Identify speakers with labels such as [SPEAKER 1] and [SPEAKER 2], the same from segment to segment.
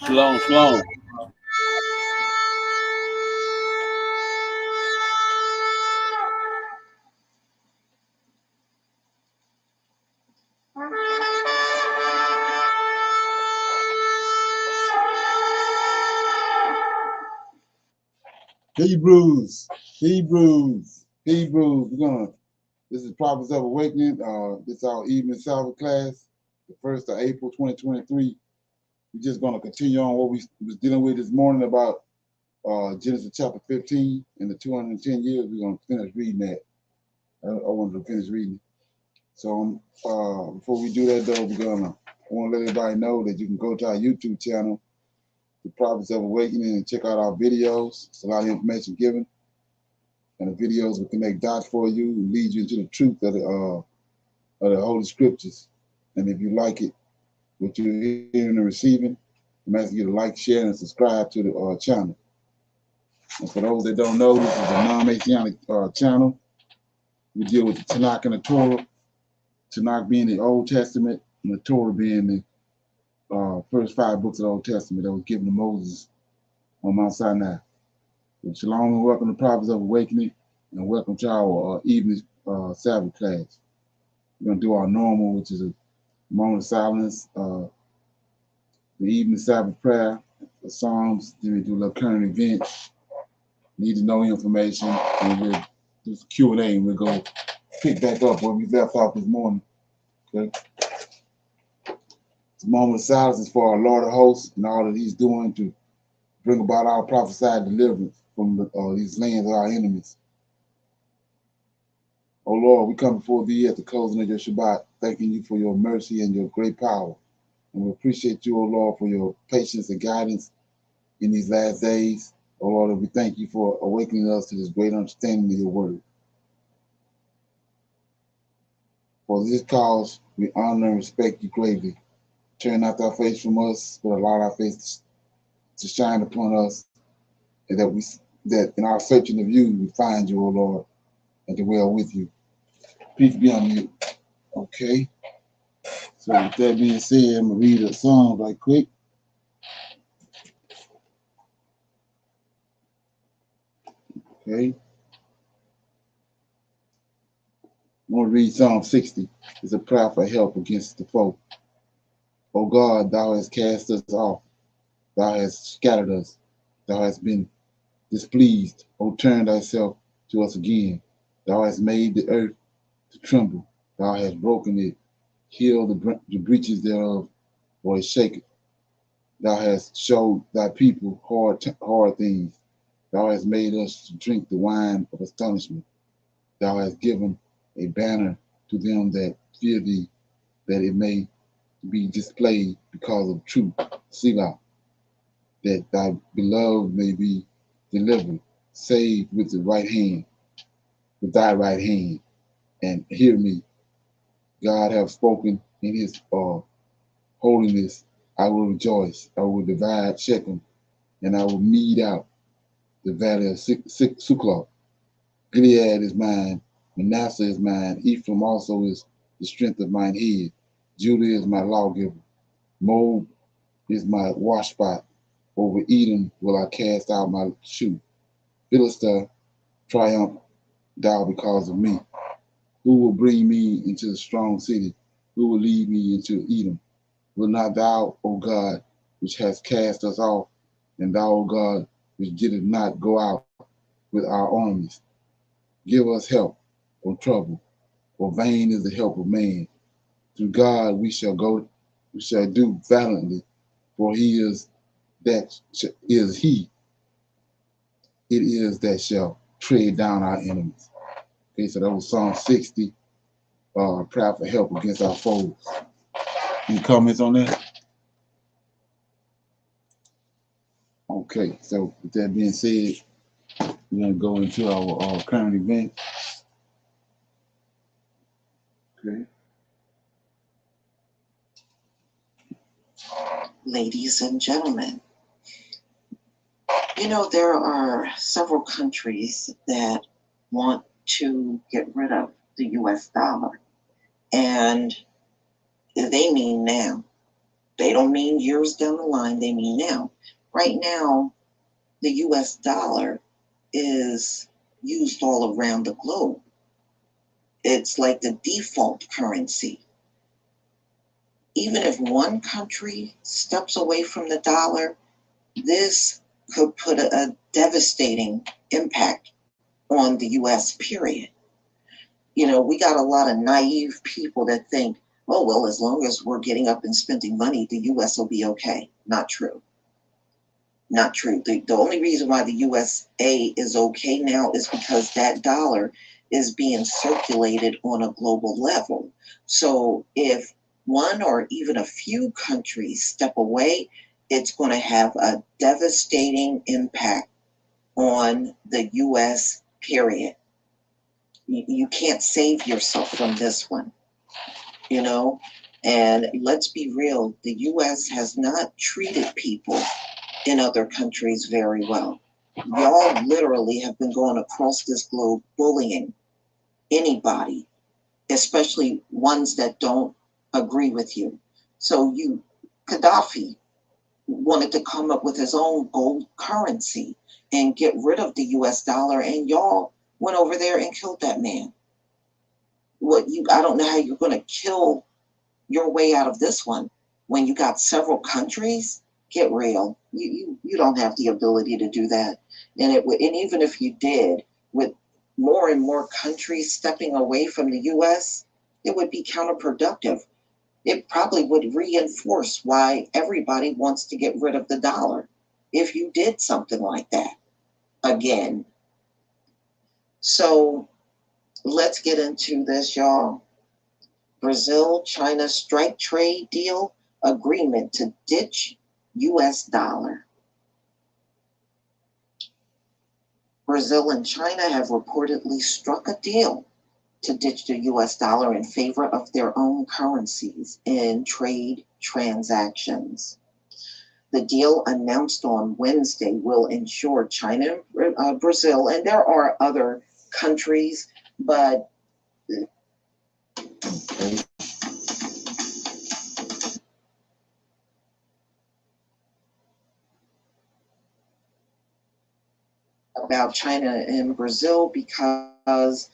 [SPEAKER 1] Shalom, shalom.
[SPEAKER 2] Hebrews. This is Prophets of Awakening. This is our evening Sabbath class, the 1st of April, 2023. We're just going to continue on what we was dealing with this morning about Genesis chapter 15 and the 210 years. We're going to finish reading that. I wanted to finish reading. So before we do that, though, I want to let everybody know that you can go to our YouTube channel, the Prophets of Awakening, and check out our videos. It's a lot of information given. And the videos will connect dots for you and lead you into the truth of the Holy Scriptures. And if you like it, what you're hearing and receiving, I'm asking you to like, share, and subscribe to the channel. And for those that don't know, this is a non-Messianic channel. We deal with the Tanakh and the Torah. Tanakh being the Old Testament, and the Torah being the first 5 books of the Old Testament that was given to Moses on Mount Sinai. Shalom and welcome to Prophets of Awakening, and welcome to our evening Sabbath class. We're going to do our normal, which is a moment of silence, the evening Sabbath prayer, the Psalms, then we do a little current event, need to know information, and we'll do some Q&A, and we'll go pick back up where we left off this morning. Okay? It's a moment of silence for our Lord of hosts and all that he's doing to bring about our prophesied deliverance from these lands of our enemies. Oh Lord, we come before thee at the closing of your Shabbat, thanking you for your mercy and your great power. And we appreciate you, oh Lord, for your patience and guidance in these last days. Oh Lord, and we thank you for awakening us to this great understanding of your word. For this cause, we honor and respect you greatly. Turn not thy face from us, but allow thy face to shine upon us, and that in our searching of you, we find you, O Lord, and dwell with you. Peace be on you. Okay. So with that being said, I'm going to read a psalm right quick. Okay. I'm going to read Psalm 60. It's a prayer for help against the foe. O God, thou hast cast us off. Thou hast scattered us. Thou hast been displeased. O turn thyself to us again. Thou hast made the earth to tremble. Thou hast broken it. Heal the breaches thereof, or it shaketh. Thou hast showed thy people hard things. Thou hast made us to drink the wine of astonishment. Thou hast given a banner to them that fear thee, that it may be displayed because of truth. Selah, that thy beloved may be delivered, saved with the right hand, with thy right hand. And hear me, God have spoken in his holiness. I will rejoice. I will divide Shechem, and I will mete out the valley of Sukkot. Gilead is mine, Manasseh is mine, Ephraim also is the strength of mine head. Judah is my lawgiver. Moab is my washpot. Over Edom will I cast out my shoe. Philistine, triumph thou because of me. Who will bring me into the strong city? Who will lead me into Edom? Will not thou, O God, which hast cast us off, and thou, O God, which didst not go out with our armies, give us help from trouble, for vain is the help of man. To God we shall go, we shall do valiantly, for he is that is he. It is that shall tread down our enemies. Okay, so that was Psalm 60, prayer for help against our foes. Any comments on that? Okay, so with that being said, we're going to go into our current event. Okay.
[SPEAKER 3] Ladies and gentlemen, you know, there are several countries that want to get rid of the US dollar, and they mean now. They don't mean years down the line, they mean now. Right now, the US dollar is used all around the globe. It's like the default currency. Even if one country steps away from the dollar, this could put a devastating impact on the US, period. You know, we got a lot of naive people that think, oh, well, as long as we're getting up and spending money, the US will be okay. Not true. Not true. The only reason why the USA is okay now is because that dollar is being circulated on a global level. So if one or even a few countries step away, it's going to have a devastating impact on the US, period. You can't save yourself from this one, you know? And let's be real, the US has not treated people in other countries very well. Y'all literally have been going across this globe bullying anybody, especially ones that don't agree with you. So Gaddafi wanted to come up with his own gold currency and get rid of the US dollar, and y'all went over there and killed that man. I don't know how you're going to kill your way out of this one when you got several countries. Get real. You don't have the ability to do that. And even if you did, with more and more countries stepping away from the US, it would be counterproductive. It probably would reinforce why everybody wants to get rid of the dollar if you did something like that again. So let's get into this, y'all. Brazil-China strike trade deal agreement to ditch US dollar. Brazil and China have reportedly struck a deal to ditch the US dollar in favor of their own currencies in trade transactions. The deal announced on Wednesday will ensure China, Brazil, and there are other countries, but about China and Brazil because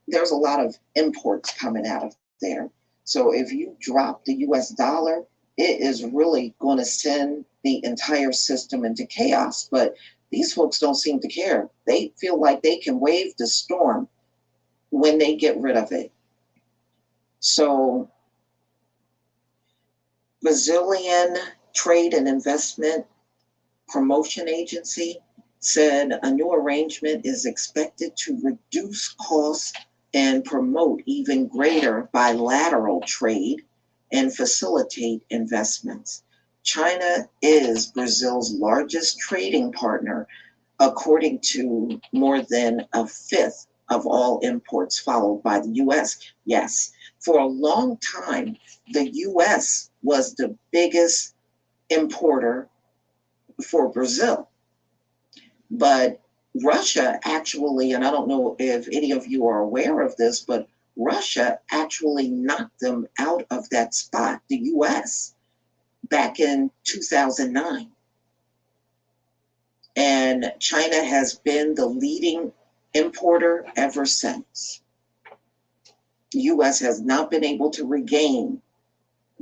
[SPEAKER 3] there's a lot of imports coming out of there. So if you drop the US dollar, it is really going to send the entire system into chaos. But these folks don't seem to care. They feel like they can wave the storm when they get rid of it. So Brazilian Trade and Investment Promotion Agency said a new arrangement is expected to reduce costs and promote even greater bilateral trade and facilitate investments. China is Brazil's largest trading partner, according to more than a fifth of all imports, followed by the US. Yes, for a long time, the US was the biggest importer for Brazil. But Russia actually, and I don't know if any of you are aware of this, but Russia actually knocked them out of that spot, the US, back in 2009. And China has been the leading importer ever since. The US has not been able to regain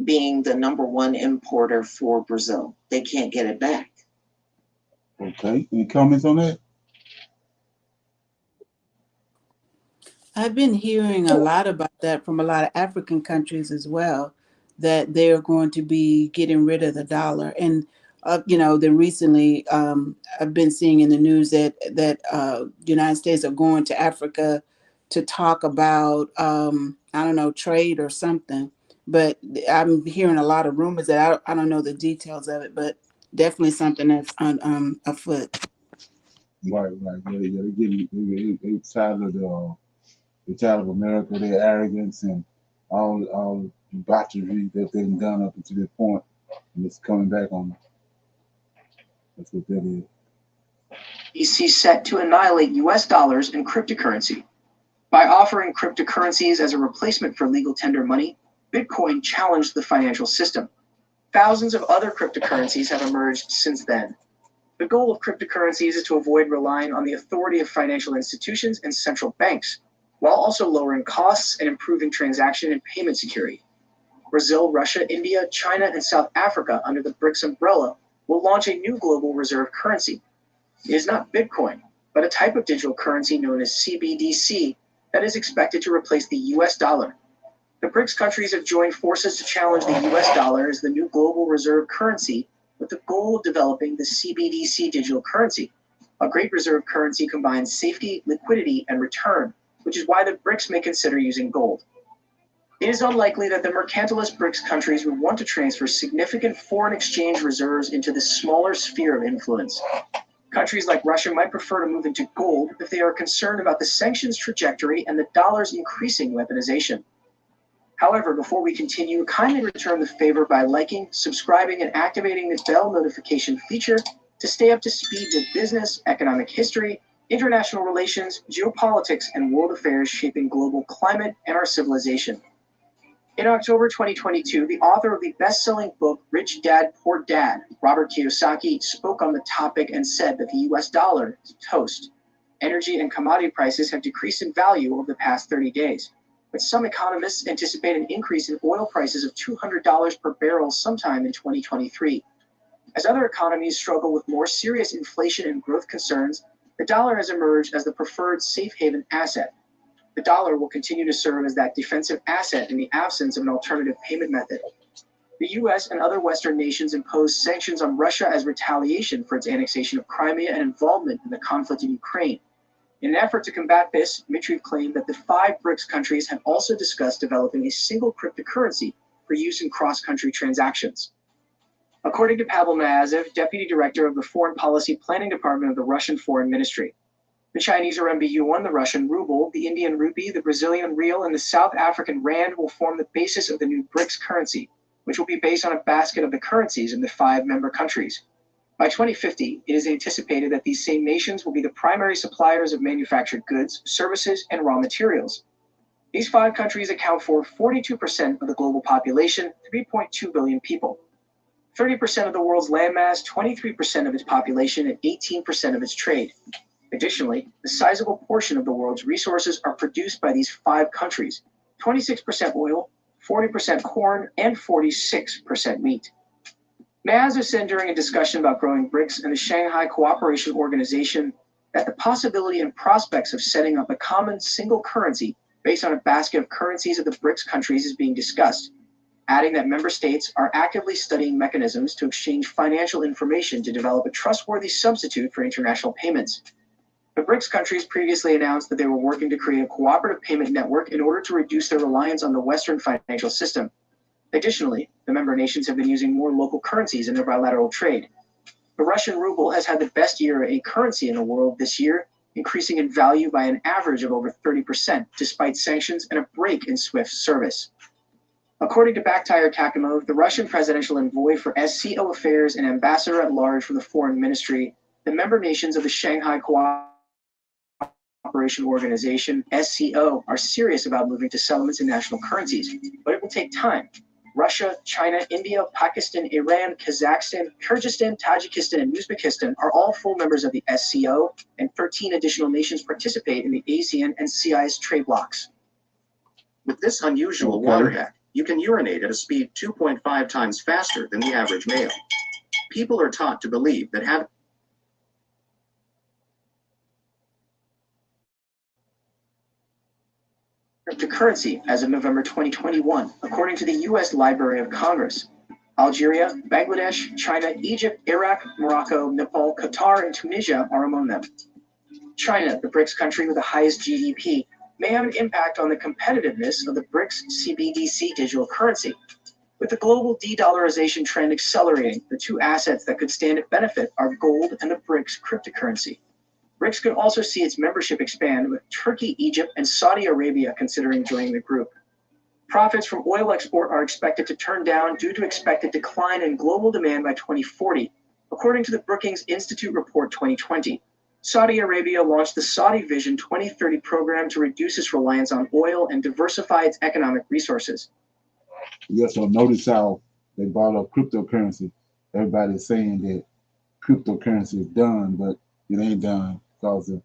[SPEAKER 3] being the number one importer for Brazil. They can't get it back.
[SPEAKER 2] Okay, any comments on that?
[SPEAKER 1] I've been hearing a lot about that from a lot of African countries as well, that they're going to be getting rid of the dollar. And then recently, I've been seeing in the news that the United States are going to Africa to talk about I don't know, trade or something. But I'm hearing a lot of rumors that I don't know the details of it, but definitely something that's on afoot.
[SPEAKER 2] Right. They tired of the tired of America, their arrogance and all the debauchery that they've done up until this point, and it's coming back on them. That's what that is.
[SPEAKER 4] EC set to annihilate US dollars and cryptocurrency. By offering cryptocurrencies as a replacement for legal tender money, Bitcoin challenged the financial system. Thousands of other cryptocurrencies have emerged since then. The goal of cryptocurrencies is to avoid relying on the authority of financial institutions and central banks, while also lowering costs and improving transaction and payment security. Brazil, Russia, India, China, and South Africa, under the BRICS umbrella, will launch a new global reserve currency. It is not Bitcoin, but a type of digital currency known as CBDC that is expected to replace the US dollar. The BRICS countries have joined forces to challenge the US dollar as the new global reserve currency, with the goal of developing the CBDC digital currency. A great reserve currency combines safety, liquidity, and return, which is why the BRICS may consider using gold. It is unlikely that the mercantilist BRICS countries would want to transfer significant foreign exchange reserves into this smaller sphere of influence. Countries like Russia might prefer to move into gold if they are concerned about the sanctions trajectory and the dollar's increasing weaponization. However, before we continue, kindly return the favor by liking, subscribing, and activating the bell notification feature to stay up to speed with business, economic history, international relations, geopolitics, and world affairs shaping global climate and our civilization. In October 2022, the author of the best-selling book Rich Dad, Poor Dad, Robert Kiyosaki, spoke on the topic and said that the US dollar is toast. Energy and commodity prices have decreased in value over the past 30 days, but some economists anticipate an increase in oil prices of $200 per barrel sometime in 2023. As other economies struggle with more serious inflation and growth concerns, the dollar has emerged as the preferred safe haven asset. The dollar will continue to serve as that defensive asset in the absence of an alternative payment method. The US and other Western nations imposed sanctions on Russia as retaliation for its annexation of Crimea and involvement in the conflict in Ukraine. In an effort to combat this, Dmitry claimed that the 5 BRICS countries had also discussed developing a single cryptocurrency for use in cross-country transactions. According to Pavel Nyazev, Deputy Director of the Foreign Policy Planning Department of the Russian Foreign Ministry, the Chinese RMB yuan, the Russian ruble, the Indian rupee, the Brazilian real, and the South African rand will form the basis of the new BRICS currency, which will be based on a basket of the currencies in the 5 member countries. By 2050, it is anticipated that these same nations will be the primary suppliers of manufactured goods, services, and raw materials. These 5 countries account for 42% of the global population, 3.2 billion people. 30% of the world's landmass, 23% of its population, and 18% of its trade. Additionally, a sizable portion of the world's resources are produced by these 5 countries, 26% oil, 40% corn, and 46% meat. Nyazev said during a discussion about growing BRICS and the Shanghai Cooperation Organization that the possibility and prospects of setting up a common single currency based on a basket of currencies of the BRICS countries is being discussed, adding that member states are actively studying mechanisms to exchange financial information to develop a trustworthy substitute for international payments. The BRICS countries previously announced that they were working to create a cooperative payment network in order to reduce their reliance on the Western financial system. Additionally, the member nations have been using more local currencies in their bilateral trade. The Russian ruble has had the best year a currency in the world this year, increasing in value by an average of over 30%, despite sanctions and a break in SWIFT service. According to Bakhtyar Takimov, the Russian presidential envoy for SCO Affairs and ambassador at large for the Foreign Ministry, the member nations of the Shanghai Cooperation Organization, SCO, are serious about moving to settlements in national currencies, but it will take time. Russia, China, India, Pakistan, Iran, Kazakhstan, Kyrgyzstan, Tajikistan, and Uzbekistan are all full members of the SCO, and 13 additional nations participate in the ASEAN and CIS trade blocs. With this unusual water hack, you can urinate at a speed 2.5 times faster than the average male. People are taught to believe that having cryptocurrency as of November 2021, according to the U.S. Library of Congress. Algeria, Bangladesh, China, Egypt, Iraq, Morocco, Nepal, Qatar, and Tunisia are among them. China, the BRICS country with the highest GDP, may have an impact on the competitiveness of the BRICS CBDC digital currency. With the global de-dollarization trend accelerating, the 2 assets that could stand to benefit are gold and the BRICS cryptocurrency. BRICS could also see its membership expand, with Turkey, Egypt, and Saudi Arabia considering joining the group. Profits from oil export are expected to turn down due to expected decline in global demand by 2040, according to the Brookings Institute Report 2020. Saudi Arabia launched the Saudi Vision 2030 program to reduce its reliance on oil and diversify its economic resources.
[SPEAKER 2] You also notice how They bought up cryptocurrency. Everybody's saying that cryptocurrency is done, but it ain't done because of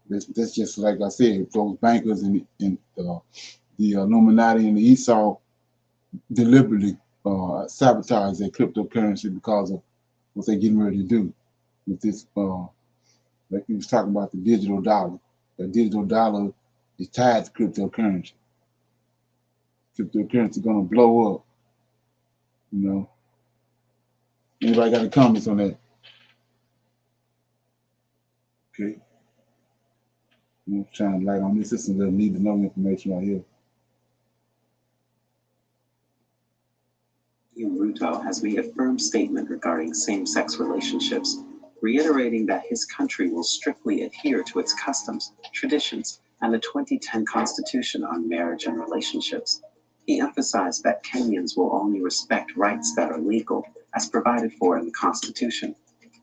[SPEAKER 2] that's just like I said, those bankers and the Illuminati and the Esau deliberately sabotage their cryptocurrency because of what they're getting ready to do with this. Like he was talking about the digital dollar. The digital dollar is tied to cryptocurrency. Cryptocurrency gonna blow up. You know. Anybody got any comments on that? Okay. I'm trying to light on this. This is a little need to know information right here.
[SPEAKER 5] Ruto has made a firm statement regarding same-sex relationships, reiterating that his country will strictly adhere to its customs, traditions, and the 2010 Constitution on marriage and relationships. He emphasized that Kenyans will only respect rights that are legal, as provided for in the Constitution.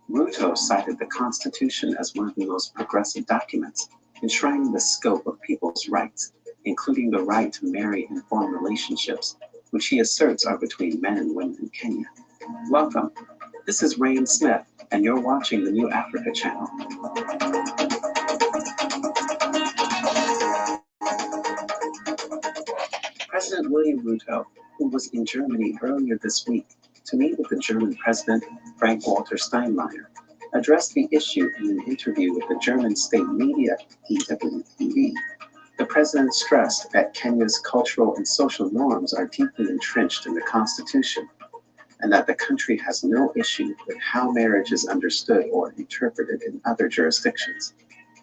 [SPEAKER 5] Ruto cited the Constitution as one of the most progressive documents, enshrining the scope of people's rights, including the right to marry and form relationships, which he asserts are between men and women in Kenya. Welcome. This is Rain Smith, and you're watching the New Africa channel. President William Ruto, who was in Germany earlier this week to meet with the German President Frank-Walter Steinmeier, addressed the issue in an interview with the German state media DWTV. The president stressed that Kenya's cultural and social norms are deeply entrenched in the Constitution, and that the country has no issue with how marriage is understood or interpreted in other jurisdictions.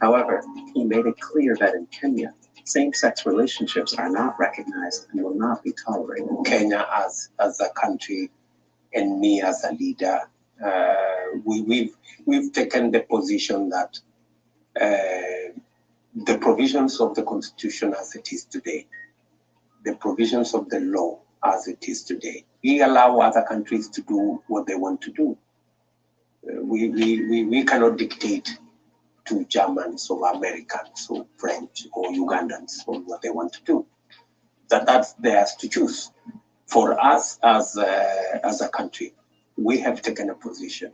[SPEAKER 5] However, he made it clear that in Kenya, same-sex relationships are not recognized and will not be tolerated.
[SPEAKER 6] Kenya as a country and me as a leader, we've taken the position that the provisions of the Constitution as it is today, the provisions of the law as it is today, we allow other countries to do what they want to do. We cannot dictate to Germans or Americans or French or Ugandans on what they want to do. That's theirs to choose. For us as a country, we have taken a position,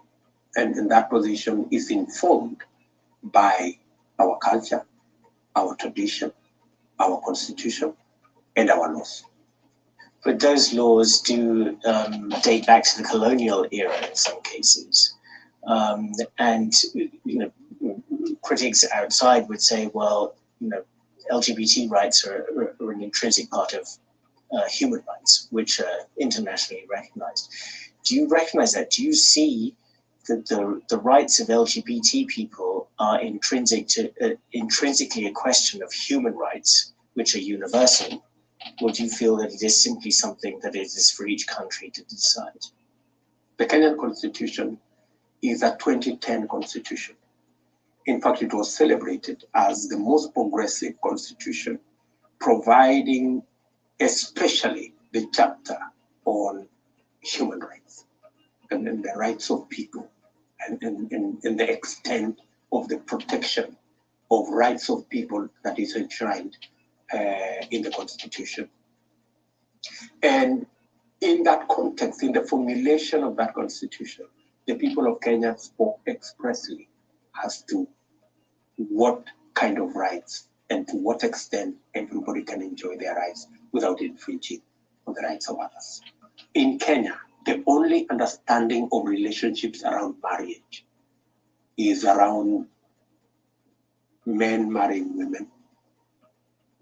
[SPEAKER 6] and that position is informed by our culture, our tradition, our constitution, and our laws.
[SPEAKER 7] But those laws do date back to the colonial era in some cases. And critics outside would say, well, LGBT rights are an intrinsic part of human rights, which are internationally recognized. Do you recognize that? Do you see that the rights of LGBT people are intrinsically a question of human rights, which are universal? Or do you feel that it is simply something that it is for each country to decide?
[SPEAKER 6] The Kenyan Constitution is a 2010 Constitution. In fact, it was celebrated as the most progressive constitution, providing especially the chapter on human rights and the rights of people and the extent of the protection of rights of people that is enshrined in the Constitution. And in that context, in the formulation of that Constitution, the people of Kenya spoke expressly as to what kind of rights and to what extent everybody can enjoy their rights without infringing on the rights of others. In Kenya, the only understanding of relationships around marriage is around men marrying women.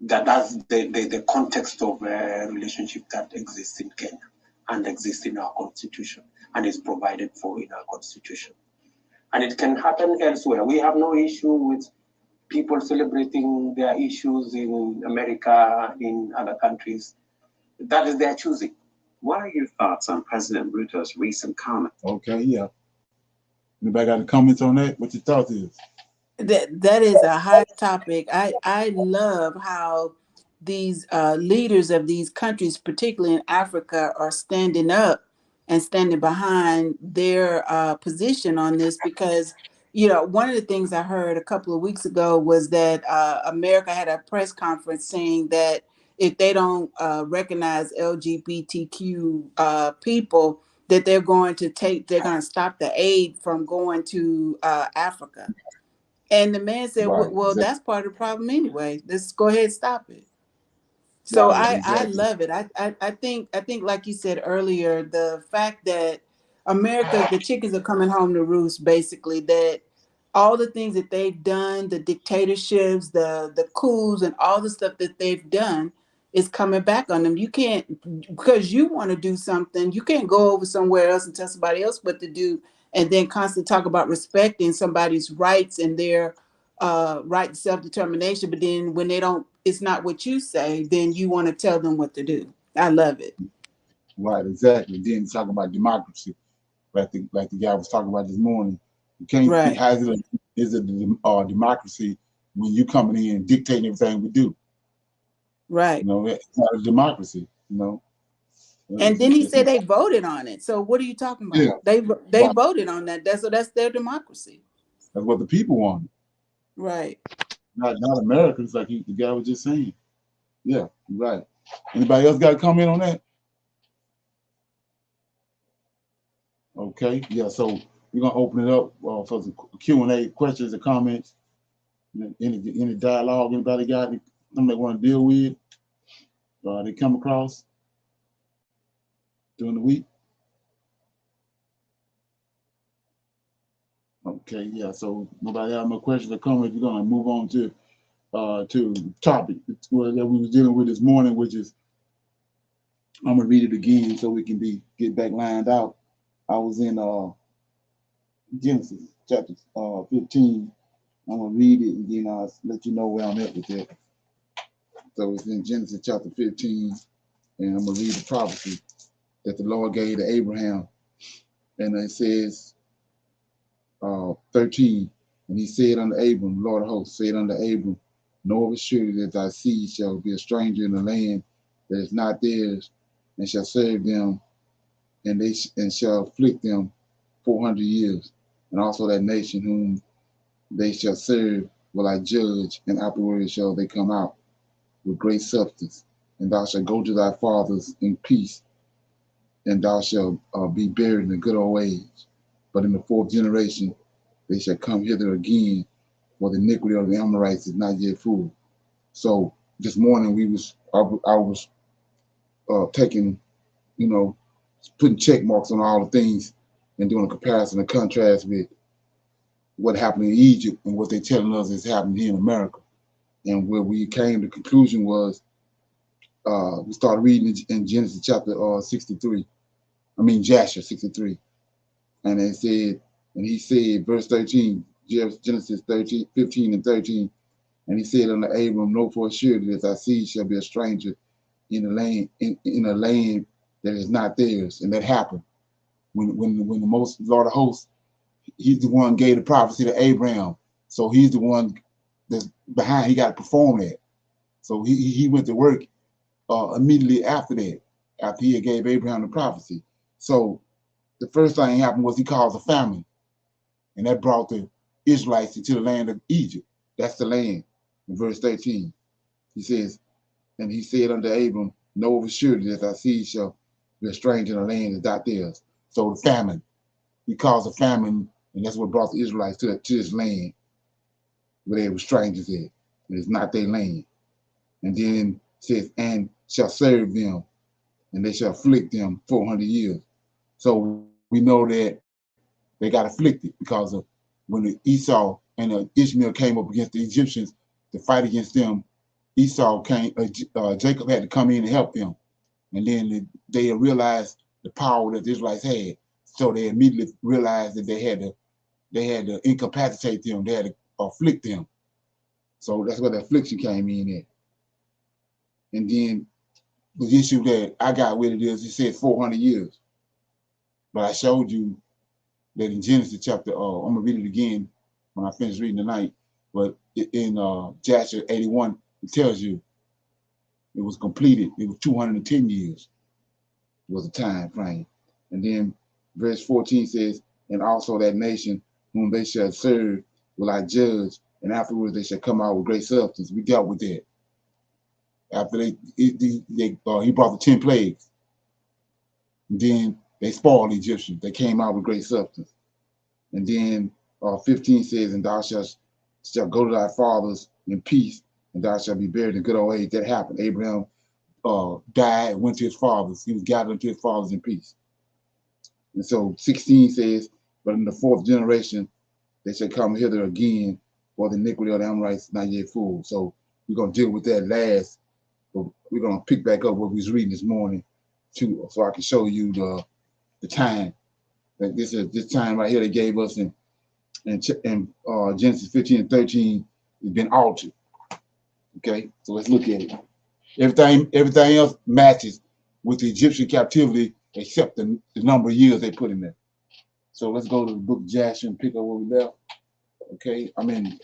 [SPEAKER 6] That's the context of a relationship that exists in Kenya and exists in our constitution and is provided for in our constitution. And it can happen elsewhere. We have no issue with people celebrating their issues in America, in other countries. That is their choosing.
[SPEAKER 5] What are your thoughts on President Ruto's recent comment?
[SPEAKER 2] Okay, yeah. Anybody got any comments on that? What your thoughts is?
[SPEAKER 1] That is a hot topic. I love how these leaders of these countries, particularly in Africa, are standing up and standing behind their position on this, because one of the things I heard a couple of weeks ago was that America had a press conference saying that if they don't recognize LGBTQ people, that they're going to stop the aid from going to Africa. And the man said,
[SPEAKER 2] Right.
[SPEAKER 1] well,
[SPEAKER 2] Exactly.
[SPEAKER 1] that's part of the problem anyway. Let's go ahead and stop it. So
[SPEAKER 2] Right.
[SPEAKER 1] I
[SPEAKER 2] Exactly.
[SPEAKER 1] love it. I think like you said earlier, the fact that America, the chickens are coming home to roost, basically, that all the things that they've done, the dictatorships, the coups, and all the stuff that they've done is coming back on them. You can't, because you want to do something, you can't go over somewhere else and tell somebody else what to do, and then constantly talk about respecting somebody's rights and their right to self-determination, but then when they don't, it's not what you say, then you want to tell them what to do. I love it.
[SPEAKER 2] Right. Exactly. Then talk about democracy, like the guy was talking about this morning. You can't.
[SPEAKER 1] Right,
[SPEAKER 2] How is it a democracy when you coming in and dictating everything we do? You
[SPEAKER 1] right.
[SPEAKER 2] know, it's not a democracy. You know,
[SPEAKER 1] And then he said they voted on it. So what are you talking
[SPEAKER 2] yeah.
[SPEAKER 1] about? They
[SPEAKER 2] Right.
[SPEAKER 1] voted on that. That's their democracy.
[SPEAKER 2] That's what the people want.
[SPEAKER 1] Right.
[SPEAKER 2] Not Americans, like the guy was just saying. Yeah. Right. Anybody else got a comment on that? Okay. Yeah. So we're gonna open it up for some Q&A, questions and comments. Any dialogue anybody got something they want to deal with, they come across during the week. Okay, yeah. So nobody have no questions or comments. We're gonna move on to topic that we was dealing with this morning, which is I'm gonna read it again so we can get back lined out. I was in Genesis chapter 15. I'm gonna read it and then I'll let you know where I'm at with it. So it's in Genesis chapter 15, and I'm gonna read the prophecy that the Lord gave to Abraham. And it says 13, and he said unto Abram, Lord of hosts, said unto Abram, know of a surety that thy seed shall be a stranger in the land that is not theirs, and shall serve them, and and shall afflict them 400 years. And also that nation whom they shall serve will I judge, and afterwards shall they come out with great substance. And thou shalt go to thy fathers in peace, and thou shalt be buried in a good old age. But in the fourth generation they shall come hither again, for the iniquity of the Amorites is not yet full. So this morning I was taking, putting check marks on all the things and doing a comparison and contrast with what happened in Egypt and what they're telling us is happening here in America. And where we came to the conclusion was we started reading in Genesis chapter 63. I mean Jasher 63. And it said, and he said, verse 13, Genesis 15 and 13, and he said unto Abram, know for sure that thy seed shall be a stranger in a land in a land that is not theirs. And that happened when the most Lord of hosts, he's the one gave the prophecy to Abraham. So he's the one that's behind, he got to perform that. So he went to work immediately after that, after he had gave Abraham the prophecy. So the first thing happened was he caused a famine, and that brought the Israelites into the land of Egypt. That's the land. In verse 13, he says, and he said unto Abram, know of a surety that thy seed shall be a stranger in the land that's not theirs. So the famine, he caused a famine, and that's what brought the Israelites to this land where they were strangers at. It's not their land. And then it says, and shall serve them, and they shall afflict them 400 years. So we know that they got afflicted because of when the Esau and Ishmael came up against the Egyptians to fight against them. Jacob had to come in and help them. And then they realized the power that the Israelites had. So they immediately realized that they had to incapacitate them. They had to afflict them. So that's where the affliction came in at. And then the issue that I got with it is it said 400 years. But I showed you that in Genesis chapter, I'm gonna read it again when I finish reading tonight. But in Jasher 81, it tells you it was completed. It was 210 years was the time frame. And then verse 14 says, and also that nation whom they shall serve will I judge, and afterwards they shall come out with great substance. We dealt with that. After he brought the 10 plagues. And then they spoiled the Egyptians. They came out with great substance. And then 15 says, and thou shalt go to thy fathers in peace, and thou shalt be buried in good old age. That happened. Abraham died, went to his fathers. He was gathered unto his fathers in peace. And so 16 says, but in the fourth generation, they shall come hither again, for the iniquity of the Amorites not yet full. So we're going to deal with that last, but we're going to pick back up what we was reading this morning, too, so I can show you the time. That this time right here they gave us in Genesis 15 and 13 has been altered. Okay, so let's look at it. Everything else matches with the Egyptian captivity except the number of years they put in there. So let's go to the book of Jasher and pick up where we left. Okay, I'm in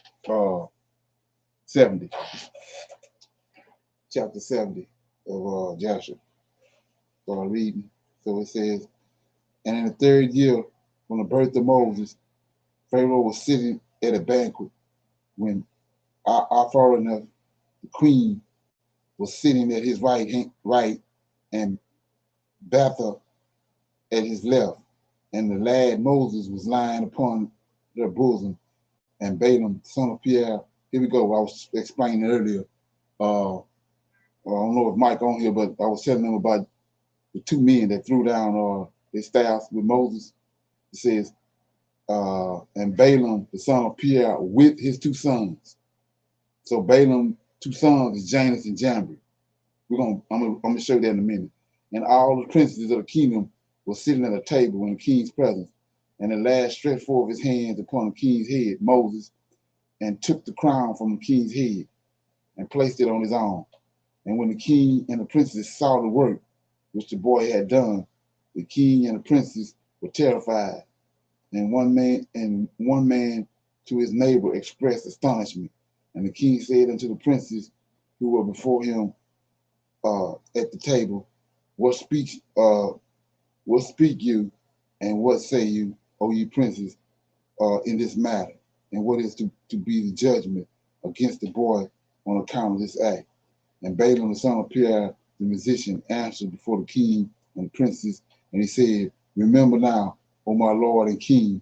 [SPEAKER 2] 70, chapter 70 of Jasher. So I'm reading. So it says, and in the third year, from the birth of Moses, Pharaoh was sitting at a banquet when our foreigner, the queen, was sitting at his right, and Betha at his left, and the lad Moses was lying upon their bosom, and Balaam, son of Pierre. Here we go. I was explaining earlier. I don't know if Mike on here, but I was telling them about the two men that threw down their staffs with Moses. It says, and Balaam, the son of Pierre, with his two sons. So Balaam, two sons is Janus and Jambres. I'm gonna show you that in a minute. And all the princes of the kingdom were sitting at a table in the king's presence. And the lad stretched forth his hands upon the king's head, Moses, and took the crown from the king's head and placed it on his arm. And when the king and the princes saw the work which the boy had done, the king and the princes were terrified. And one man to his neighbor expressed astonishment. And the king said unto the princes who were before him at the table, what speak you, and what say you, O ye princes, in this matter, and what is to be the judgment against the boy on account of this act? And Balaam, the son of Pierre, the musician, answered before the king and the princes, and he said, remember now, O my lord and king,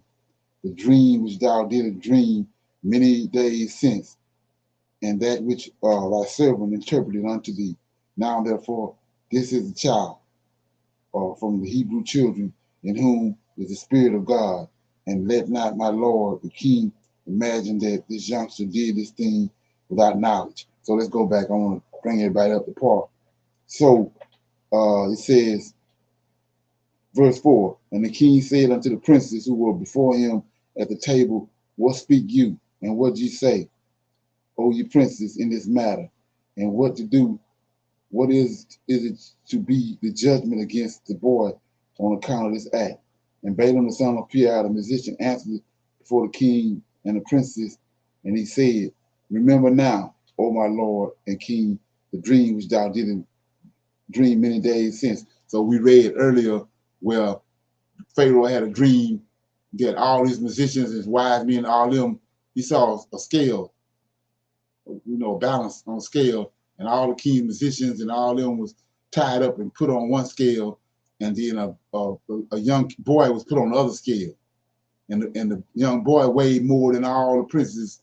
[SPEAKER 2] the dream which thou didst dream many days since, and that which thy servant interpreted unto thee. Now therefore, this is the child from the Hebrew children, in whom is the Spirit of God, and let not my lord the king imagine that this youngster did this thing without knowledge. So let's go back. I want to bring everybody up to par. So it says, verse 4, and the king said unto the princes who were before him at the table, what speak you, and what ye say, O ye princes, in this matter, and what to do? What is it to be the judgment against the boy on account of this act? And Balaam, the son of Pierre, the musician, answered before the king and the princes, and he said, remember now, O my lord and king, the dream which thou didn't dream many days since. So we read earlier where Pharaoh had a dream that all his musicians, his wise men, all them, he saw a scale, balance on scale, and all the key musicians and all them was tied up and put on one scale, and then a young boy was put on the other scale, and the young boy weighed more than all the princes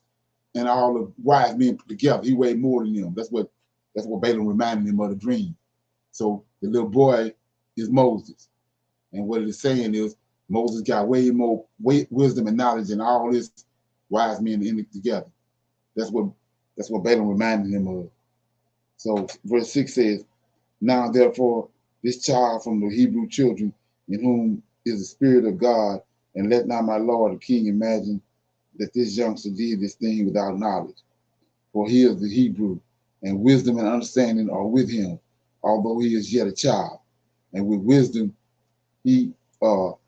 [SPEAKER 2] and all the wise men put together. He weighed more than them. That's what Balaam reminded him of the dream. So the little boy is Moses, and what it is saying is Moses got way more wisdom and knowledge than all his wise men in it together. That's what Balaam reminded him of. So verse 6 says, now therefore this child from the Hebrew children, in whom is the Spirit of God, and let not my lord the king imagine that this youngster did this thing without knowledge. For he is the Hebrew, and wisdom and understanding are with him, although he is yet a child. And with wisdom he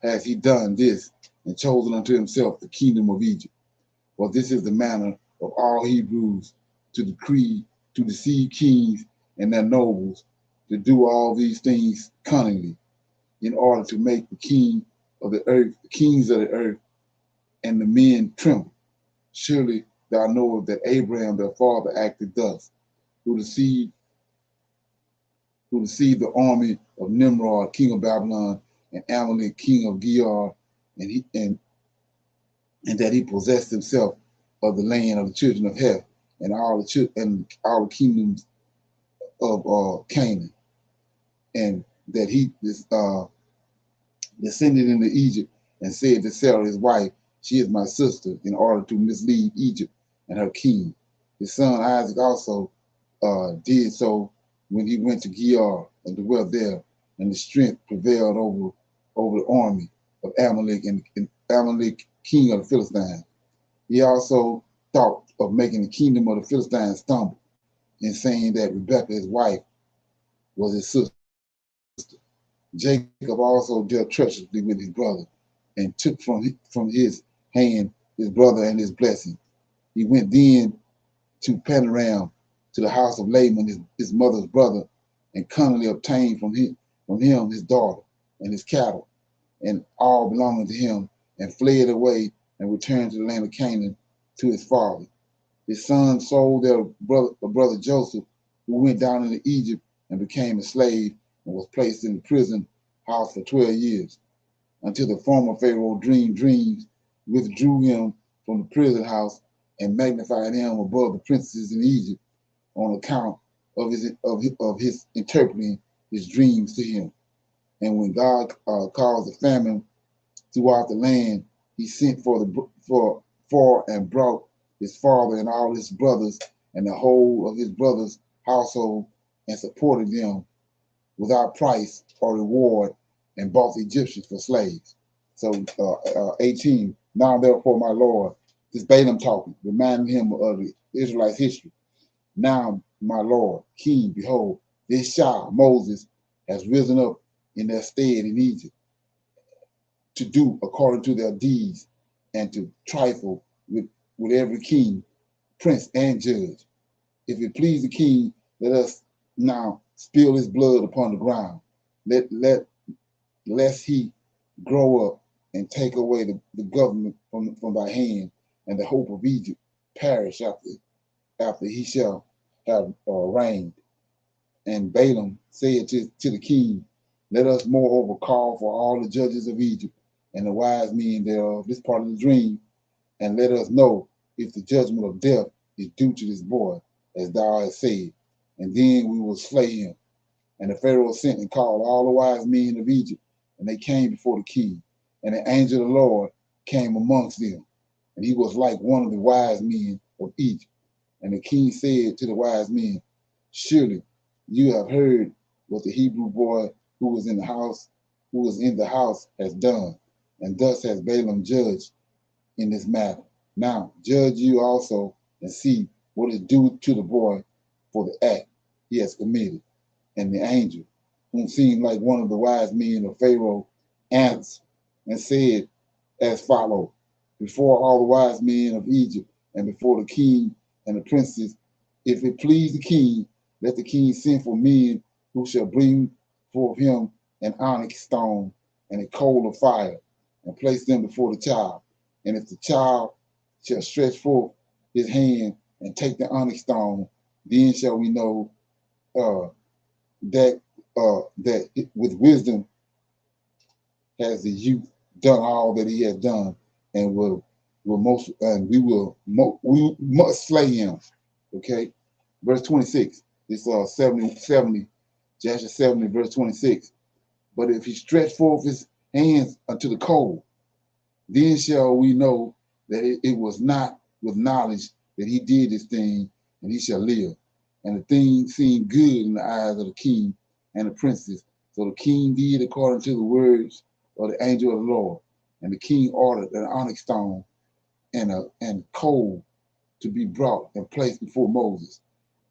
[SPEAKER 2] has he done this, and chosen unto himself the kingdom of Egypt. For this is the manner of all Hebrews, to deceive kings and their nobles, to do all these things cunningly, in order to make the kings of the earth, and the men tremble. Surely thou knowest that Abraham their father acted thus, who deceived who deceived the army of Nimrod, king of Babylon, and Amalek, king of Gerar, and that he possessed himself of the land of the children of Heth and all the kingdoms of Canaan, and that he descended into Egypt and said to Sarah his wife, "She is my sister," in order to mislead Egypt and her king. His son Isaac also did so when he went to Gerar and dwelt there, and the strength prevailed over the army of Amalek and Amalek, king of the Philistines. He also thought of making the kingdom of the Philistines stumble in saying that Rebekah, his wife, was his sister. Jacob also dealt treacherously with his brother and took from his hand his brother and his blessing. He went then to Padan to the house of Laban, his mother's brother, and cunningly obtained from him his daughter and his cattle and all belonging to him, and fled away and returned to the land of Canaan to his father. His sons sold their brother Joseph, who went down into Egypt and became a slave and was placed in the prison house for 12 years, until the former Pharaoh dreamed dreams, withdrew him from the prison house, and magnified him above the princes in Egypt on account of his interpreting his dreams to him. And when God caused a famine throughout the land, he sent for and brought his father and all his brothers and the whole of his brothers' household, and supported them without price or reward, and bought the Egyptians for slaves. So 18, now therefore, my Lord, this Balaam talking, reminding him of the Israelites' history. Now, my Lord, King, behold, this child, Moses, has risen up in their stead in Egypt to do according to their deeds and to trifle with every king, prince, and judge. If it please the king, let us now spill his blood upon the ground. Lest he grow up and take away the government from thy hand, and the hope of Egypt perish after he shall have reigned. And Balaam said to the king, let us moreover call for all the judges of Egypt and the wise men thereof, this part of the dream, and let us know if the judgment of death is due to this boy, as thou hast said, and then we will slay him. And the Pharaoh sent and called all the wise men of Egypt, and they came before the king. And the angel of the Lord came amongst them, and he was like one of the wise men of Egypt. And the king said to the wise men, surely you have heard what the Hebrew boy who was in the house has done, and thus has Balaam judged in this matter. Now judge you also, and see what is due to the boy for the act he has committed. And the angel, whom seemed like one of the wise men of Pharaoh, answered and said as follows, before all the wise men of Egypt, and before the king and the princes, if it please the king, let the king send for men who shall bring forth him an onyx stone and a coal of fire, and place them before the child. And if the child shall stretch forth his hand and take the onyx stone, then shall we know that with wisdom has the youth done all that he has done, and we must slay him. Okay, verse 26. This 70, Joshua 70, verse 26. But if he stretch forth his hands unto the coal, then shall we know that it was not with knowledge that he did this thing, and he shall live. And the thing seemed good in the eyes of the king and the princes. So the king did according to the words of the angel of the Lord. And the king ordered an onyx stone and coal to be brought and placed before Moses.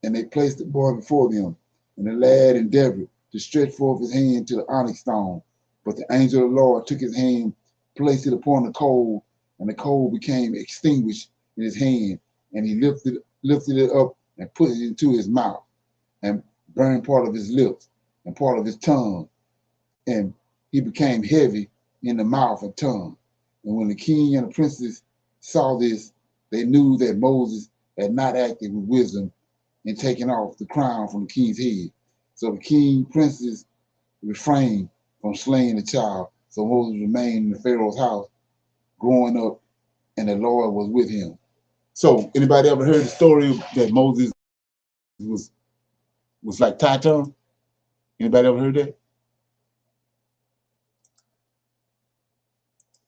[SPEAKER 2] And they placed the boy before them. And the lad endeavored to stretch forth his hand to the onyx stone. But the angel of the Lord took his hand, placed it upon the coal, and the coal became extinguished in his hand. And he lifted it up and put it into his mouth, and burned part of his lips and part of his tongue. And he became heavy in the mouth and tongue. And when the king and the princes saw this, they knew that Moses had not acted with wisdom in taking off the crown from the king's head. So the king princes refrained from slaying the child. So Moses remained in the Pharaoh's house, growing up, and the Lord was with him. So anybody ever heard the story that Moses was like Titan? Anybody ever heard that?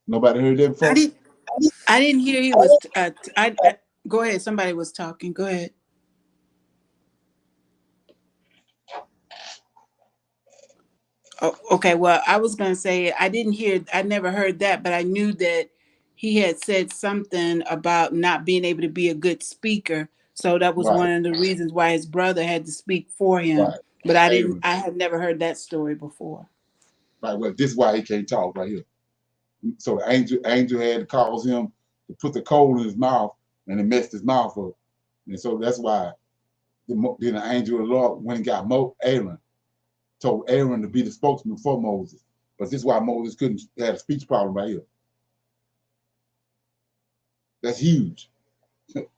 [SPEAKER 2] Nobody heard that
[SPEAKER 1] I
[SPEAKER 2] before?
[SPEAKER 1] didn't. I didn't hear he was. Go ahead. Somebody was talking. Go ahead. Oh, okay. Well, I was going to say I didn't hear. I never heard that, but I knew that he had said something about not being able to be a good speaker. So that was
[SPEAKER 2] Right,
[SPEAKER 1] one of the reasons why his brother had to speak for him.
[SPEAKER 2] right.
[SPEAKER 1] But I didn't.
[SPEAKER 2] Aaron.
[SPEAKER 1] I had never heard that story before.
[SPEAKER 2] Right. Well, this is why he can't talk right here. So the angel had to cause him to put the coal in his mouth, and it messed his mouth up. And so that's why then the angel of the Lord went and got Aaron, told Aaron to be the spokesman for Moses. But this is why Moses couldn't have a speech problem right here. That's huge.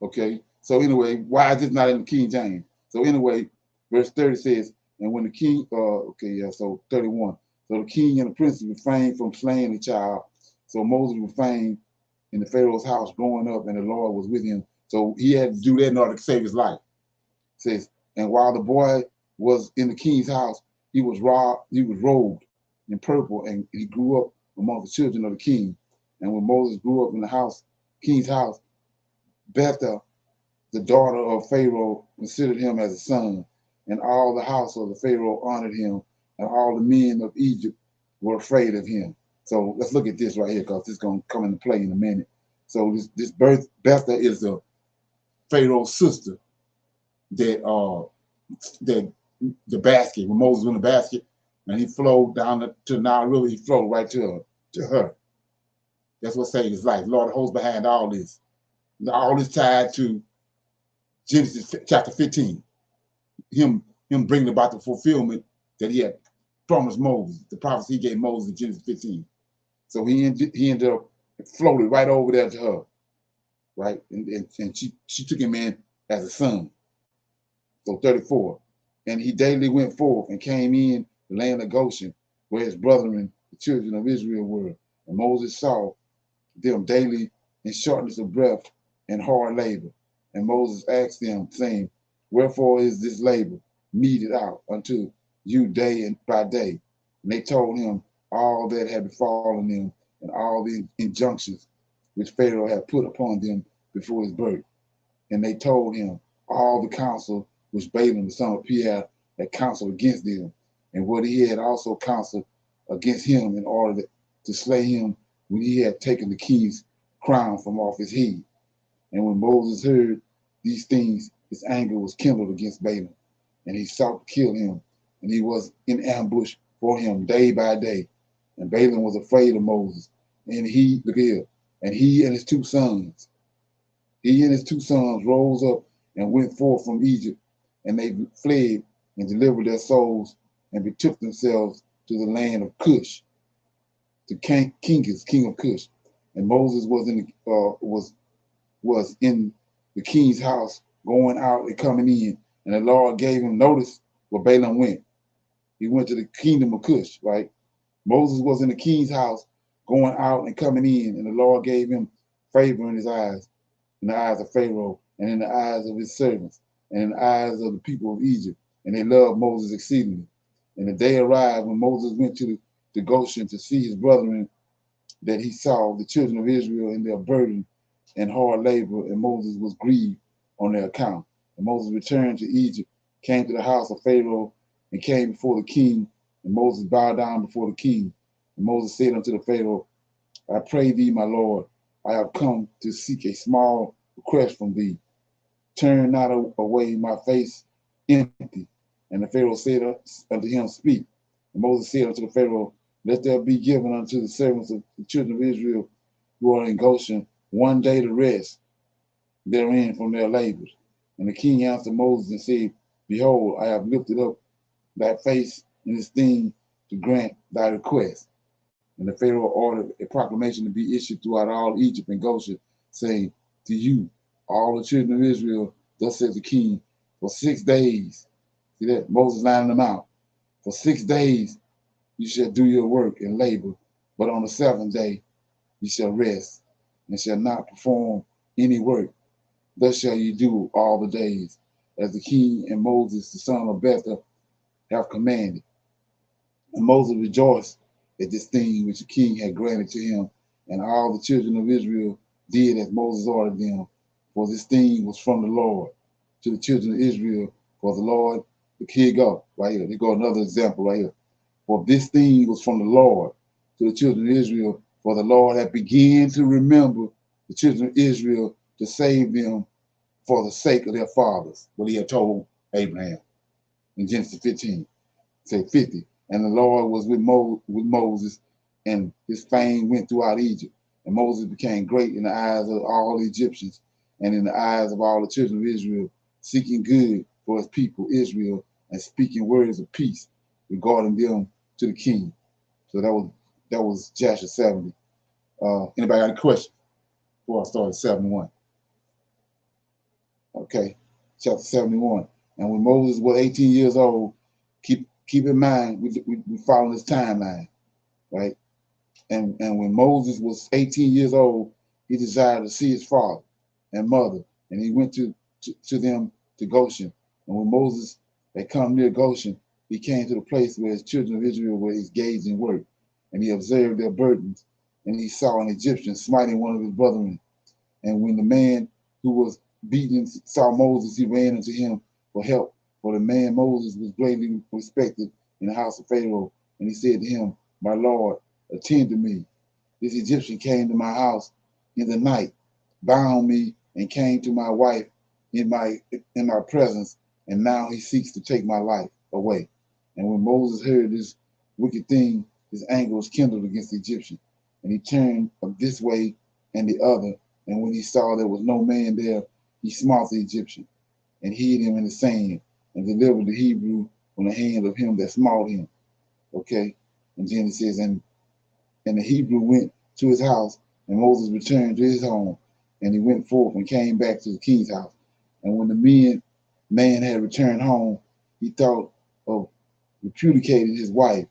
[SPEAKER 2] Okay. So anyway, why is this not in the King James? So anyway, verse 30 says, and when the king, so 31. So the king and the princes refrained from slaying the child. So Moses refrained in the Pharaoh's house growing up, and the Lord was with him. So he had to do that in order to save his life. It says, and while the boy was in the king's house, he was robed in purple, and he grew up among the children of the king. And when Moses grew up in the king's house, Bethel, the daughter of Pharaoh, considered him as a son, and all the house of the Pharaoh honored him, and all the men of Egypt were afraid of him. So let's look at this right here, because this is going to come into play in a minute. So this Bethel is the Pharaoh's sister that the basket, when Moses was in the basket, and he flowed down to the Nile River, he flowed right to her. That's what saved his life. Lord holds behind all this. All this tied to Genesis chapter 15. Him bringing about the fulfillment that he had promised Moses, the prophecy he gave Moses in Genesis 15. So he ended up floated right over there to her, right? And she took him in as a son. So 34. And he daily went forth and came in the land of Goshen, where his brethren, the children of Israel, were. And Moses saw them daily in shortness of breath and hard labor. And Moses asked them, saying, wherefore is this labor meted out unto you day and by day? And they told him all that had befallen them, and all the injunctions which Pharaoh had put upon them before his birth. And they told him all the counsel which Balaam the son of Beor had counseled against them, and what he had also counseled against him in order to slay him when he had taken the king's crown from off his head. And when Moses heard these things, his anger was kindled against Balaam, and he sought to kill him, and he was in ambush for him day by day. And Balaam was afraid of Moses, and look here, and he and his two sons rose up and went forth from Egypt, and they fled and delivered their souls and betook themselves to the land of Cush, to Kingus, king of Cush. And Moses was in the king's house, going out and coming in, and the Lord gave him notice where Balaam went. He went to the kingdom of Cush, right? Moses was in the king's house, going out and coming in, and the Lord gave him favor in his eyes, in the eyes of Pharaoh, and in the eyes of his servants, and in the eyes of the people of Egypt. And they loved Moses exceedingly. And the day arrived when Moses went to Goshen to see his brethren, that he saw the children of Israel in their burden and hard labor, and Moses was grieved on their account. And Moses returned to Egypt, came to the house of Pharaoh, and came before the king. And Moses bowed down before the king. And Moses said unto the Pharaoh, I pray thee, my Lord, I have come to seek a small request from thee. Turn not away my face empty. And the Pharaoh said unto him, speak. And Moses said unto the Pharaoh, let there be given unto the servants of the children of Israel who are in Goshen 1 day to rest therein from their labors. And the king answered Moses and said, behold, I have lifted up thy face in this thing to grant thy request. And the Pharaoh ordered a proclamation to be issued throughout all Egypt and Goshen, saying, to you, all the children of Israel, thus says the king, for 6 days See that? Moses lining them out. For 6 days you shall do your work and labor, but on the seventh day you shall rest and shall not perform any work. Thus shall you do all the days, as the king and Moses, the son of Bethel, have commanded. And Moses rejoiced at this thing which the king had granted to him, and all the children of Israel did as Moses ordered them. For this thing was from the Lord to the children of Israel. For the Lord, here you go, right here. Here go another example right here. For this thing was from the Lord to the children of Israel. For the Lord had begun to remember the children of Israel to save them for the sake of their fathers, what he had told Abraham in Genesis 15. Say 50. And the Lord was with Moses, and his fame went throughout Egypt. And Moses became great in the eyes of all the Egyptians and in the eyes of all the children of Israel, seeking good for his people Israel and speaking words of peace regarding them to the king. So that was Joshua 70. Anybody got a question before I start at 71? Okay, chapter 71. And when Moses was 18 years old, keep in mind, we follow this timeline, right? And when Moses was 18 years old, he desired to see his father and mother, and he went to them to Goshen. And when Moses had come near Goshen, he came to the place where his children of Israel were engaged in work, and he observed their burdens, and he saw an Egyptian smiting one of his brethren. And when the man who was beaten saw Moses, he ran unto him for help. For the man Moses was greatly respected in the house of Pharaoh. And he said to him, My Lord, attend to me. This Egyptian came to my house in the night, bound me, and came to my wife in my presence, and now he seeks to take my life away. And when Moses heard this wicked thing, his anger was kindled against the Egyptian. And he turned this way and the other. And when he saw there was no man there, he smote the Egyptian and hid him in the sand and delivered the Hebrew from the hand of him that smote him. Okay? And then it says, and the Hebrew went to his house, and Moses returned to his home, and he went forth and came back to the king's house. And when the man had returned home, he thought of repudiating his wife,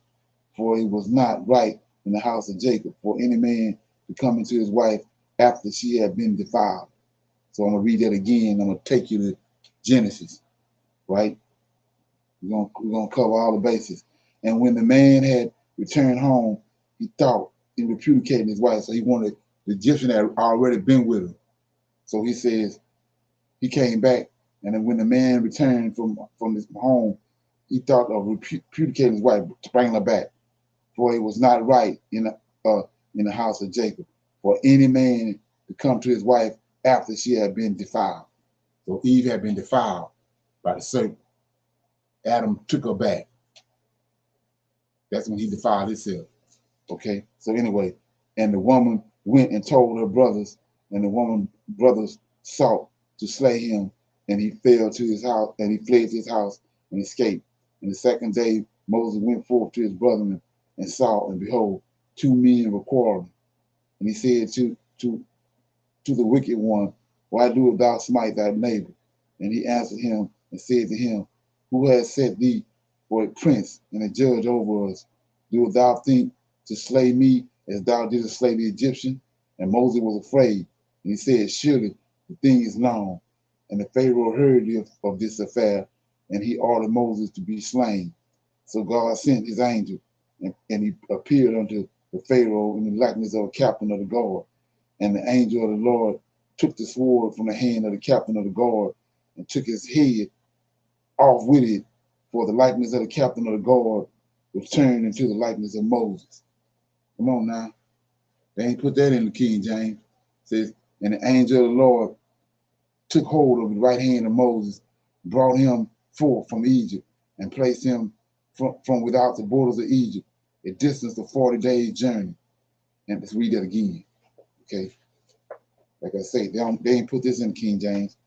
[SPEAKER 2] for it was not right in the house of Jacob for any man to come into his wife after she had been defiled. So I'm going to read that again. I'm going to take you to Genesis, right? We're going to cover all the bases. And when the man had returned home, he thought in repudiating his wife. So he wanted the Egyptian that had already been with him. So he says, he came back, and then when the man returned from his home, he thought of repudiating his wife, to bring her back. For it was not right in the house of Jacob for any man to come to his wife after she had been defiled. So Eve had been defiled by the serpent. Adam took her back. That's when he defiled himself. Okay, so anyway, and the woman went and told her brothers, and the woman's brothers sought to slay him, and he fell to his house, and he fled to his house and escaped. And the second day Moses went forth to his brethren and saw, and behold, 2 men were quarreling. And he said to the wicked one, Why doest thou smite thy neighbor? And he answered him and said to him, Who has set thee for a prince and a judge over us? Doest thou think to slay me as thou didst slay the Egyptian? And Moses was afraid, and he said, Surely the thing is known. And the Pharaoh heard of this affair, and he ordered Moses to be slain. So God sent his angel, and he appeared unto the Pharaoh in the likeness of a captain of the guard. And the angel of the Lord took the sword from the hand of the captain of the guard and took his head off with it, for the likeness of the captain of the guard was turned into the likeness of Moses. Come on now. They ain't put that in the King James. It says, and the angel of the Lord took hold of the right hand of Moses, brought him forth from Egypt, and placed him from without the borders of Egypt, a distance of 40 days' journey. And let's read that again. Okay. Like I say, they ain't put this in King James.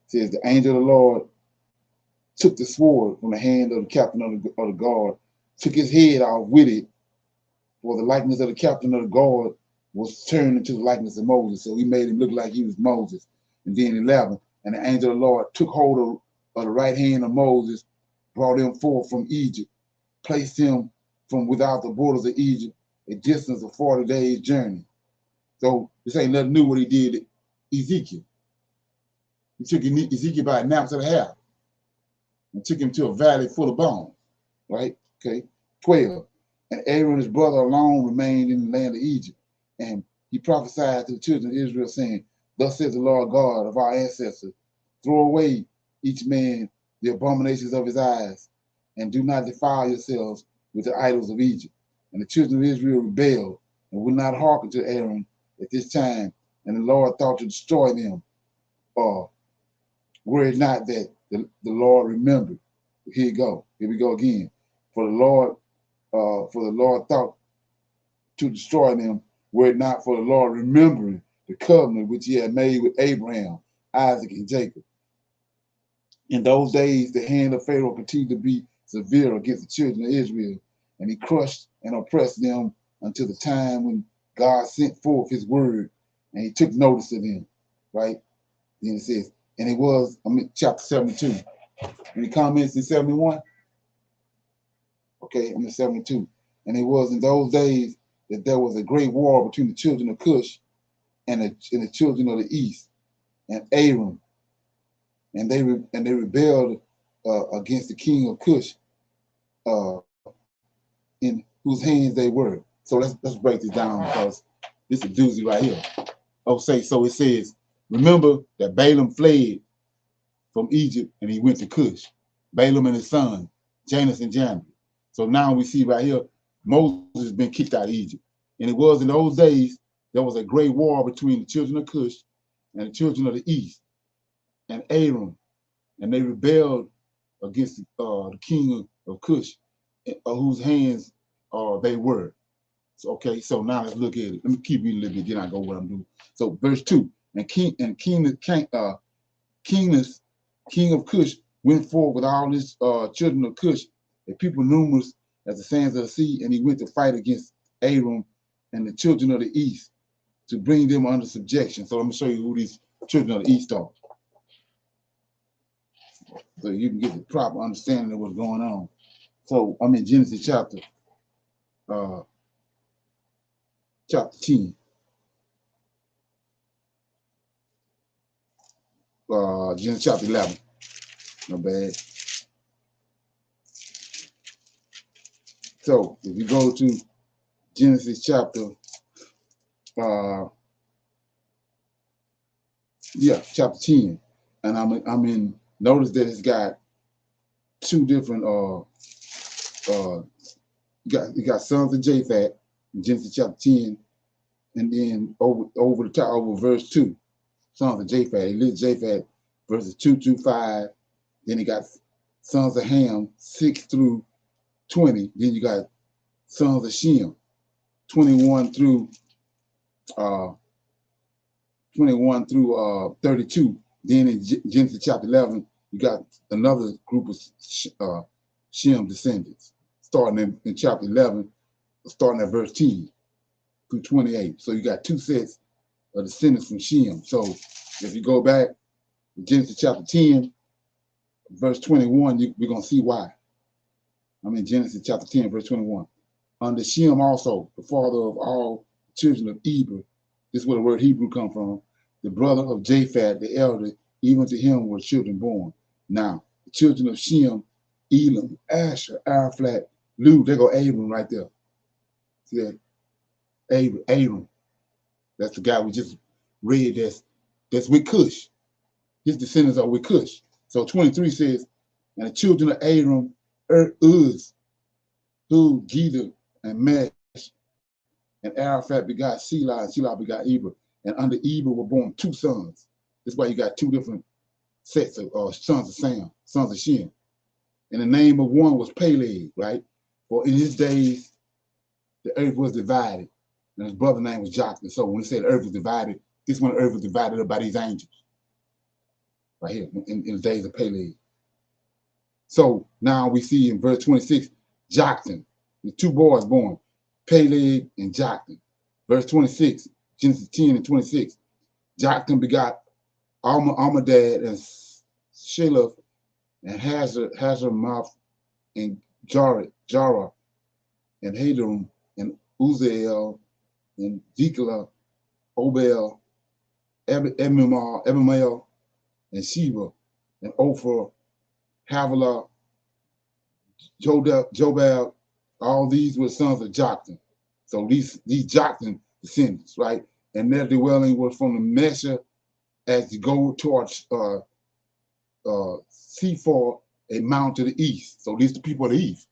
[SPEAKER 2] It says, the angel of the Lord took the sword from the hand of the captain of the guard, took his head off with it, for the likeness of the captain of the guard was turned into the likeness of Moses. So he made him look like he was Moses. And then 11, and the angel of the Lord took hold of the right hand of Moses, brought him forth from Egypt, placed him from without the borders of Egypt, a distance of 40 days' journey. So this ain't nothing new what he did to Ezekiel. He took Ezekiel by a nap of the hair and took him to a valley full of bones, right? Okay. 12. And Aaron and his brother alone remained in the land of Egypt. And he prophesied to the children of Israel, saying, Thus says the Lord God of our ancestors, throw away each man the abominations of his eyes, and do not defile yourselves with the idols of Egypt. And the children of Israel rebelled and would not hearken to Aaron at this time. And the Lord thought to destroy them, were it not that the Lord remembered. Here you go. Here we go again. For the Lord thought to destroy them, were it not for the Lord remembering the covenant which he had made with Abraham, Isaac, and Jacob. In those days, the hand of Pharaoh continued to be severe against the children of Israel, and he crushed and oppressed them until the time when God sent forth his word, and he took notice of them, right? Then it says, and it was, chapter 72. Any comments in 71? Okay, I'm in 72. And it was in those days that there was a great war between the children of Cush and the children of the east, and Aaron, and they rebelled against the king of Cush, in whose hands they were. So let's break this down, because this is a doozy right here. So it says, remember that Balaam fled from Egypt and he went to Cush. Balaam and his son, Janus and Jambres. So now we see right here, Moses has been kicked out of Egypt. And it was in those days, there was a great war between the children of Cush and the children of the east, and Aaron, and they rebelled against the king of Cush, whose hands they were. So, okay, so now let's look at it. Let me keep reading a little bit, then I go what I'm doing. So verse 2, king of Cush went forth with all his children of Cush, a people numerous as the sands of the sea, and he went to fight against Aaron and the children of the east to bring them under subjection. So I'm going to show you who these children of the east are, so you can get the proper understanding of what's going on. So I'm in Genesis chapter 10. Genesis chapter 11. No bad. So if you go to Genesis chapter, chapter 10, and I'm in. Notice that it's got two different. You got sons of Japhet in Genesis chapter 10, and then over the top, over verse 2, sons of Japhet. He lists Japhet verses 2 through 5. Then he got sons of Ham 6 through 20. Then you got sons of Shem 21 through 32. Then in Genesis chapter 11, you got another group of Shem descendants, starting in chapter 11, starting at verse 10 through 28. So you got two sets of descendants from Shem. So if you go back to Genesis chapter 10, verse 21, we're going to see why. I'm in Genesis chapter 10, verse 21. Under Shem also, the father of all children of Eber, this is where the word Hebrew come from, the brother of Japhet, the elder, even to him were children born. Now, the children of Shem, Elam, Asher, Arphaxad, Lud, there go Abram right there. See that? Abram. That's the guy we just read that's with Cush. His descendants are with Cush. So 23 says, and the children of Abram, Uz, Hud, Gedor, and Mesh, and Araphat begot Selah, and Selah begot Eber. And under Eber were born two sons. That's why you got two different sets of sons of Sam, sons of Shem. And the name of one was Peleg, right? For in his days, the earth was divided, and his brother's name was Joktan. So when he said the earth was divided, this one, the earth was divided up by these angels, right here, in the days of Peleg. So now we see in verse 26, Joktan, the two boys born, Peleg and Joktan. Verse 26, Genesis 10 and 26, Joktan begot Almadad and Sheleph, and Hazarmouth, and Jara, and Hadum, and Uziel, and Dikla, Obel, Abimael, and Sheba, and Ophir, Havilah, Jobab. All these were sons of Joktan. So these Joktan descendants, right? And their dwelling was from the Mesha as you go towards Sephor, a mount to the east. So these are the people of the east,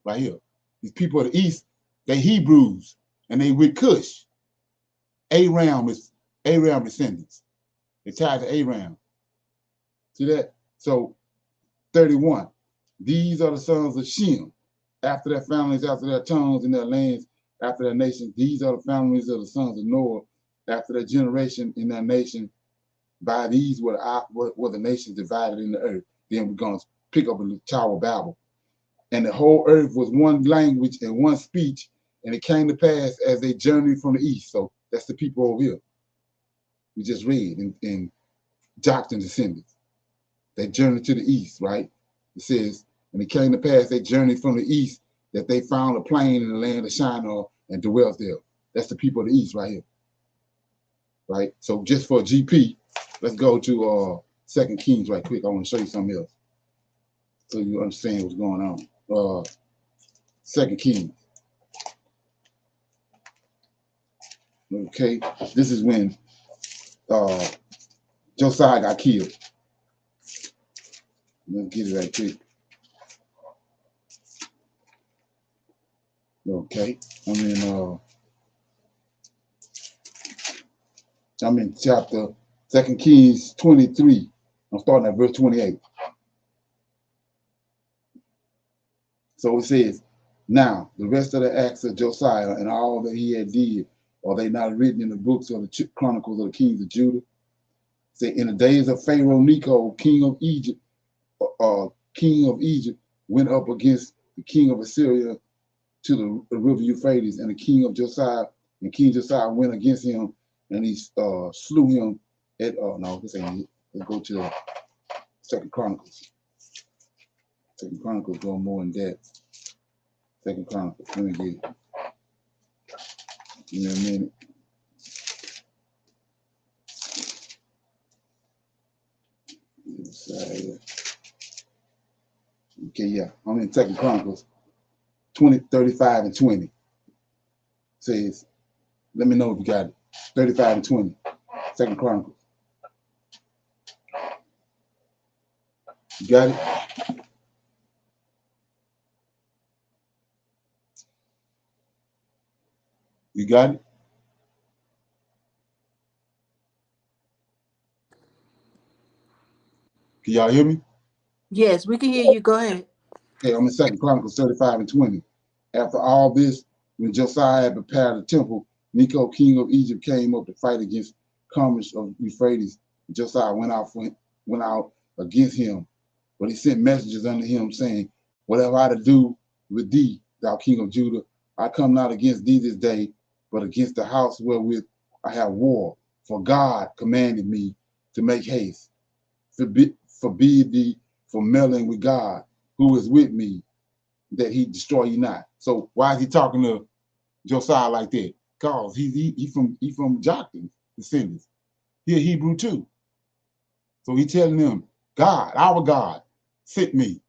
[SPEAKER 2] right here. These people of the east, they Hebrews, and they with Cush. Aram descendants. They tied to Aram. See that? So 31. These are the sons of Shem, after their families, after their tongues and their lands, after their nations. These are the families of the sons of Noah, after their generation in their nation. By these were the nations divided in the earth. Then we're going to pick up in the Tower of Babel. And the whole earth was one language and one speech, and it came to pass as they journeyed from the east. So that's the people over here. We just read in Joktan descendants. They journeyed to the east, right? It says, and it came to pass they journeyed from the east, that they found a plain in the land of Shinar and dwelt there. That's the people of the east right here. Right? So just for GP, let's go to 2 Kings right quick. I want to show you something else so you understand what's going on. 2 Kings. Okay, this is when Josiah got killed. Let's get it right quick. Okay, I'm in chapter 2 Kings 23. I'm starting at verse 28. So it says, now the rest of the acts of Josiah and all that he had did, are they not written in the books of the chronicles of the kings of Judah? Say, in the days of Pharaoh Necho, king of Egypt, went up against the king of Assyria to the river Euphrates, and the king of Josiah, and King Josiah went against him, and he slew him at, no, this ain't it. Let's go to Second Chronicles. Second Chronicles go more in depth. Second Chronicles, let me get it. Give me a minute. Okay, yeah, I'm in Second Chronicles 35 and 20. Says, let me know if you got it. 35 and 20. Second Chronicles. You got it? You got it? Can y'all hear me?
[SPEAKER 1] Yes, we can hear you. Go ahead.
[SPEAKER 2] Okay, I'm in Second Chronicles 35 and 20. After all this, when Josiah had prepared the temple, Necho, king of Egypt, came up to fight against Carmel of Euphrates. Josiah went out against him, but he sent messengers unto him, saying, what have I to do with thee, thou king of Judah? I come not against thee this day, but against the house wherewith I have war. For God commanded me to make haste. Forbid thee from meddling with God, who is with me, that he destroy you not. So why is he talking to Josiah like that? Because he from Joktan descendants. He a Hebrew too. So he telling them, God, our God, sent me.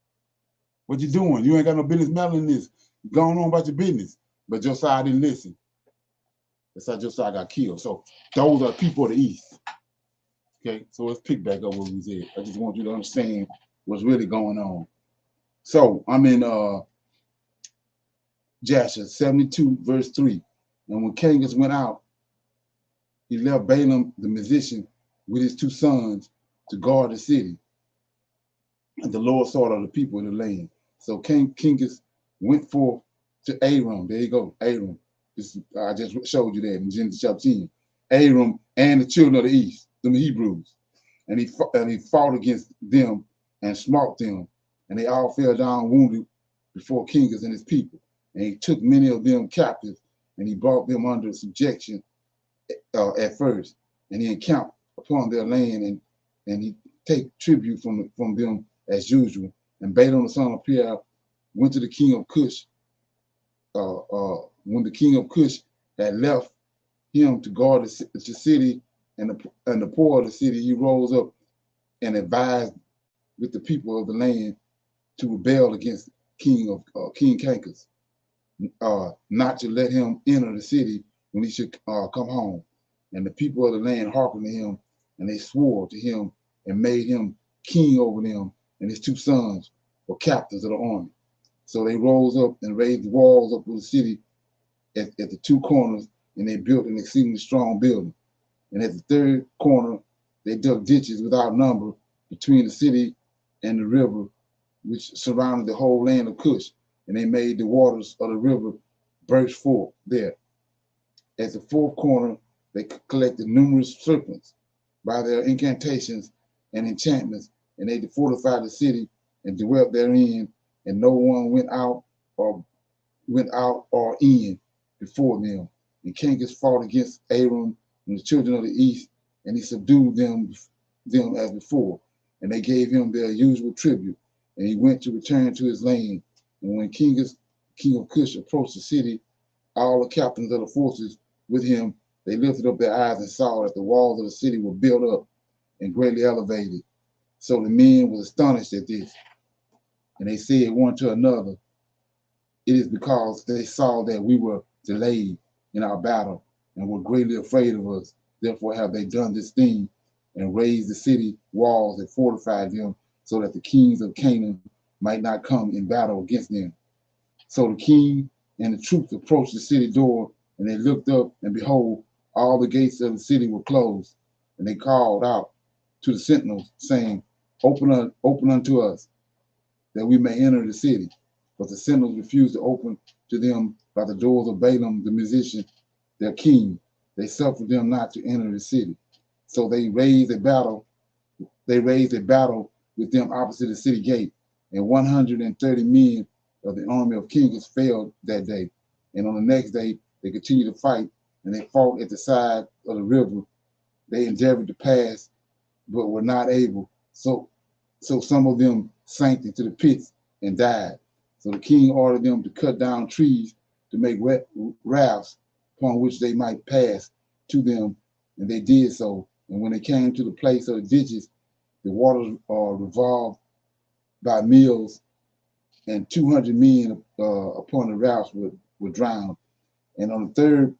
[SPEAKER 2] What you doing? You ain't got no business meddling this. Going on about your business. But Josiah didn't listen. That's how Josiah got killed. So those are people of the East. Okay, so let's pick back up what we said. I just want you to understand what's really going on. So I'm in Jasher 72 verse 3. And when Kangas went out, he left Balaam the musician with his two sons to guard the city. And the Lord sought of the people in the land. So King Kangas went forth to Aram. There you go, Aram. I just showed you that in Genesis chapter 10. Aram and the children of the east, the Hebrews. And he fought against them and smote them. And they all fell down wounded before Kangas and his people. And he took many of them captive, and he brought them under subjection at first. And he encamped upon their land, and he take tribute from them as usual. And Balaam the son of Beor went to the king of Cush. When the king of Cush had left him to guard the city and the poor of the city, he rose up and advised with the people of the land to rebel against King Canchus, not to let him enter the city when he should come home. And the people of the land hearkened to him, and they swore to him and made him king over them, and his two sons were captains of the army. So they rose up and raised the walls up of the city at the two corners, and they built an exceedingly strong building. And at the third corner, they dug ditches without number between the city and the river, which surrounded the whole land of Cush. And they made the waters of the river burst forth there. At the fourth corner, they collected numerous serpents by their incantations and enchantments, and they fortified the city and dwelt therein, and no one went out or in before them. And Canchus fought against Aram and the children of the east, and he subdued them as before. And they gave him their usual tribute, and he went to return to his land. And when king of Cush approached the city, all the captains of the forces with him, they lifted up their eyes and saw that the walls of the city were built up and greatly elevated. So the men were astonished at this, and they said one to another, it is because they saw that we were delayed in our battle and were greatly afraid of us. Therefore have they done this thing and raised the city walls and fortified them, so that the kings of Canaan might not come in battle against them. So the king and the troops approached the city door, and they looked up, and behold, all the gates of the city were closed. And they called out to the sentinels, saying, open unto us, that we may enter the city. But the sentinels refused to open to them by the doors of Balaam the musician, their king. They suffered them not to enter the city. So they raised a battle with them opposite the city gate, and 130 men of the army of Canchus fell that day. And on the next day they continued to fight, and they fought at the side of the river. They endeavored to pass, but were not able. So some of them sank into the pits and died. So the king ordered them to cut down trees to make rafts upon which they might pass to them, and they did so. And when they came to the place of the ditches, the waters revolved by mills, and 200 men upon the rafts were drowned. And on the third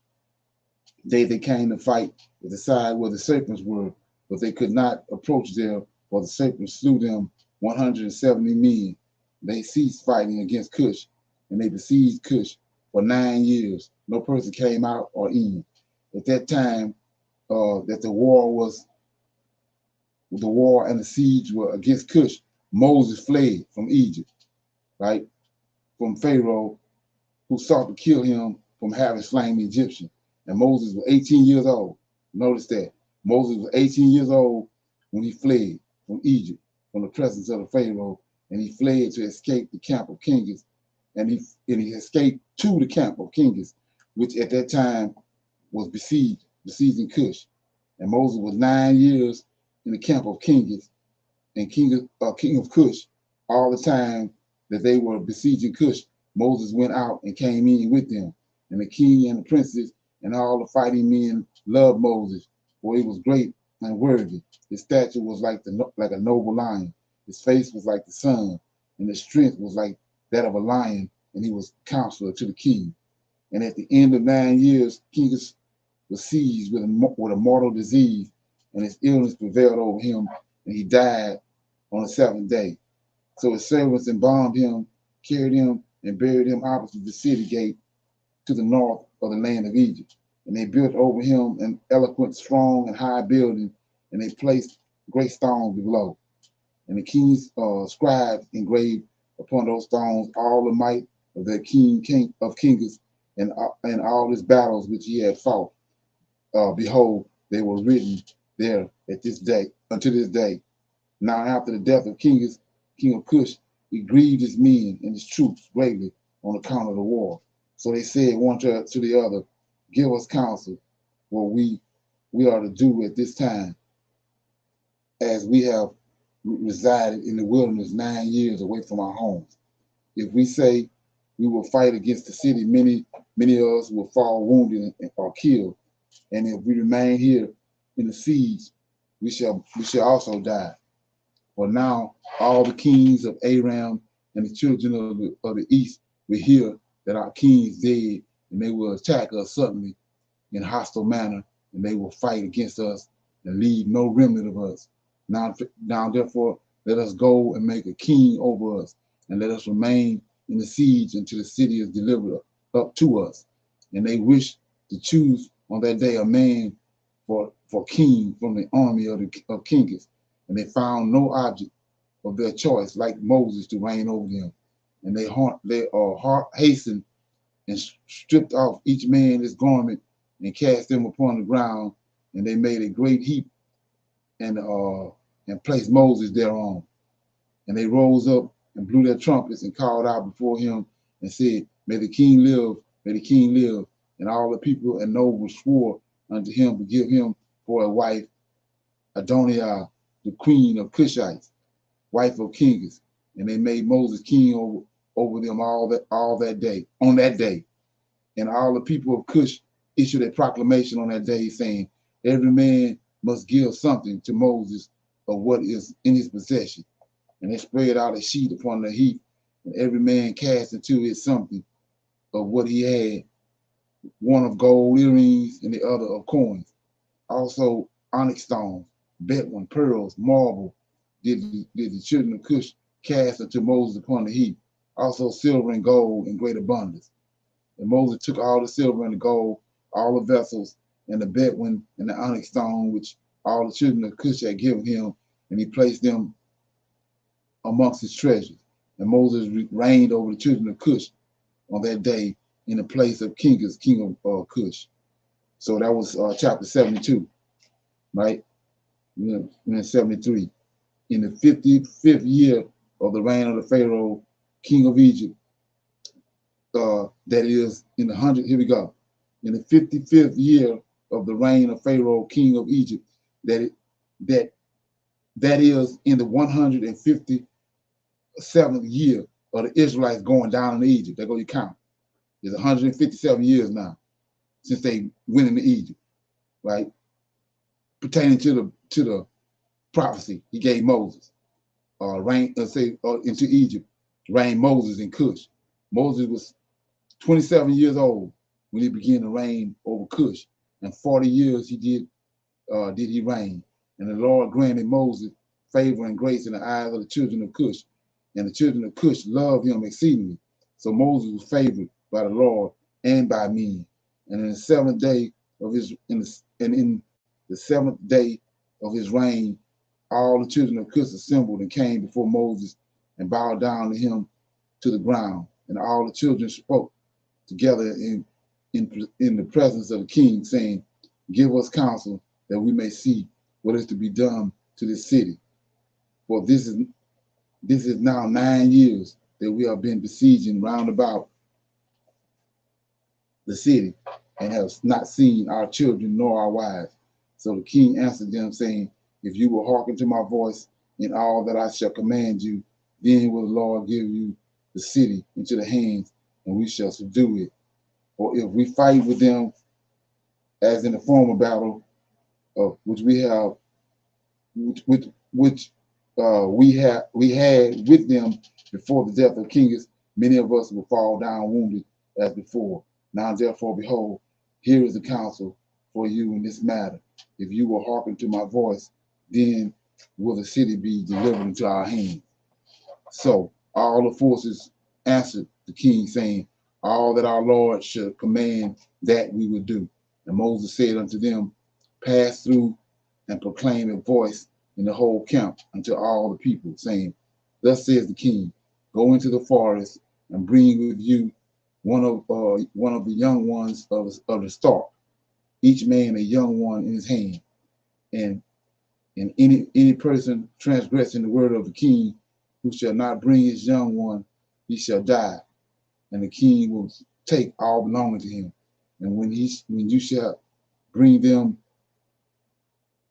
[SPEAKER 2] day they came to fight at the side where the serpents were, but they could not approach there, for the serpents slew them 170 men. They ceased fighting against Cush, and they besieged Cush for 9 years. No person came out or in. At that time, that the war and the siege were against Cush, Moses fled from Egypt, right? From Pharaoh, who sought to kill him from having slain the Egyptian. And Moses was 18 years old. Notice that. Moses was 18 years old when he fled from Egypt, from the presence of the Pharaoh, and he fled to escape the camp of Canchus. And he escaped to the camp of Canchus, which at that time was besieging Cush. And Moses was 9 years in the camp of Canchus and king of Cush. All the time that they were besieging Cush, Moses went out and came in with them. And the king and the princes and all the fighting men loved Moses, for he was great and worthy. His stature was like a noble lion. His face was like the sun, and his strength was like that of a lion, and he was counselor to the king. And at the end of 9 years, Canchus was seized with a mortal disease, and his illness prevailed over him, and he died on the seventh day. So his servants embalmed him, carried him, and buried him opposite the city gate to the north of the land of Egypt. And they built over him an eloquent, strong, and high building, and they placed great stones below. And the king's scribes engraved upon those stones all the might of the king of Canchus and all his battles which he had fought. Behold, they were written there at this day, unto this day. Now after the death of Canchus, king of Cush, he grieved his men and his troops greatly on account of the war. So they said one to the other, give us counsel what we are to do at this time, as we have resided in the wilderness 9 years away from our homes. If we say we will fight against the city, many of us will fall wounded or killed. And if we remain here in the siege, we shall also die. For now, all the kings of Aram and the children of the east will hear that our king is dead, and they will attack us suddenly in hostile manner, and they will fight against us and leave no remnant of us. Now therefore, let us go and make a king over us, and let us remain in the siege until the city is delivered up to us. And they wish to choose on that day a man for king from the army of kings. And they found no object of their choice like Moses to reign over them. And they hastened and stripped off each man his garment and cast them upon the ground. And they made a great heap and placed Moses thereon. And they rose up and blew their trumpets and called out before him and said, May the king live, may the king live. And all the people and nobles swore unto him to give him for a wife Adoniah, the queen of Cushites, wife of kings. And they made Moses king over them all that day, on that day. And all the people of Cush issued a proclamation on that day, saying, Every man must give something to Moses of what is in his possession. And they spread out a sheet upon the heap, and every man cast into it something of what he had, one of gold earrings and the other of coins. Also onyx stones, bedwin, pearls, marble, did the children of Cush cast unto Moses upon the heap. Also silver and gold in great abundance. And Moses took all the silver and the gold, all the vessels, and the bedwin and the onyx stone, which all the children of Cush had given him, and he placed them amongst his treasures. And Moses reigned over the children of Cush on that day in the place of king of Cush. So that was chapter 72, right? In 73. In the 55th year of the reign of the Pharaoh, king of Egypt, that is in the 100th, here we go. In the 55th year of the reign of Pharaoh, king of Egypt, that is in the 157th year of the Israelites going down into Egypt. There go your count. It's 157 years now since they went into Egypt, right? Pertaining to the prophecy he gave Moses, into Egypt, reign Moses in Cush. Moses was 27 years old when he began to reign over Cush, and 40 years he did he reign. And the Lord granted Moses favor and grace in the eyes of the children of Cush, and the children of Cush loved him exceedingly. So Moses was favored by the Lord and by men. And in the seventh day of his reign, all the children of Cush assembled and came before Moses and bowed down to him to the ground. And all the children spoke together in the presence of the king, saying, Give us counsel that we may see what is to be done to this city. For this is now 9 years that we have been besieging round about the city, and have not seen our children nor our wives. So the king answered them, saying, If you will hearken to my voice in all that I shall command you, then will the Lord give you the city into the hands, and we shall subdue it. Or if we fight with them as in the former battle, which we had with them before the death of kings, many of us will fall down wounded as before. Now therefore, behold, here is the counsel for you in this matter. If you will hearken to my voice, then will the city be delivered into our hands. So all the forces answered the king, saying, All that our Lord should command, that we will do. And Moses said unto them, Pass through and proclaim a voice in the whole camp unto all the people, saying, Thus says the king, Go into the forest and bring with you one of the young ones of the stock, each man a young one in his hand. And any person transgressing the word of the king, who shall not bring his young one, he shall die. And the king will take all belonging to him. And when you shall bring them,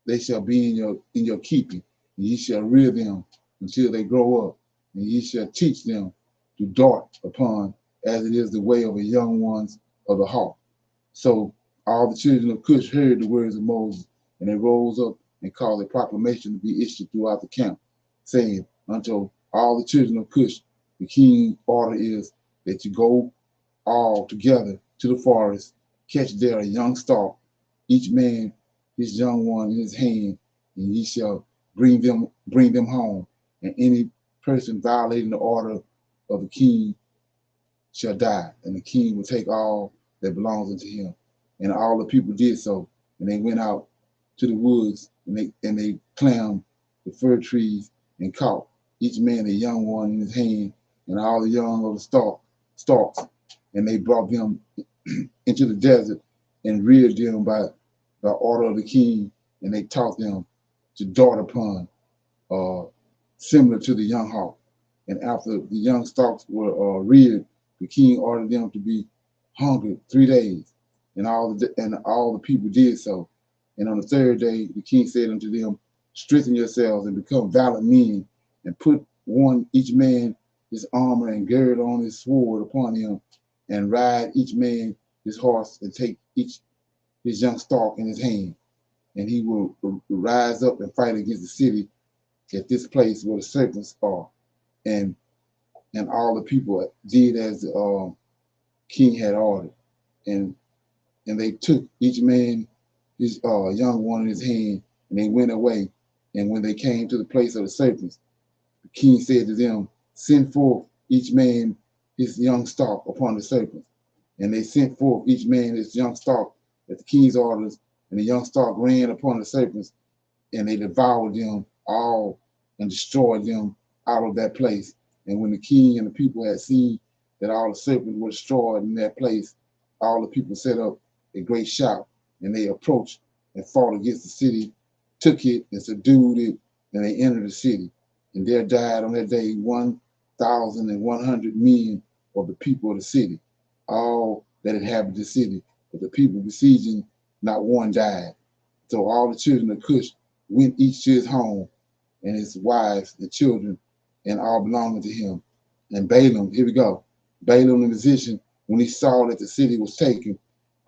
[SPEAKER 2] they shall be in your keeping. and ye shall rear them until they grow up, and ye shall teach them to dart upon, as it is the way of the young ones of the hawk. So all the children of Cush heard the words of Moses, and they rose up and caused a proclamation to be issued throughout the camp, saying unto all the children of Cush, the king's order is that you go all together to the forest, catch there a young stalk, each man his young one in his hand, and ye shall bring them home. And any person violating the order of the king shall die, and the king will take all that belongs unto him. And all the people did so, and they went out to the woods, and they climbed the fir trees and caught each man a young one in his hand, and all the young of the stalks, and they brought them into the desert and reared them by the order of the king, and they taught them to dart upon, similar to the young hawk. And after the young stalks were reared, the king ordered them to be hungered 3 days, and all the people did so. And on the third day, the king said unto them, strengthen yourselves and become valiant men, and put one each man his armor and gird on his sword upon him, and ride each man his horse, and take each his young stalk in his hand, and he will rise up and fight against the city at this place where the serpents are. And all the people did as the king had ordered, and they took each man his young one in his hand, and they went away. And when they came to the place of the serpents, the king said to them, send forth each man his young stalk upon the serpents. And they sent forth each man his young stalk at the king's orders, and the young stalk ran upon the serpents, and they devoured them all and destroyed them out of that place. And when the king and the people had seen that all the serpents were destroyed in that place, all the people set up a great shout, and they approached and fought against the city, took it and subdued it, and they entered the city. And there died on that day 1,100 men of the people of the city, all that inhabited the city. But the people besieging, not one died. So all the children of Cush went each to his home, and his wives and children, and all belonging to him. And Balaam, here we go. Balaam the musician, when he saw that the city was taken,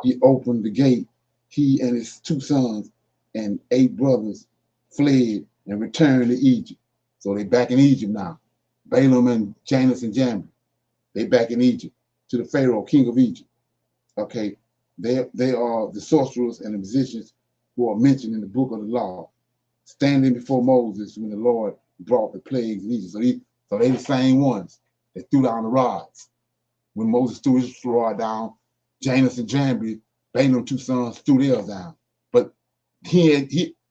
[SPEAKER 2] he opened the gate. He and his 2 sons and 8 brothers fled and returned to Egypt. So they back in Egypt now. Balaam and Janus and Jambres, they back in Egypt to the Pharaoh, king of Egypt. Okay, they are the sorcerers and the musicians who are mentioned in the book of the law, standing before Moses when the Lord brought the plagues in Egypt. So they the same ones that threw down the rods. When Moses threw his rod down, Janus and Jambres, Balaam's 2 sons, threw theirs down. But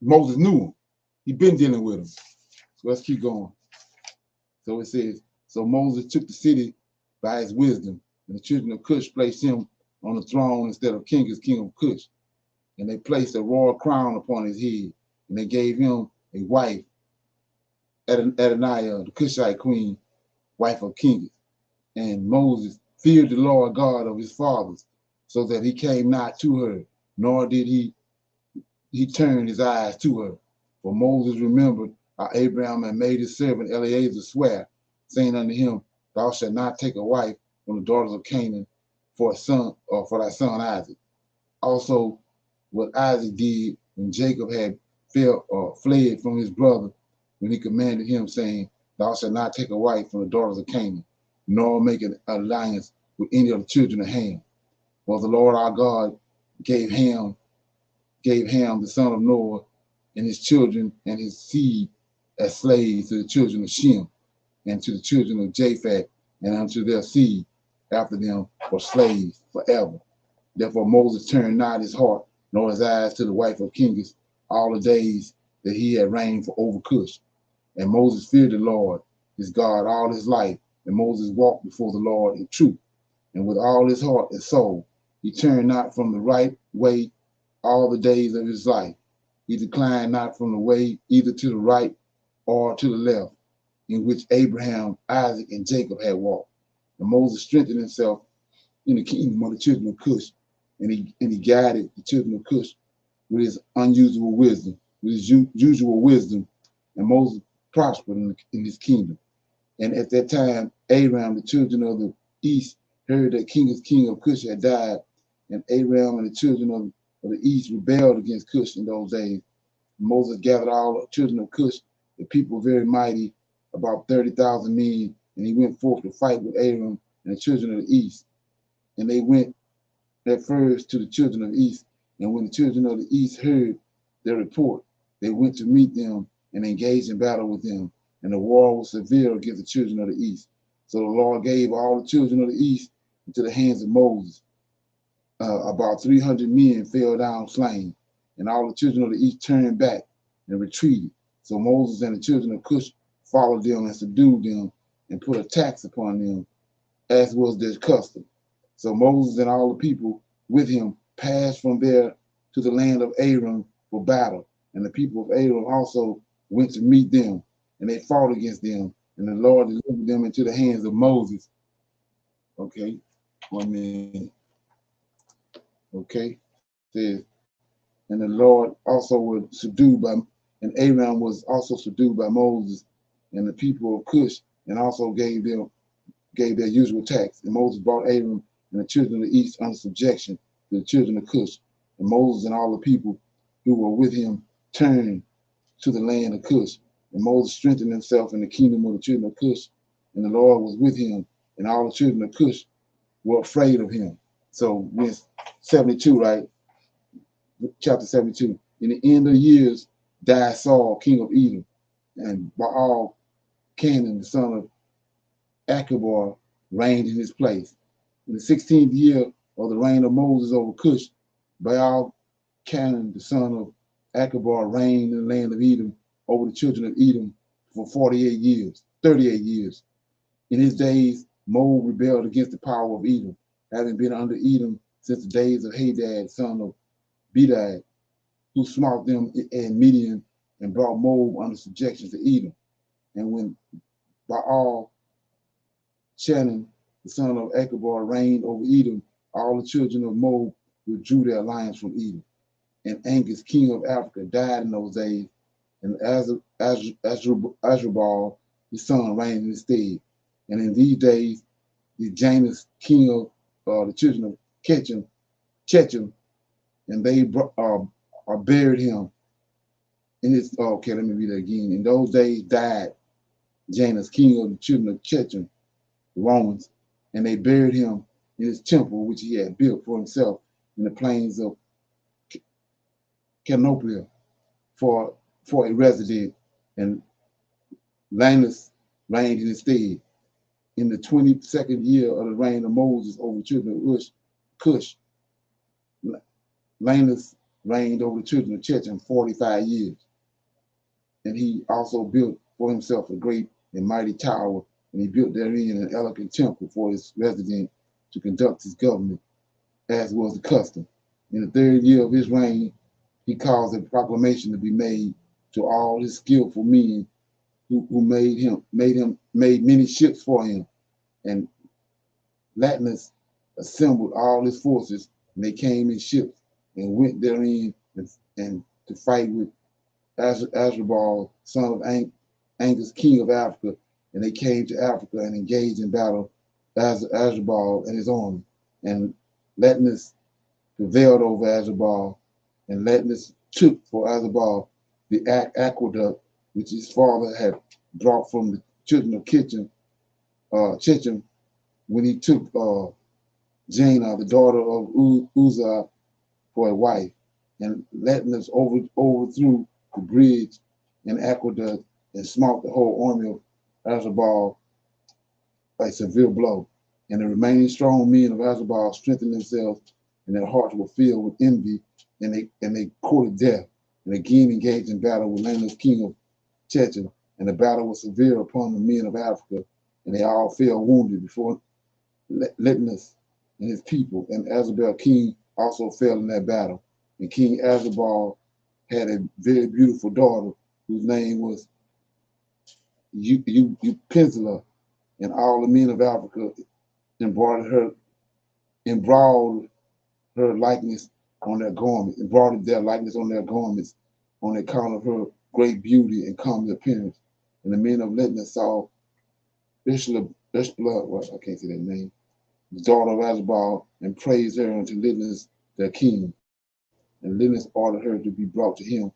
[SPEAKER 2] Moses knew him. He'd been dealing with him. So let's keep going. So it says, so Moses took the city by his wisdom, and the children of Cush placed him on the throne instead of king as king of Cush. And they placed a royal crown upon his head, and they gave him a wife, Adoniah, the Cushite queen, wife of King. And Moses feared the Lord God of his fathers, so that he came not to her, nor did he turn his eyes to her. For Moses remembered how Abraham had made his servant Eleazar swear, saying unto him, thou shalt not take a wife from the daughters of Canaan for a son, or for thy son Isaac. Also, what Isaac did when Jacob had fled from his brother, when he commanded him, saying, thou shalt not take a wife from the daughters of Canaan, nor make an alliance with any of the children of Ham. For the Lord our God gave Ham, the son of Noah, and his children and his seed as slaves to the children of Shem, and to the children of Japheth, and unto their seed after them for slaves forever. Therefore Moses turned not his heart nor his eyes to the wife of kings all the days that he had reigned over Cush. And Moses feared the Lord his God all his life, and Moses walked before the Lord in truth, and with all his heart and soul. He turned not from the right way all the days of his life. He declined not from the way either to the right or to the left, in which Abraham, Isaac, and Jacob had walked. And Moses strengthened himself in the kingdom of the children of Cush, and he guided the children of Cush with his unusual wisdom, with his usual wisdom, and Moses prospered in his kingdom. And at that time, Aram, the children of the east, heard that king of Cush had died, and Aram and the children of the east rebelled against Cush in those days. Moses gathered all the children of Cush, the people very mighty, about 30,000 men, and he went forth to fight with Aram and the children of the east. And they went at first to the children of the east, and when the children of the east heard their report, they went to meet them and engaged in battle with them. And the war was severe against the children of the east. So the Lord gave all the children of the east into the hands of Moses. About 300 men fell down slain, and all the children of the east turned back and retreated. So Moses and the children of Cush followed them and subdued them and put a tax upon them, as was their custom. So Moses and all the people with him passed from there to the land of Aram for battle. And the people of Aram also went to meet them, and they fought against them. And the Lord delivered them into the hands of Moses. Okay, 1 minute. Okay, says, and the Lord also was subdued by, and Aram was also subdued by Moses and the people of Cush, and also gave their usual tax. And Moses brought Aram and the children of the east under subjection to the children of Cush. And Moses and all the people who were with him turned to the land of Cush. And Moses strengthened himself in the kingdom of the children of Cush. And the Lord was with him, and all the children of Cush were afraid of him. So when 72, right? Chapter 72. In the end of years died Saul, king of Edom, and Baal Canaan, the son of Achabar, reigned in his place. In the 16th year of the reign of Moses over Cush, Baal Canaan, the son of Achabar, reigned in the land of Edom over the children of Edom for 38 years, 38 years. In his days, Moab rebelled against the power of Edom, having been under Edom since the days of Hadad, son of Bedad, who smote them in Midian and brought Moab under subjection to Edom. And when Baal Chanaan, the son of Achabar, reigned over Edom, all the children of Moab withdrew their alliance from Edom. And Angus, king of Africa, died in those days, and Azrubal, his son, reigned in his stead. And in these days, the Janus, king of the children of Chechem, and they buried him in his. Oh, okay, let me read that again. In those days died Janus, king of the children of Chechem, the Romans, and they buried him in his temple, which he had built for himself in the plains of Canopia for a resident, and Lanus reigned in his stead. In the 22nd year of the reign of Moses over the children of Cush, Lanus reigned over the children of Chechem 45 years. And he also built for himself a great and mighty tower, and he built therein an elegant temple for his resident to conduct his government, as was the custom. In the 3rd year of his reign, he caused a proclamation to be made to all his skillful men who made many ships for him. And Latinus assembled all his forces, and they came in ships and went therein and to fight with Azrubal, son of Angus, king of Africa, and they came to Africa and engaged in battle Azrubal and his army. And Latinus prevailed over Azrubal, and Latinus took for Azrubal the aqueduct which his father had brought from the children of Chechem, when he took Jaina, the daughter of Uzzah, for a wife, and Latinus overthrew the bridge and aqueduct and smote the whole army of Azrubal by a severe blow. And the remaining strong men of Azrubal strengthened themselves, and their hearts were filled with envy, and they courted death, and again engaged in battle with Latinus, king of Chechem, and the battle was severe upon the men of Africa, and they all fell wounded before Latinus and his people. And Azrubal king also fell in that battle. And King Azrubal had a very beautiful daughter whose name was Upenzela, and all the men of Africa embroidered her likeness on their garments, embroidered their likeness on their garments on account of her great beauty and comely appearance. And the men of Libnah saw Ishla, well, I can't say that name, the daughter of Azabal, and praised her unto Libnah's their king. And Libnah ordered her to be brought to him.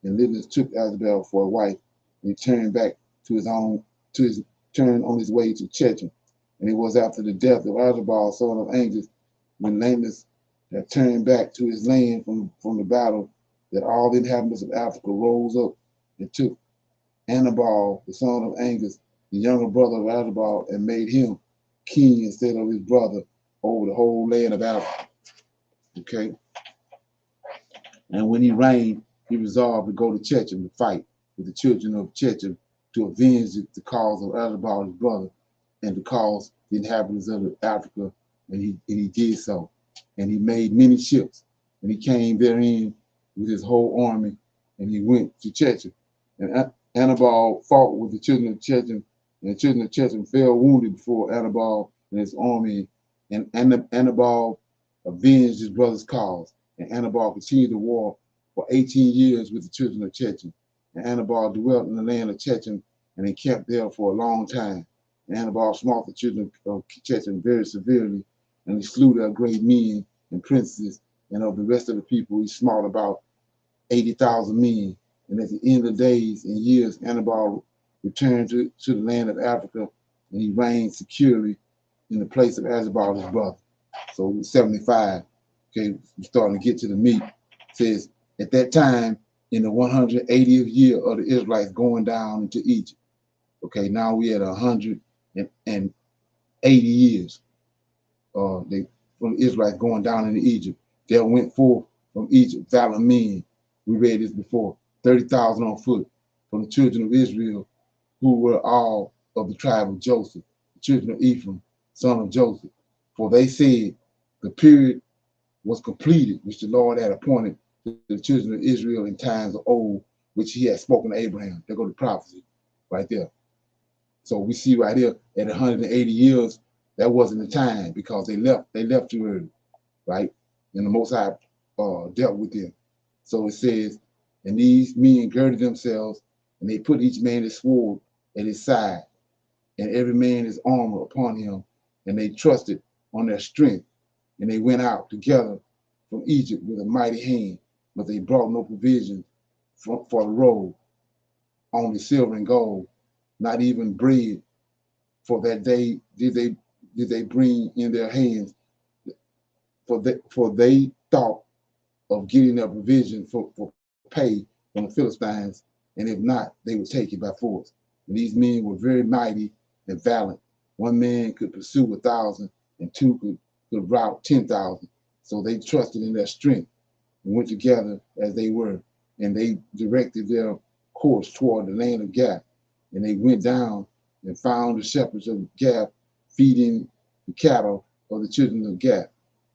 [SPEAKER 2] And Libnah took Azabel for a wife, and he turned back to his own, to his turn on his way to Checham. And it was after the death of Azabal, son of Angus, when Landis had turned back to his land from the battle, that all the inhabitants of Africa rose up and took Anabal, the son of Angus, the younger brother of Azabal, and made him king instead of his brother over the whole land of Africa. Okay? And when he reigned, he resolved to go to Checham to fight with the children of Checham to avenge the cause of Azabal, his brother, and to cause the inhabitants of Africa, and he did so. And he made many ships, and he came therein with his whole army, and he went to Checham. And Anabal fought with the children of Checham, and the children of Checham fell wounded before Anabal and his army, and Anabal avenged his brother's cause. And Anabal continued the war for 18 years with the children of Checham. And Anabal dwelt in the land of Checham, and encamped there for a long time. And Anabal smote the children of Checham very severely, and he slew their great men and princes, and of the rest of the people he smote about 80,000 men. And at the end of days and years, Anabal returned to the land of Africa, and he reigned securely in the place of Azabal, his brother. So 75, okay, we're starting to get to the meat. It says, at that time, in the 180th year of the Israelites going down into Egypt. Okay, now we at 180 years. They from the Israelites going down into Egypt. There went forth from Egypt valiant men. We read this before, 30,000 on foot from the children of Israel, who were all of the tribe of Joseph, the children of Ephraim, son of Joseph. For they said the period was completed, which the Lord had appointed to the children of Israel in times of old, which he had spoken to Abraham. There go the prophecy right there. So we see right here at 180 years, that wasn't the time because they left too early, right? And the Most High dealt with them. So it says, and these men girded themselves, and they put each man his sword at his side, and every man his armor upon him, and they trusted on their strength, and they went out together from Egypt with a mighty hand, but they brought no provision for the road, only silver and gold, not even bread, for that day did they bring in their hands, for they thought of getting their provision for pay from the Philistines, and if not, they would take it by force. And these men were very mighty and valiant. One man could pursue 1,000, and two could rout 10,000. So they trusted in their strength and went together as they were, and they directed their course toward the land of Gath. And they went down and found the shepherds of Gath feeding the cattle of the children of Gath.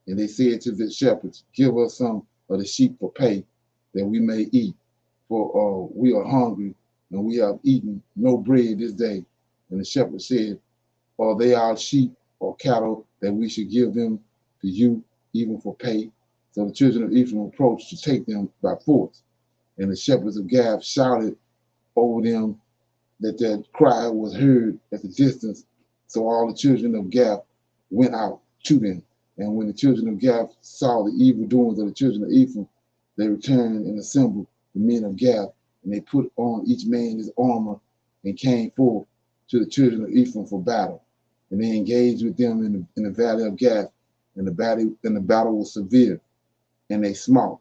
[SPEAKER 2] And they said to the shepherds, give us some of the sheep for pay, that we may eat. For we are hungry, and we have eaten no bread this day. And the shepherd said, are they our sheep or cattle that we should give them to you, even for pay? So the children of Ephraim approached to take them by force. And the shepherds of Gath shouted over them that their cry was heard at the distance. So all the children of Gath went out to them. And when the children of Gath saw the evil doings of the children of Ephraim, they returned and assembled the men of Gath, and they put on each man his armor and came forth to the children of Ephraim for battle. And they engaged with them in the valley of Gath, and the battle was severe, and they smote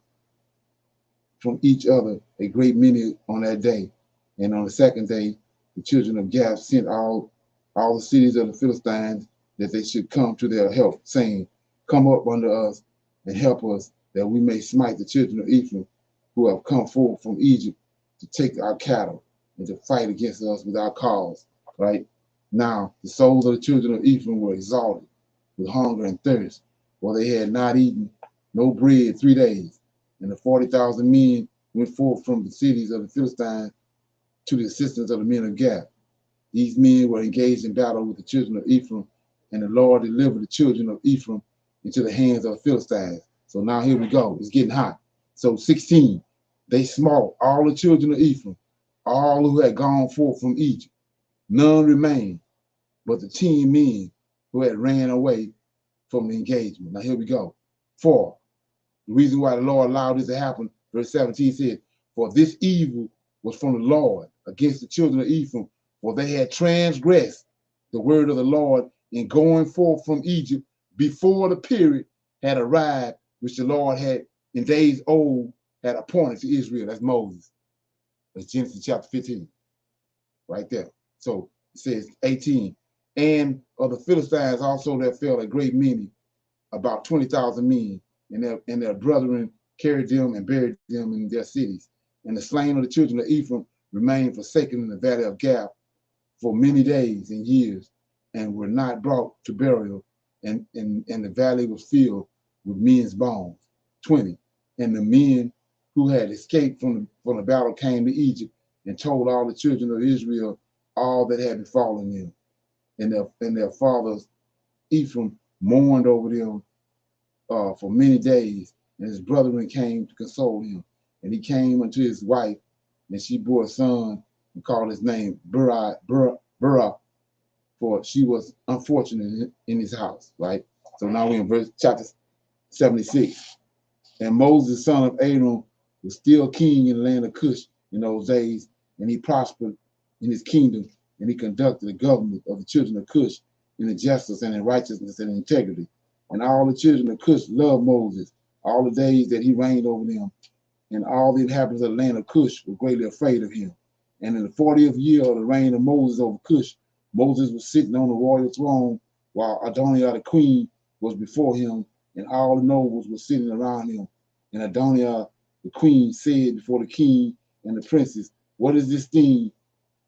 [SPEAKER 2] from each other a great many on that day. And on the second day, the children of Gath sent all the cities of the Philistines that they should come to their help, saying, come up unto us and help us, that we may smite the children of Ephraim, who have come forth from Egypt to take our cattle and to fight against us with our cause. Right? Now, the souls of the children of Ephraim were exalted with hunger and thirst, for they had not eaten no bread 3 days. And the 40,000 men went forth from the cities of the Philistines to the assistance of the men of Gath. These men were engaged in battle with the children of Ephraim, and the Lord delivered the children of Ephraim into the hands of the Philistines. So now here we go. It's getting hot. So 16, they smote all the children of Ephraim, all who had gone forth from Egypt. None remained but the 10 men who had ran away from the engagement. Now here we go. 4. The reason why the Lord allowed this to happen, verse 17 says, for this evil was from the Lord against the children of Ephraim, for they had transgressed the word of the Lord in going forth from Egypt before the period had arrived, which the Lord had in days old had appointed to Israel. That's Moses. That's Genesis chapter 15, right there. So it says 18. And of the Philistines also there fell a great many, about 20,000 men, and their brethren carried them and buried them in their cities. And the slain of the children of Ephraim remained forsaken in the valley of Gab for many days and years, and were not brought to burial, and the valley was filled with men's bones. 20. And the men who had escaped from the battle came to Egypt and told all the children of Israel all that had befallen them. And their fathers Ephraim mourned over them for many days, and his brethren came to console him. And he came unto his wife, and she bore a son, and called his name Burah, for she was unfortunate in his house, right? So now we're in verse chapter 76. And Moses, son of Aaron, was still king in the land of Cush in those days, and he prospered in his kingdom, and he conducted the government of the children of Cush in the justice and in righteousness and integrity. And all the children of Cush loved Moses all the days that he reigned over them, and all the inhabitants of the land of Cush were greatly afraid of him. And in the 40th year of the reign of Moses over Cush, Moses was sitting on the royal throne, while Adoniah the queen was before him, and all the nobles were sitting around him. And Adoniah the queen said before the king and the princes, what is this thing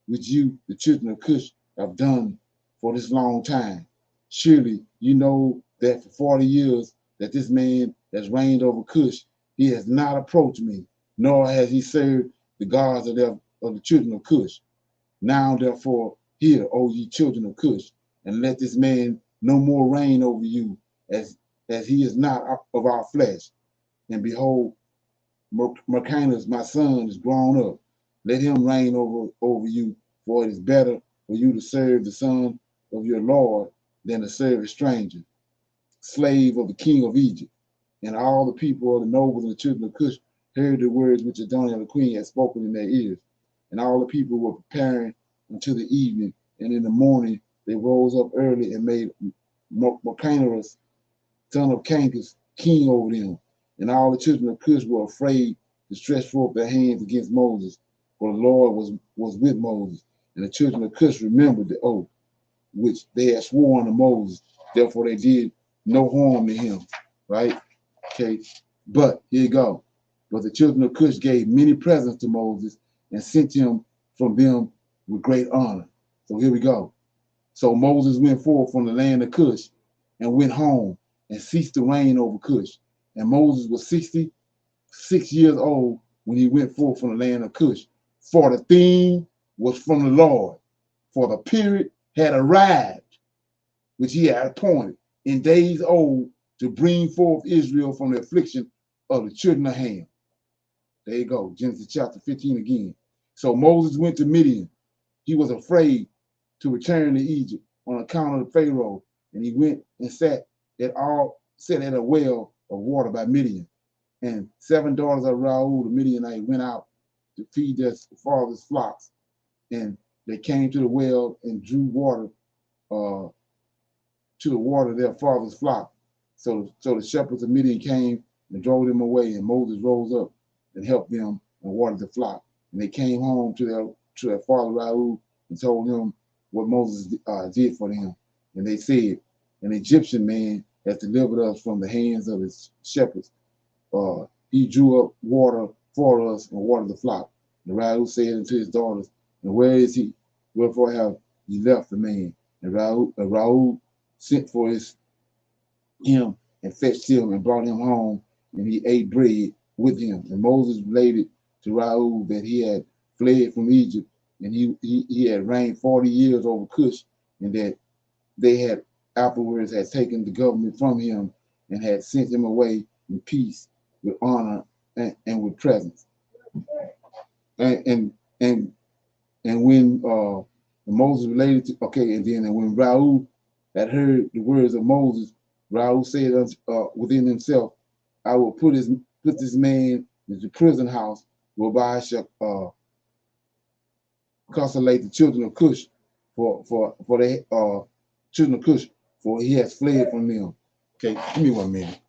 [SPEAKER 2] which you, the children of Cush, have done for this long time? Surely you know that for 40 years that this man has reigned over Cush, he has not approached me, nor has he served the gods of the children of Cush. Now therefore hear, O ye children of Cush, and let this man no more reign over you, as he is not of our flesh. And behold, Mercanus, my son, is grown up. Let him reign over you, for it is better for you to serve the son of your Lord than to serve a stranger, slave of the king of Egypt. And all the people of the nobles and the children of Cush heard the words which Adoniah the queen had spoken in their ears. And all the people were preparing until the evening, and in the morning they rose up early and made Mercanus, son of Canchus, king over them. And all the children of Cush were afraid to stretch forth their hands against Moses, for the Lord was with Moses. And the children of Cush remembered the oath which they had sworn to Moses. Therefore they did no harm to him. Right? Okay. But here you go. But the children of Cush gave many presents to Moses and sent him from them with great honor. So here we go. So Moses went forth from the land of Cush and went home and ceased to reign over Cush. And Moses was 66 years old when he went forth from the land of Cush. For the thing was from the Lord, for the period had arrived, which he had appointed in days old to bring forth Israel from the affliction of the children of Ham. There you go, Genesis chapter 15 again. So Moses went to Midian. He was afraid to return to Egypt on account of the Pharaoh, and he went and sat at a well of water by Midian. And 7 daughters of Raul the Midianite went out to feed their father's flocks, and they came to the well and drew water to the water their father's flock. So the shepherds of Midian came and drove them away, and Moses rose up and helped them and watered the flock. And they came home to their father Raul and told him what Moses did for them. And they said, an Egyptian man has delivered us from the hands of his shepherds. He drew up water for us and watered the flock. And Raul said unto his daughters, and where is he? Wherefore have ye left the man? And Raul sent for him and fetched him and brought him home, and he ate bread with him. And Moses related to Raul that he had fled from Egypt, and he had reigned 40 years over Cush, and that they had afterwards had taken the government from him and had sent him away in peace with honor and with presents. And And when Moses related to, okay, and when Raul had heard the words of Moses, Raul said within himself, I will put this man into the prison house, whereby I shall consolate the children of Cush for the children of Cush, for he has fled from them. Okay, give me 1 minute.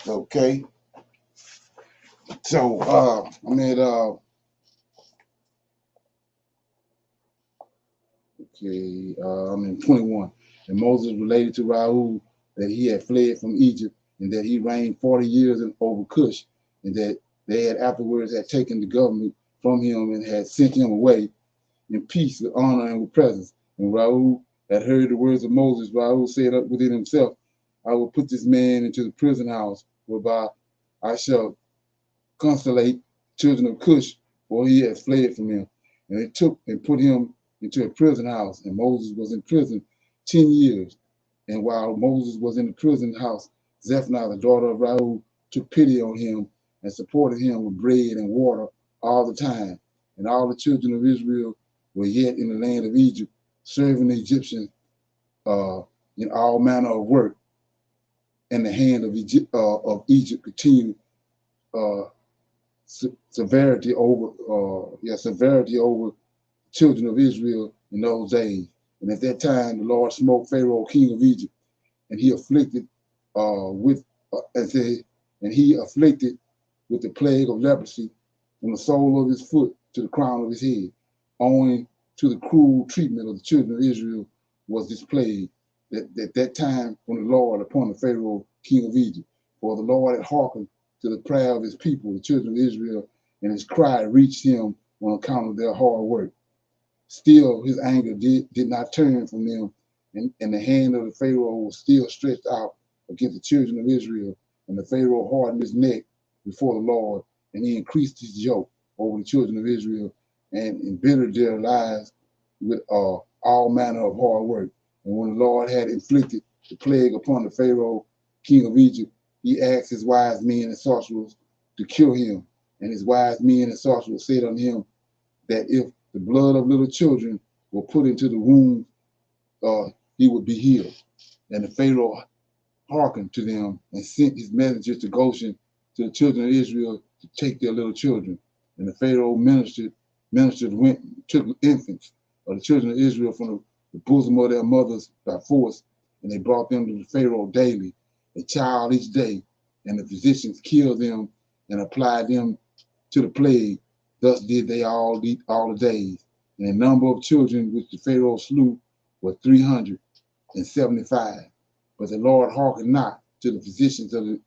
[SPEAKER 2] Okay, so I'm at I'm in 21. And Moses related to Raul that he had fled from Egypt and that he reigned 40 years over Cush, and that they had afterwards had taken the government from him and had sent him away in peace with honor and with presence. When Raul had heard the words of Moses, Raul said up within himself, I will put this man into the prison house, whereby I shall consolate children of Cush, for he had fled from him. And they took and put him into a prison house. And Moses was in prison 10 years. And while Moses was in the prison house, Zephaniah, the daughter of Raul, took pity on him and supported him with bread and water all the time. And all the children of Israel were yet in the land of Egypt, serving the Egyptians in all manner of work. And the hand of Egypt continued severity over children of Israel in those days. And at that time, the Lord smote Pharaoh, king of Egypt, and he afflicted with the plague of leprosy from the sole of his foot to the crown of his head. Owing to the cruel treatment of the children of Israel was this plague at that time from the Lord upon the Pharaoh, king of Egypt. For the Lord had hearkened to the prayer of his people, the children of Israel, and his cry reached him on account of their hard work. Still, his anger did not turn from them, and the hand of the Pharaoh was still stretched out against the children of Israel. And the Pharaoh hardened his neck before the Lord, and he increased his yoke over the children of Israel and embittered their lives with all manner of hard work. And when the Lord had inflicted the plague upon the Pharaoh, king of Egypt, he asked his wise men and sorcerers to kill him. And his wise men and sorcerers said unto him that if the blood of little children were put into the wound, he would be healed. And the Pharaoh hearkened to them and sent his messengers to Goshen to the children of Israel to take their little children. And the Pharaoh took infants of the children of Israel from the bosom of their mothers by force, and they brought them to the Pharaoh daily, a child each day. And the physicians killed them and applied them to the plague. Thus did they all the days. And the number of children which the Pharaoh slew were 375. But the Lord hearkened not to the physicians of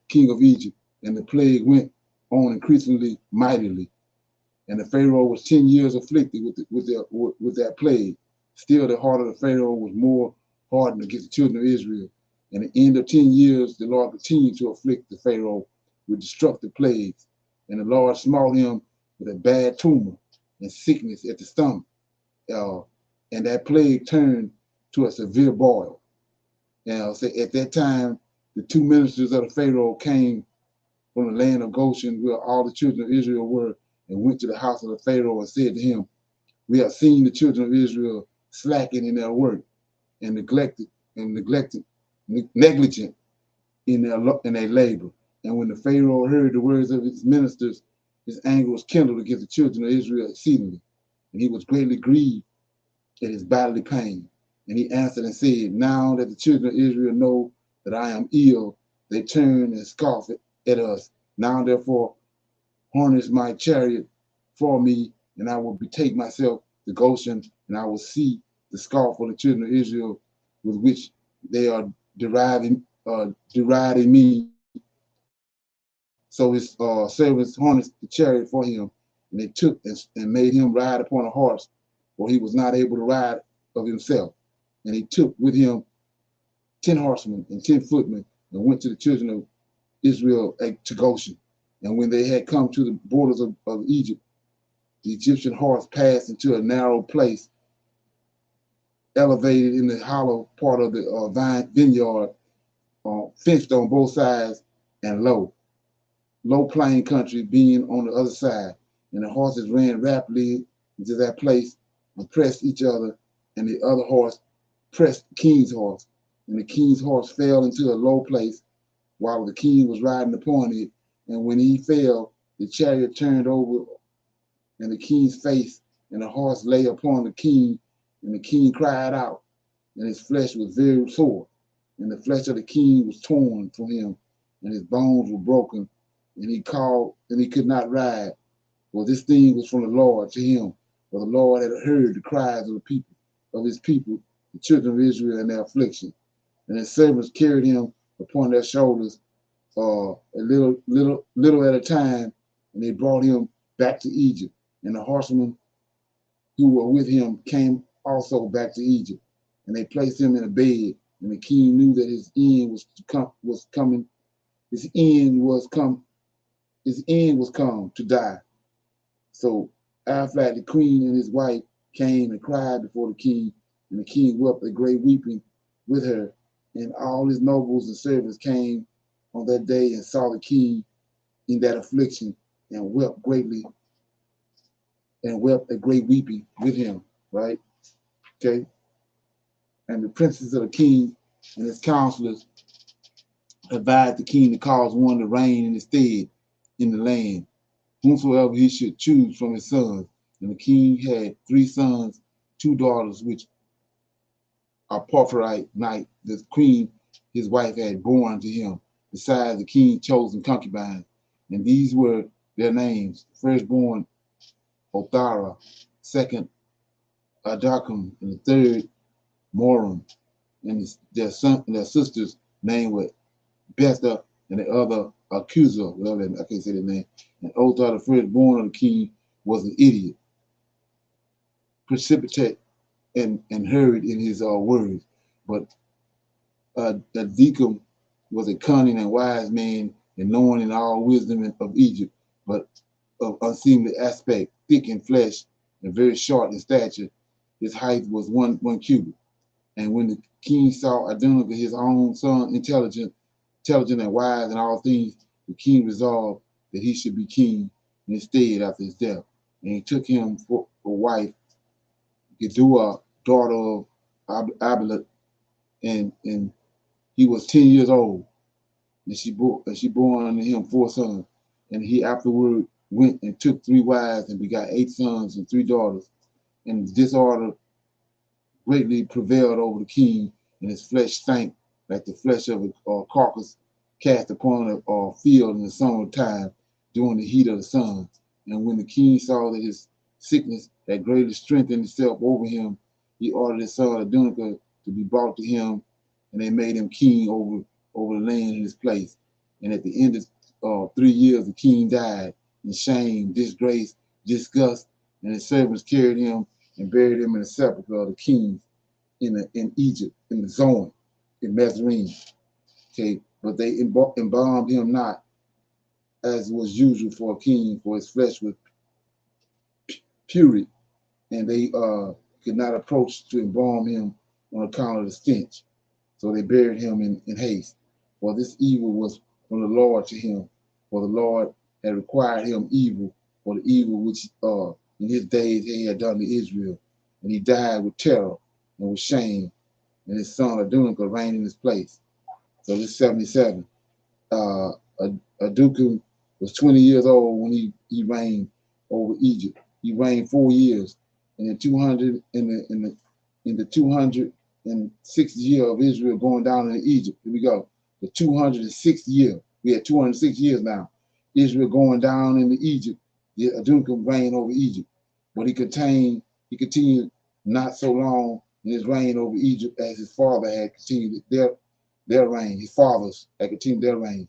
[SPEAKER 2] king of Egypt, and the plague went on increasingly mightily. And the Pharaoh was 10 years afflicted with that plague. Still, the heart of the Pharaoh was more hardened against the children of Israel. And at the end of 10 years, the Lord continued to afflict the Pharaoh with destructive plagues. And the Lord smote him with a bad tumor and sickness at the stomach. And that plague turned to a severe boil. Now, at that time, the two ministers of the Pharaoh came from the land of Goshen, where all the children of Israel were, and went to the house of the Pharaoh and said to him, we have seen the children of Israel slacking in their work and negligent in their labor. And when the Pharaoh heard the words of his ministers, his anger was kindled against the children of Israel exceedingly, and he was greatly grieved at his bodily pain. And he answered and said, now that the children of Israel know that I am ill, they turn and scoff at us. Now therefore harness my chariot for me, and I will betake myself to Goshen, and I will see the scoff of the children of Israel with which they are deriding me. So So his servants harnessed the chariot for him, and they took and made him ride upon a horse, for he was not able to ride of himself. And he took with him 10 horsemen and 10 footmen, and went to the children of Israel to Goshen. And when they had come to the borders of Egypt, the Egyptian horse passed into a narrow place, elevated in the hollow part of the vineyard, fenced on both sides, and low plain country being on the other side. And the horses ran rapidly into that place and pressed each other, and the other horse pressed the king's horse. And the king's horse fell into a low place while the king was riding upon it. And when he fell, the chariot turned over, and the king's face and the horse lay upon the king, and the king cried out, and his flesh was very sore. And the flesh of the king was torn from him, and his bones were broken, and he called, and he could not ride. For this thing was from the Lord to him, for the Lord had heard the cries of the people, of his people, the children of Israel, and their affliction. And his servants carried him upon their shoulders, a little at a time, and they brought him back to Egypt. And the horsemen who were with him came also back to Egypt, and they placed him in a bed. And the king knew that his end was coming. His end was come to die. So Aflac the queen and his wife came and cried before the king, and the king wept a great weeping with her. And all his nobles and servants came on that day and saw the king in that affliction, and wept greatly, and wept a great weeping with him. Right? Okay. And the princes of the king and his counselors advised the king to cause one to reign in his stead in the land, whomsoever he should choose from his sons. And the king had 3 sons, 2 daughters, which are Porphyrites, night the queen his wife had born to him, besides the king's chosen concubines. And these were their names: firstborn Othara, second Adakam, and the third Moram. And their sisters' name were Betha, and the other Accuser, I can't say the name. And Othar, the firstborn of the king, was an idiot, precipitate and hurried in his words. But the deacon was a cunning and wise man, and knowing in all wisdom of Egypt, but of unseemly aspect, thick in flesh, and very short in stature. His height was one cubit. And when the king saw Adonijah, his own son, intelligent and wise in all things, the king resolved that he should be king in his stead after his death. And he took him for wife, Gedua, daughter of Abilat, and he was 10 years old, and she bore unto him 4 sons. And he afterward went and took 3 wives, and begot 8 sons and 3 daughters. And disorder greatly prevailed over the king, and his flesh stank like the flesh of a carcass cast upon a field in the summertime during the heat of the sun. And when the king saw that his sickness had greatly strengthened itself over him, he ordered his son Adonijah to be brought to him, and they made him king over the land in his place. And at the end of 3 years, the king died in shame, disgrace, disgust, and his servants carried him and buried him in the sepulchre of the kings in Egypt, in the Zone, in Mesrine. Okay, but they embalmed him not, as was usual for a king, for his flesh was purid, and they could not approach to embalm him on account of the stench. So they buried him in haste. For this evil was from the Lord to him, for the Lord had required him evil for the evil which in his days he had done to Israel. And he died with terror and with shame, and his son Adonijah reigned in his place. So this 77. Adonijah was 20 years old when he reigned over Egypt. He reigned 4 years, and in the 206th year of Israel going down into Egypt. Here we go. The 206th year. We had 206 years now. Israel going down into Egypt. Adonijah reigned over Egypt, but he continued not so long in his reign over Egypt as his father had continued their reign. His fathers had continued their reign.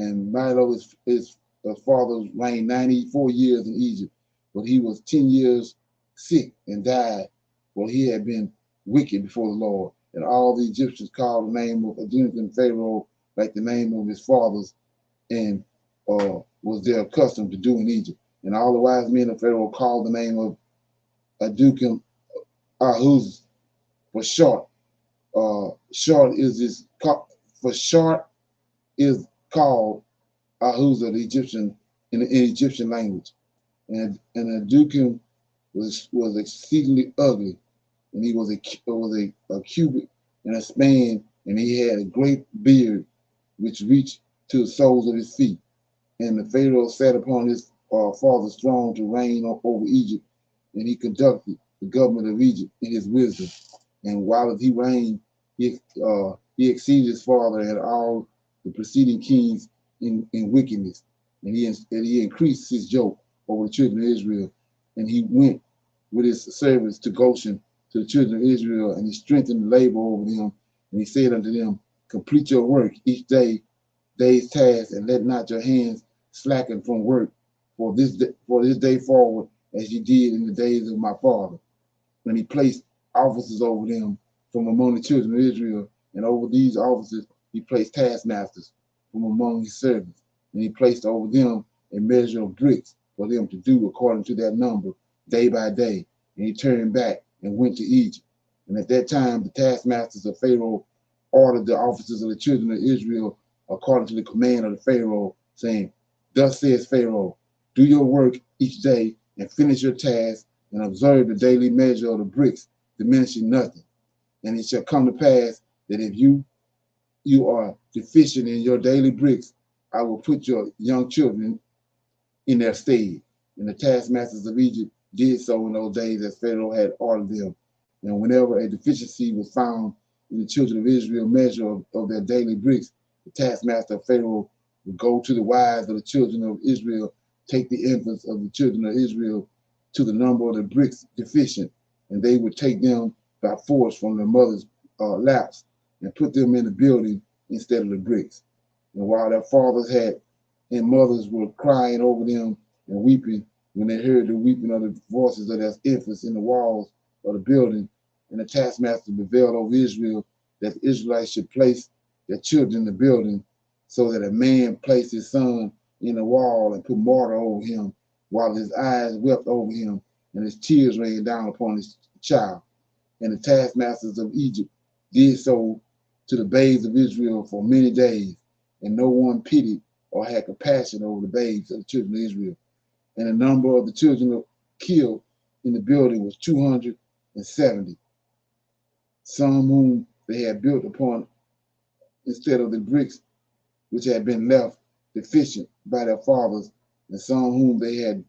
[SPEAKER 2] And Milo, his father, reigned 94 years in Egypt, but he was 10 years sick and died, for he had been wicked before the Lord. And all the Egyptians called the name of Adonijah Pharaoh like the name of his fathers, and was their custom to do in Egypt. And all the wise men of Pharaoh called the name of Adukim Ahuz for short. Short is this for short is called Ahuzah, the Egyptian in Egyptian language. And Adukim was exceedingly ugly, and he was a cubit and a span, and he had a great beard which reached to the soles of his feet. And the Pharaoh sat upon his father's throne to reign over Egypt, and he conducted the government of Egypt in his wisdom. And while he reigned, he exceeded his father and all the preceding kings in wickedness, and he increased his yoke over the children of Israel. And he went with his servants to Goshen to the children of Israel, and he strengthened the labor over them. And he said unto them, complete your work each day's task, and let not your hands slacken from work for this day forward, as you did in the days of my father. And he placed officers over them from among the children of Israel, and over these officers he placed taskmasters from among his servants. And he placed over them a measure of bricks for them to do according to their number, day by day. And he turned back and went to Egypt. And at that time, the taskmasters of Pharaoh ordered the officers of the children of Israel according to the command of the Pharaoh, saying, thus says Pharaoh, do your work each day and finish your task and observe the daily measure of the bricks, diminishing nothing. And it shall come to pass that if you are deficient in your daily bricks, I will put your young children in their stead. And the taskmasters of Egypt did so in those days as Pharaoh had ordered them. And whenever a deficiency was found in the children of Israel measure of their daily bricks, the taskmaster of Pharaoh would go to the wives of the children of Israel, take the infants of the children of Israel to the number of the bricks deficient, and they would take them by force from their mothers' laps and put them in the building instead of the bricks. And while their fathers and mothers were crying over them and weeping, when they heard the weeping of the voices of their infants in the walls of the building, and the taskmaster prevailed over Israel that the Israelites should place their children in the building, so that a man placed his son in the wall and put mortar over him, while his eyes wept over him, and his tears rained down upon his child. And the taskmasters of Egypt did so to the babes of Israel for many days, and no one pitied or had compassion over the babes of the children of Israel. And the number of the children killed in the building was 270, some whom they had built upon instead of the bricks which had been left deficient by their fathers, and some whom they had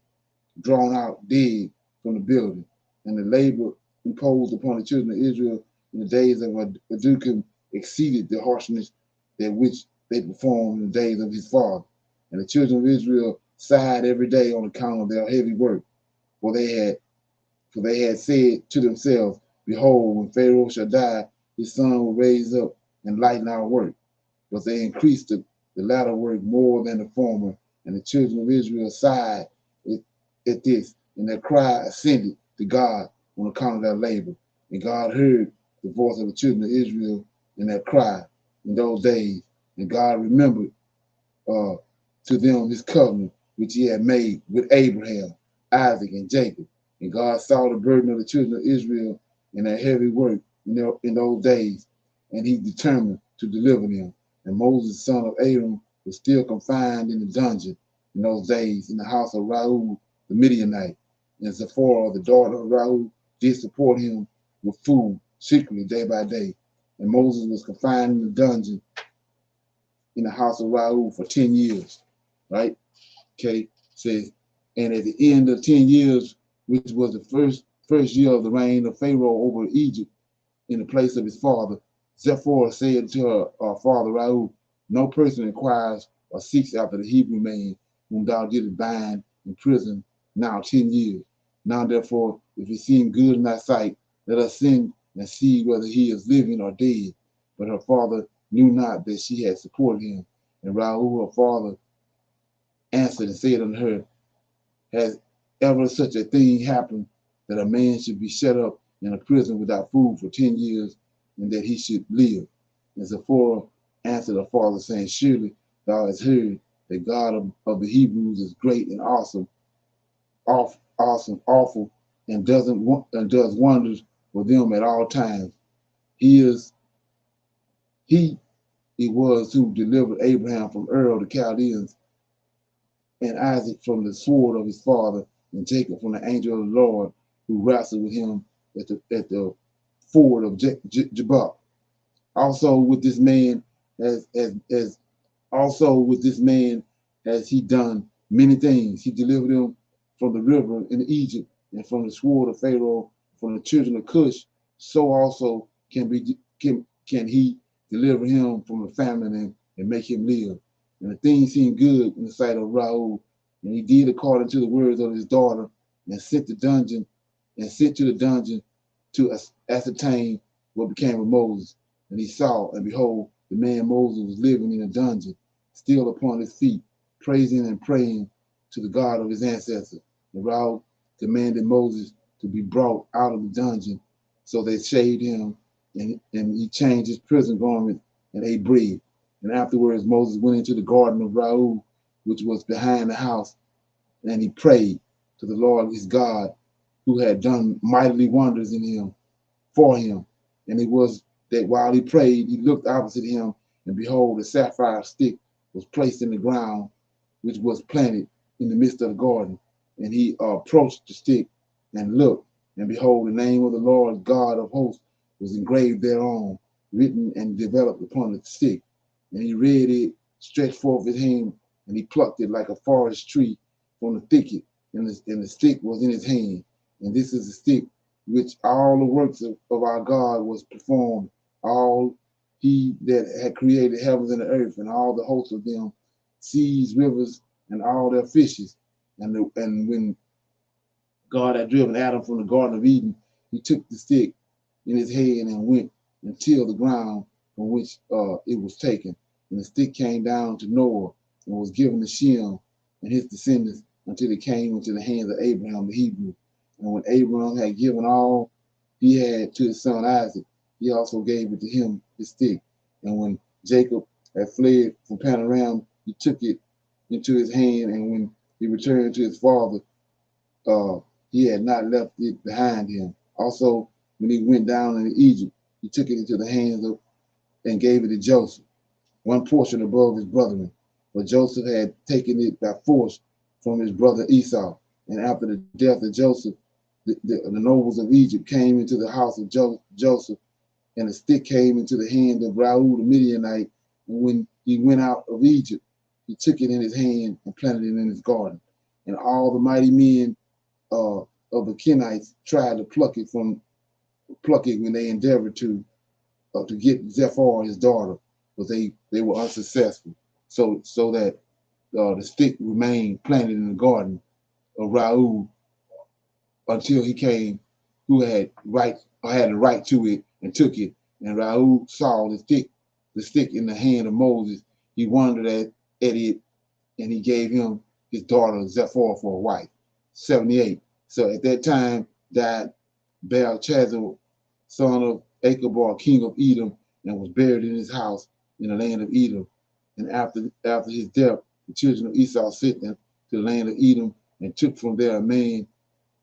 [SPEAKER 2] drawn out dead from the building. And the labor imposed upon the children of Israel in the days of Adukim exceeded the harshness that which they performed in the days of his father. And the children of Israel sighed every day on account of their heavy work, for they had said to themselves, behold, when Pharaoh shall die, his son will raise up and lighten our work. But they increased the latter work more than the former, and the children of Israel sighed at this, and their cry ascended to God on account of their labor. And God heard the voice of the children of Israel and their cry in those days, and God remembered to them his covenant which he had made with Abraham, Isaac, and Jacob. And God saw the burden of the children of Israel and their heavy work in those days, and he determined to deliver them. And Moses, son of Aaron, was still confined in the dungeon in those days in the house of Raul the Midianite. And Zipporah, the daughter of Raul, did support him with food secretly day by day. And Moses was confined in the dungeon in the house of Raul for 10 years, right? Okay, says, and at the end of 10 years, which was the first year of the reign of Pharaoh over Egypt in the place of his father, Zipporah said to her father Raul, no person inquires or seeks after the Hebrew man whom thou didst bind in prison now 10 years. Now therefore, if it seem good in thy sight, let us send and see whether he is living or dead. But her father knew not that she had supported him. And Raoul, her father, answered and said unto her, has ever such a thing happened that a man should be shut up in a prison without food for 10 years and that he should live? And Zipporah answered her father, saying, surely thou hast heard that God of the Hebrews is great and awesome, awful, and does wonders for them at all times. He it was who delivered Abraham from Ur of the Chaldeans and Isaac from the sword of his father, and Jacob from the angel of the Lord who wrestled with him at the ford of Jabbok. Also with this man as also with this man has he done many things. He delivered him from the river in Egypt and from the sword of Pharaoh, from the children of Cush. So also can he deliver him from the famine and make him live. And the thing seemed good in the sight of Raoul, and he did according to the words of his daughter, and sent to the dungeon to ascertain what became of Moses. And he saw, and behold, the man Moses was living in a dungeon, still upon his feet, praising and praying to the God of his ancestors. And Raoul commanded Moses to be brought out of the dungeon. So they shaved him, and he changed his prison garment and ate bread. And afterwards Moses went into the garden of Raoul, which was behind the house, and he prayed to the Lord his God, who had done mightily wonders in him for him. And it was that while he prayed, he looked opposite him, and behold, a sapphire stick was placed in the ground, which was planted in the midst of the garden. And he approached the stick and looked, and behold, the name of the Lord God of hosts was engraved thereon, written and developed upon the stick. And he read it, stretched forth his hand, and he plucked it like a forest tree from the thicket, and the stick was in his hand. And this is the stick which all the works of our God was performed, all he that had created heavens and the earth, and all the hosts of them, seas, rivers, and all their fishes. And when God had driven Adam from the Garden of Eden, he took the stick in his hand and went and tilled the ground from which it was taken. And the stick came down to Noah and was given to Shem and his descendants until it came into the hands of Abraham the Hebrew. And when Abraham had given all he had to his son Isaac, he also gave it to him, his stick. And when Jacob had fled from Panorama, he took it into his hand, and when he returned to his father, he had not left it behind him. Also, when he went down into Egypt, he took it into the hands of and gave it to Joseph, one portion above his brethren. But Joseph had taken it by force from his brother Esau. And after the death of Joseph, the nobles of Egypt came into the house of Joseph, and the stick came into the hand of Raoul the Midianite. And when he went out of Egypt, he took it in his hand and planted it in his garden. And all the mighty men of the Kenites tried to pluck it when they endeavored to get Zephyr his daughter, but they were unsuccessful. So that the stick remained planted in the garden of Raoul until he came, who had the right to it, and took it. And Raoul saw the stick in the hand of Moses. He wondered at it, and he gave him his daughter Zephyr for a wife. 78. So at that time died Belshazzar, son of Achabar, king of Edom, and was buried in his house in the land of Edom. And after his death, the children of Esau sent them to the land of Edom and took from there a man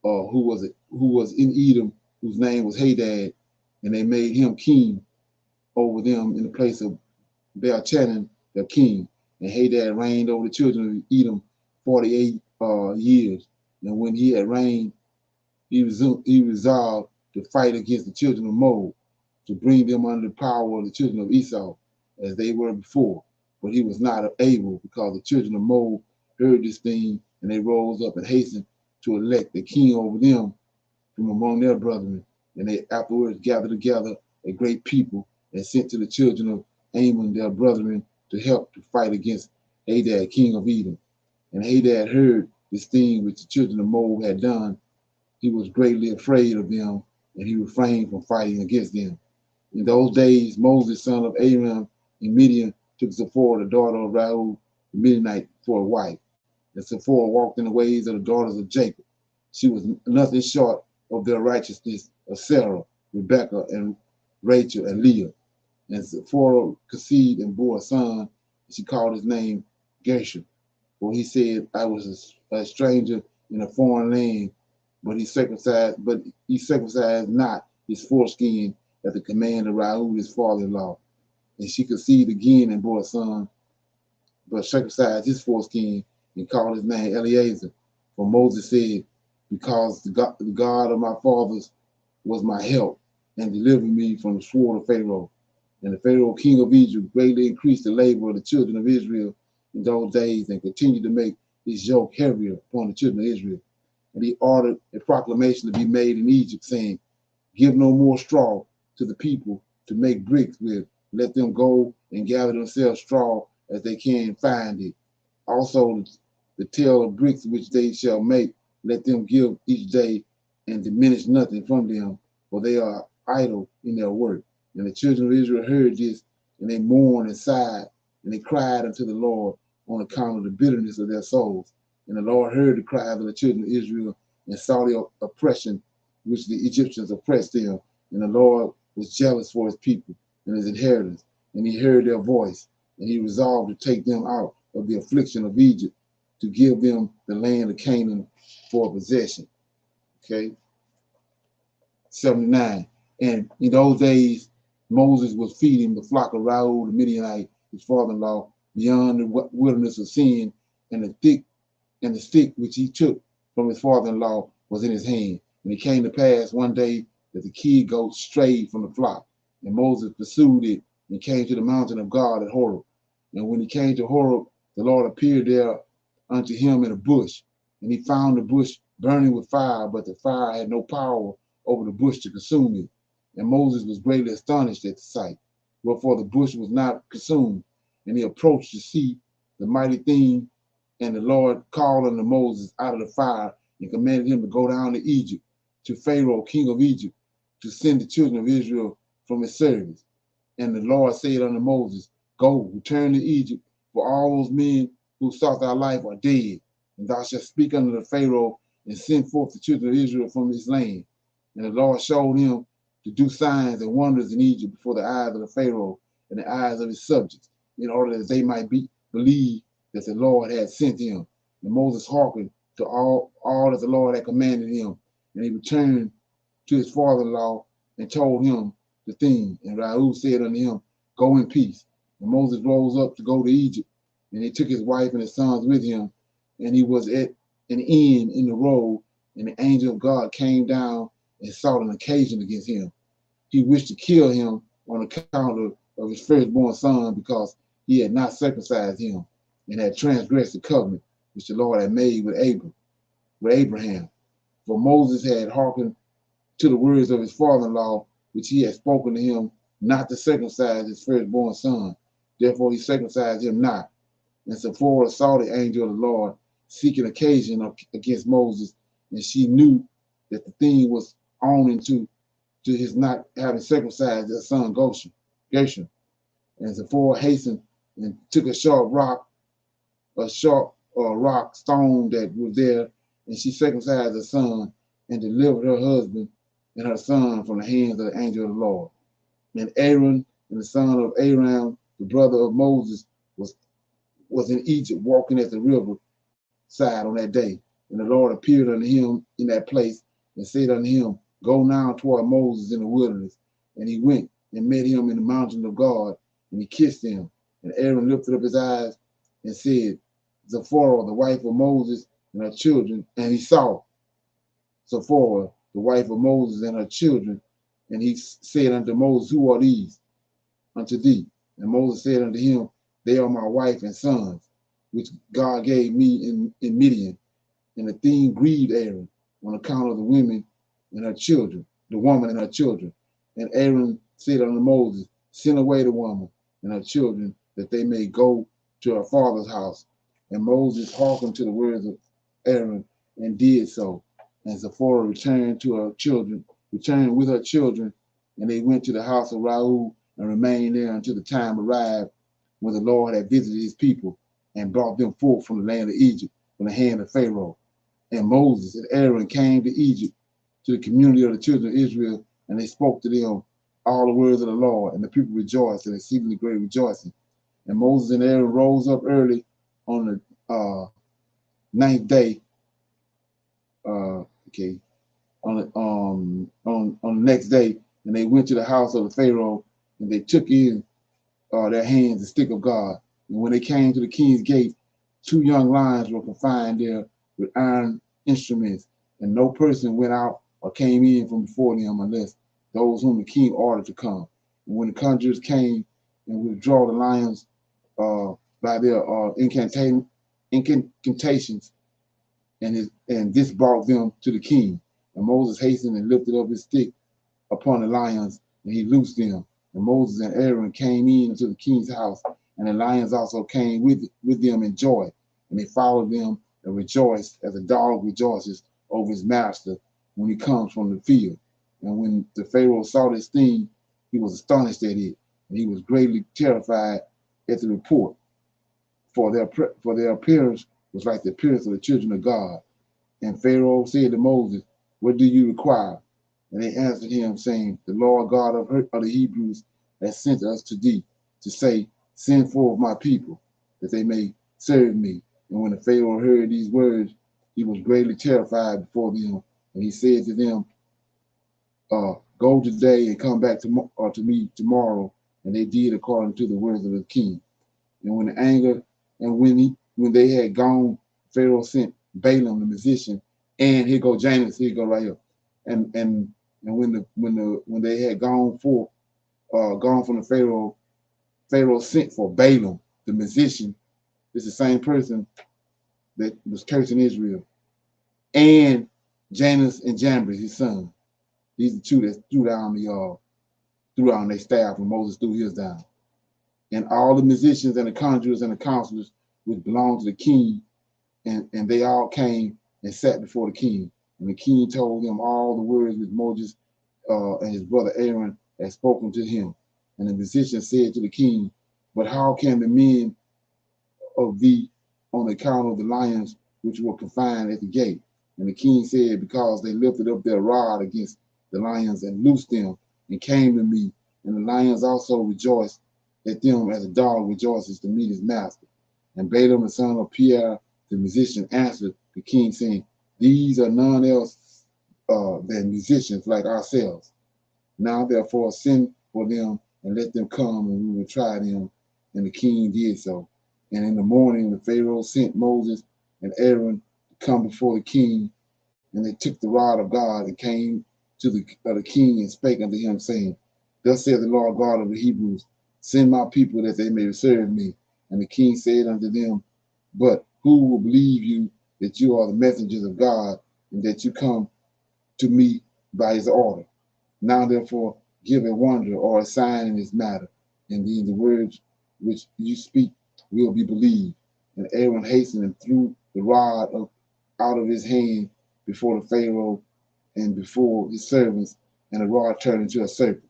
[SPEAKER 2] who was in Edom, whose name was Hadad, and they made him king over them in the place of Belshazzar, their king. And Hadad reigned over the children of Edom 48 years. And when he had reigned, he resolved to fight against the children of Moab, to bring them under the power of the children of Esau, as they were before. But he was not able, because the children of Moab heard this thing, and they rose up and hastened to elect a king over them from among their brethren. And they afterwards gathered together a great people and sent to the children of Ammon, their brethren, to help to fight against Hadad, king of Edom. And Hadad heard this thing which the children of Moab had done. He was greatly afraid of them, and he refrained from fighting against them. In those days, Moses, son of Aaron, in Midian, took Zipporah, the daughter of Raul the Midianite, for a wife. And Zipporah walked in the ways of the daughters of Jacob. She was nothing short of their righteousness of Sarah, Rebekah, and Rachel, and Leah. And Zipporah conceived and bore a son, and she called his name Gershom. For he said, I was a stranger in a foreign land, but he circumcised not his foreskin at the command of Raul, his father-in-law. And she conceived again and bore a son, but circumcised his foreskin and called his name Eleazar. For Moses said, because the God of my fathers was my help and delivered me from the sword of Pharaoh. And the Pharaoh king of Egypt greatly increased the labor of the children of Israel in those days and continued to make his yoke heavier upon the children of Israel. And he ordered a proclamation to be made in Egypt, saying, give no more straw to the people to make bricks with. Let them go and gather themselves straw as they can find it. Also, the tale of bricks which they shall make, let them give each day and diminish nothing from them, for they are idle in their work. And the children of Israel heard this, and they mourned and sighed, and they cried unto the Lord on account of the bitterness of their souls. And the Lord heard the cries of the children of Israel and saw the oppression which the Egyptians oppressed them. And the Lord was jealous for his people and his inheritance. And he heard their voice, and he resolved to take them out of the affliction of Egypt, to give them the land of Canaan for possession. Okay. 79. And in those days, Moses was feeding the flock of Raul the Midianite, his father-in-law, beyond the wilderness of Sin, and the stick which he took from his father-in-law was in his hand. And it came to pass one day that the kid goat strayed from the flock, and Moses pursued it and came to the mountain of God at Horeb. And when he came to Horeb, the Lord appeared there unto him in a bush, and he found the bush burning with fire, but the fire had no power over the bush to consume it. And Moses was greatly astonished at the sight, wherefore the bush was not consumed. And he approached to see the mighty thing. And the Lord called unto Moses out of the fire and commanded him to go down to Egypt, to Pharaoh, king of Egypt, to send the children of Israel from his service. And the Lord said unto Moses, go, return to Egypt, for all those men who sought thy life are dead. And thou shalt speak unto the Pharaoh and send forth the children of Israel from his land. And the Lord showed him to do signs and wonders in Egypt before the eyes of the Pharaoh and the eyes of his subjects, in order that they might believe that the Lord had sent him. And Moses hearkened to all that the Lord had commanded him. And he returned to his father-in-law and told him the thing. And Raul said unto him, go in peace. And Moses rose up to go to Egypt, and he took his wife and his sons with him. And he was at an inn in the road, and the angel of God came down and sought an occasion against him. He wished to kill him on account of his firstborn son, because he had not circumcised him and had transgressed the covenant which the Lord had made with Abraham. For Moses had hearkened to the words of his father-in-law, which he had spoken to him not to circumcise his firstborn son. Therefore he circumcised him not. And Zipporah saw the angel of the Lord seeking occasion against Moses, and she knew that the thing was owing to his not having circumcised their son Gershom. And Zipporah hastened and took a sharp rock stone that was there, and she circumcised her son and delivered her husband and her son from the hands of the angel of the Lord. And Aaron and the son of Aram, the brother of Moses, was in Egypt walking at the river side on that day. And the Lord appeared unto him in that place and said unto him, go now toward Moses in the wilderness. And he went and met him in the mountain of God, and he kissed him. And Aaron lifted up his eyes and said, Zipporah, the wife of Moses and her children. And he saw Zipporah, the wife of Moses and her children. And he said unto Moses, who are these unto thee? And Moses said unto him, they are my wife and sons, which God gave me in Midian. And the thing grieved Aaron on account of the woman and her children, the woman and her children. And Aaron said unto Moses, send away the woman and her children, that they may go to her father's house. And Moses hearkened to the words of Aaron and did so. And Zipporah returned with her children, and they went to the house of Raul and remained there until the time arrived when the Lord had visited his people and brought them forth from the land of Egypt, from the hand of Pharaoh. And Moses and Aaron came to Egypt, to the community of the children of Israel, and they spoke to them all the words of the Lord, and the people rejoiced, and exceedingly great rejoicing. And Moses and Aaron rose up early on the ninth day, on the next day, and they went to the house of the Pharaoh, and they took in their hands the stick of God. And when they came to the king's gate, 2 young lions were confined there with iron instruments, and no person went out or came in from before them unless those whom the king ordered to come. And when the conjurers came and withdraw the lions by their incantations, and this brought them to the king. And Moses hastened and lifted up his stick upon the lions, and he loosed them. And Moses and Aaron came in into the king's house, and the lions also came with them in joy. And they followed them and rejoiced as a dog rejoices over his master when he comes from the field. And when the Pharaoh saw this thing, he was astonished at it, and he was greatly terrified at the report. For their appearance was like the appearance of the children of God. And Pharaoh said to Moses, "What do you require?" And they answered him, saying, "The Lord God of the Hebrews has sent us to thee, to say, Send forth my people, that they may serve me." And when the Pharaoh heard these words, he was greatly terrified before them. And he said to them, "Go today and come back to me tomorrow." And they did according to the words of the king. And when they had gone, Pharaoh sent Balaam the musician, and here go Janus, here go right here. And when they had gone from the Pharaoh sent for Balaam the musician. It's the same person that was cursing Israel, and Janus and Jambres, his son. These are the two that threw down their staff when Moses threw his down. And all the musicians and the conjurers and the counselors which belonged to the king, and they all came and sat before the king. And the king told them all the words which Moses and his brother Aaron had spoken to him. And the musicians said to the king, "But how can the men of thee on account of the lions which were confined at the gate?" And the king said, "Because they lifted up their rod against the lions and loosed them and came to me. And the lions also rejoiced at them as a dog rejoices to meet his master." And Balaam, the son of Beor, the musician, answered the king, saying, "These are none else than musicians like ourselves. Now therefore send for them and let them come, and we will try them." And the king did so. And in the morning the Pharaoh sent Moses and Aaron to come before the king, and they took the rod of God and came to the king and spake unto him, saying, "Thus saith the Lord God of the Hebrews, Send my people that they may serve me." And the king said unto them, "But who will believe you that you are the messengers of God, and that you come to me by his order? Now therefore give a wonder or a sign in this matter, and then the words which you speak will be believed." And Aaron hastened and threw the rod out of his hand before the Pharaoh and before his servants, and the rod turned into a serpent.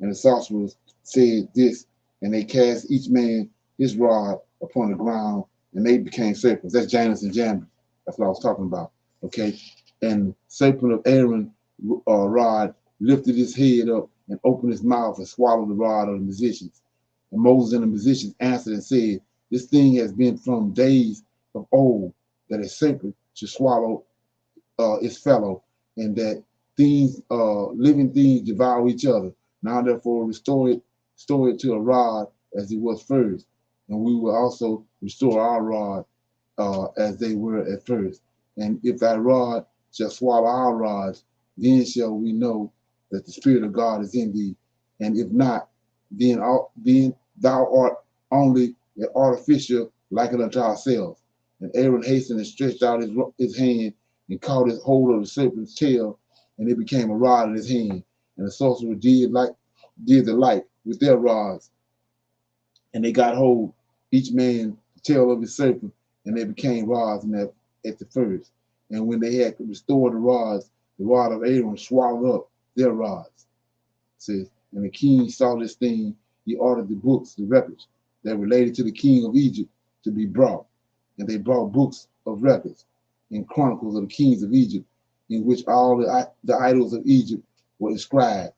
[SPEAKER 2] And the sorcerers said this, and they cast each man his rod upon the ground, and they became serpents. That's Janus and Jambres. That's what I was talking about. Okay. And serpent of Aaron rod lifted his head up and opened his mouth and swallowed the rod of the musicians. And Moses and the musicians answered and said, "This thing has been from days of old, that a serpent should swallow its fellow, and that living things devour each other. Now therefore restore it to a rod as it was first, and we will also restore our rod as they were at first. And if thy rod shall swallow our rods, then shall we know that the Spirit of God is in thee. And if not, then thou art only an artificial like it unto ourselves." And Aaron hastened and stretched out his hand and caught his hold of the serpent's tail, and it became a rod in his hand. And the sorcerer did the like with their rods, and they got hold, each man the tail of his serpent, and they became rods at the first. And when they had restored the rods, the rod of Aaron swallowed up their rods. It says, and the king saw this thing, he ordered the books, the records that related to the king of Egypt to be brought. And they brought books of records and chronicles of the kings of Egypt, in which all the idols of Egypt were inscribed.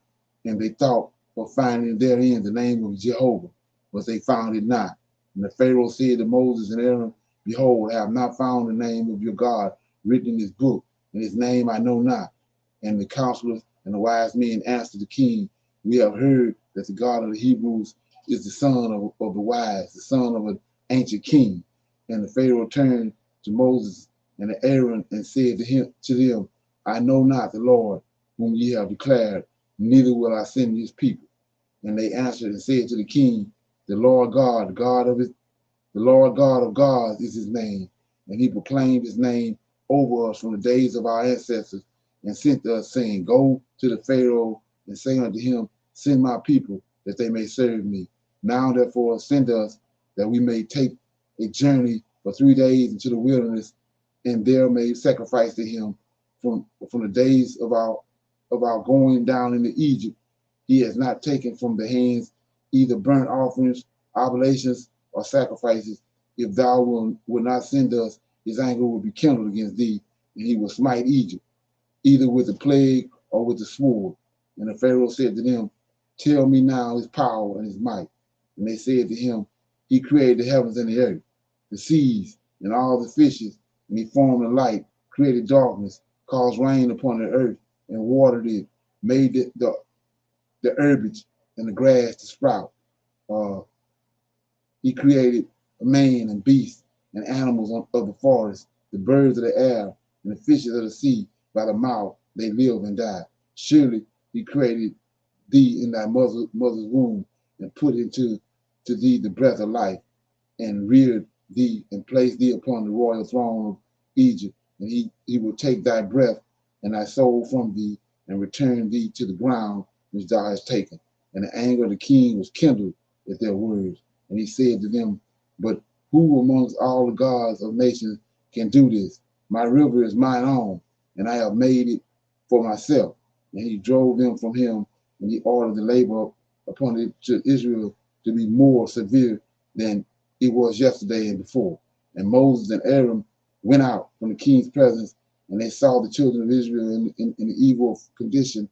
[SPEAKER 2] And they thought of finding therein the name of Jehovah, but they found it not. And the Pharaoh said to Moses and Aaron, Behold, I have not found the name of your God written in this book, and his name I know not. And the counselors and the wise men answered the king, We have heard that the God of the Hebrews is the son of the wise, the son of an ancient king. And the Pharaoh turned to Moses and to Aaron and said to them, I know not the Lord whom ye have declared, neither will I send his people. And they answered and said to the king, The Lord God, the Lord God of gods is his name. And he proclaimed his name over us from the days of our ancestors and sent us, saying, Go to the Pharaoh and say unto him, Send my people that they may serve me. Now therefore send us that we may take a journey for 3 days into the wilderness, and there may sacrifice to him from the days of our going down into Egypt. He has not taken from the hands either burnt offerings, oblations, or sacrifices. If thou will not send us, his anger will be kindled against thee, and he will smite Egypt, either with the plague or with the sword. And the Pharaoh said to them, Tell me now his power and his might. And they said to him, He created the heavens and the earth, the seas, and all the fishes, and he formed the light, created darkness, caused rain upon the earth, and watered it, made the herbage and the grass to sprout. Uh, he created man and beast and animals of the forest, the birds of the air, and the fishes of the sea. By the mouth they live and die. Surely he created thee in thy mother's womb and put into thee the breath of life, and reared thee and placed thee upon the royal throne of Egypt. And he will take thy breath and thy soul from thee and return thee to the ground which thou hast taken. And the anger of the king was kindled at their words. And he said to them, But who amongst all the gods of nations can do this? My river is mine own, and I have made it for myself. And he drove them from him, and he ordered the labor upon it to Israel to be more severe than it was yesterday and before. And Moses and Aaron went out from the king's presence, and they saw the children of Israel in the evil condition,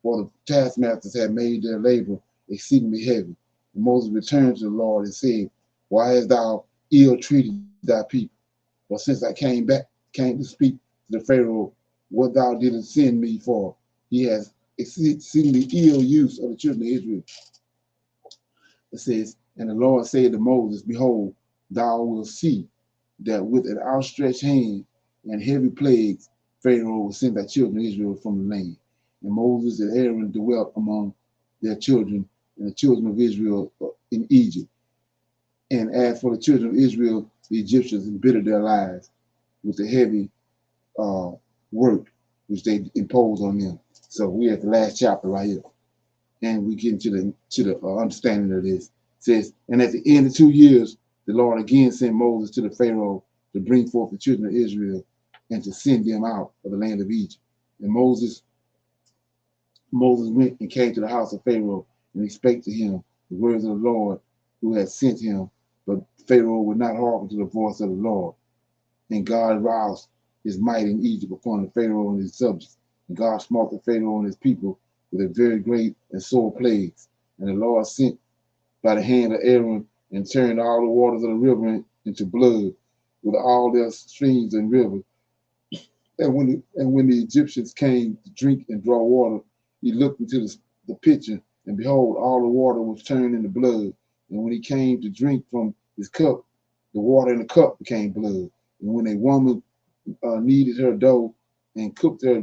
[SPEAKER 2] for the taskmasters had made their labor exceedingly heavy. And Moses returned to the Lord and said, Why hast thou ill treated thy people? For since I came to speak to the Pharaoh, what thou didst send me for, he has exceedingly ill use of the children of Israel. It says, And the Lord said to Moses, Behold, thou wilt see that with an outstretched hand and heavy plagues, Pharaoh will send thy children of Israel from the land. And Moses and Aaron dwelt among their children and the children of Israel in Egypt. And as for the children of Israel, the Egyptians embittered their lives with the heavy work which they imposed on them. So we're at the last chapter right here, and we get into the understanding of this. It says, and at the end of 2 years, the Lord again sent Moses to the Pharaoh to bring forth the children of Israel and to send them out of the land of Egypt. And Moses went and came to the house of Pharaoh, and he spake to him the words of the Lord who had sent him. But Pharaoh would not hearken to the voice of the Lord. And God roused his might in Egypt upon the Pharaoh and his subjects. And God smote the Pharaoh and his people with a very great and sore plagues. And the Lord sent by the hand of Aaron and turned all the waters of the river into blood with all their streams and rivers. And when the Egyptians came to drink and draw water, he looked into the pitcher, and behold, all the water was turned into blood. And when he came to drink from his cup, the water in the cup became blood. And when a woman kneaded her dough and cooked her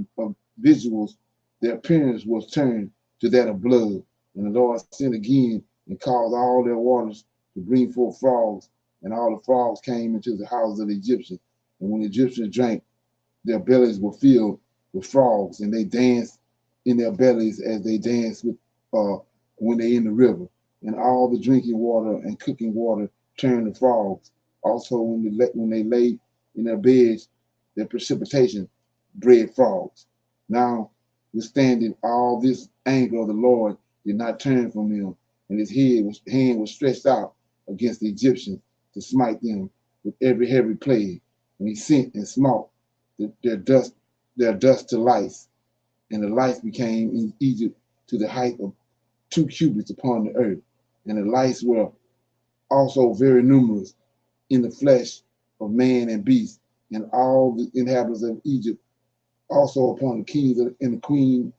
[SPEAKER 2] victuals, their appearance was turned to that of blood. And the Lord sent again and caused all their waters to bring forth frogs, and all the frogs came into the houses of the Egyptians. And when the Egyptians drank, their bellies were filled with frogs, and they danced in their bellies as they danced with when they in the river. And all the drinking water and cooking water turned to frogs. Also, when they lay in their beds, their precipitation bred frogs. Now, withstanding all this anger of the Lord did not turn from them, and his hand was stretched out against the Egyptians to smite them with every heavy plague. And he sent and smote their dust to lice, and the lice became in Egypt to the height of 2 cubits upon the earth. And the lice were also very numerous in the flesh of man and beast, and all the inhabitants of Egypt also upon the kings and the queen.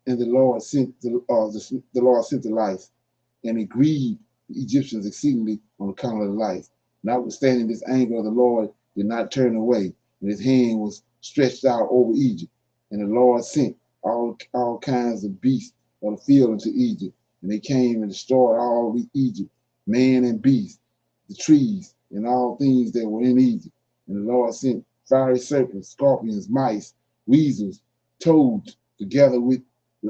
[SPEAKER 2] And the Lord sent the Lord sent the lice, and it grieved the Egyptians exceedingly on account of the lice. Notwithstanding this anger of the Lord did not turn away, and his hand was stretched out over Egypt. And the Lord sent all kinds of beasts of the field into Egypt, and they came and destroyed all Egypt, man and beast, the trees, and all things that were in Egypt. And the Lord sent fiery serpents, scorpions, mice, weasels, toads, together with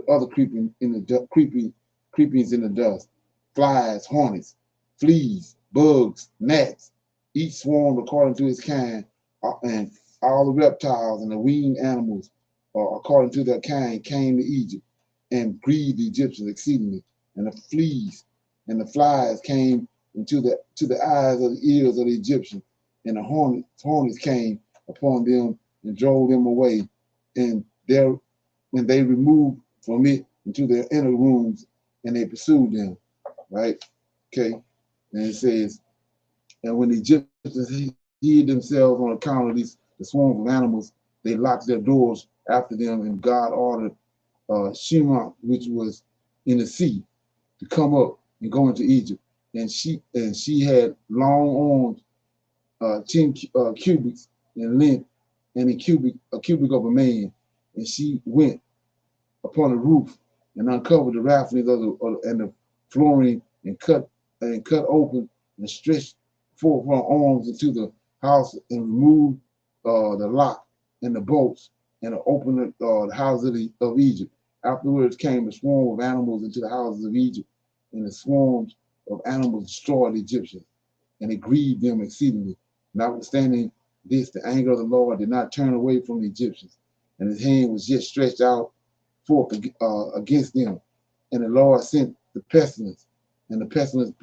[SPEAKER 2] other creepings in the dust, flies, hornets, fleas, bugs, gnats. Each swarmed according to its kind, and all the reptiles and the winged animals, according to their kind, came to Egypt and grieved the Egyptians exceedingly. And the fleas and the flies came into the eyes of the ears of the Egyptians, and the hornets came upon them and drove them away. And there, when they removed from it into their inner rooms, and they pursued them. Right? Okay. And it says, and when the Egyptians hid themselves on account of the swarms of animals, they locked their doors after them, and God ordered Shema, which was in the sea, to come up and go into Egypt. And she had long arms, 10 cubits in length, and a cubic of a man. And she went upon the roof and uncovered the rafters and the flooring, and cut open and stretched forth her arms into the house and removed the lock and the bolts, and opened the houses of Egypt. Afterwards came a swarm of animals into the houses of Egypt, and the swarms of animals destroyed the Egyptians, and it grieved them exceedingly. Notwithstanding this, the anger of the Lord did not turn away from the Egyptians, and his hand was yet stretched out forth against them. And the Lord sent the pestilence, and the pestilence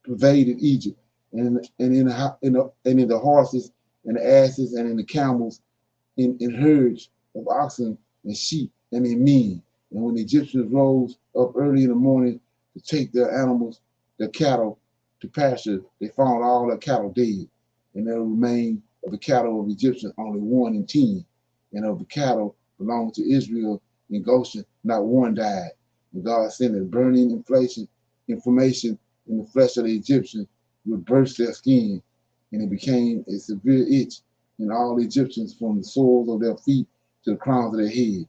[SPEAKER 2] pervaded Egypt, and in the horses and the asses and in the camels, in herds of oxen and sheep and in men. And when the Egyptians rose up early in the morning to take their animals, their cattle, to pasture, they found all their cattle dead. And there remained of the cattle of Egyptians only 1 in 10. And of the cattle belonging to Israel in Goshen, not one died. And God sent a burning inflammation in the flesh of the Egyptians, would burst their skin, and it became a severe itch in all the Egyptians from the soles of their feet to the crowns of their head.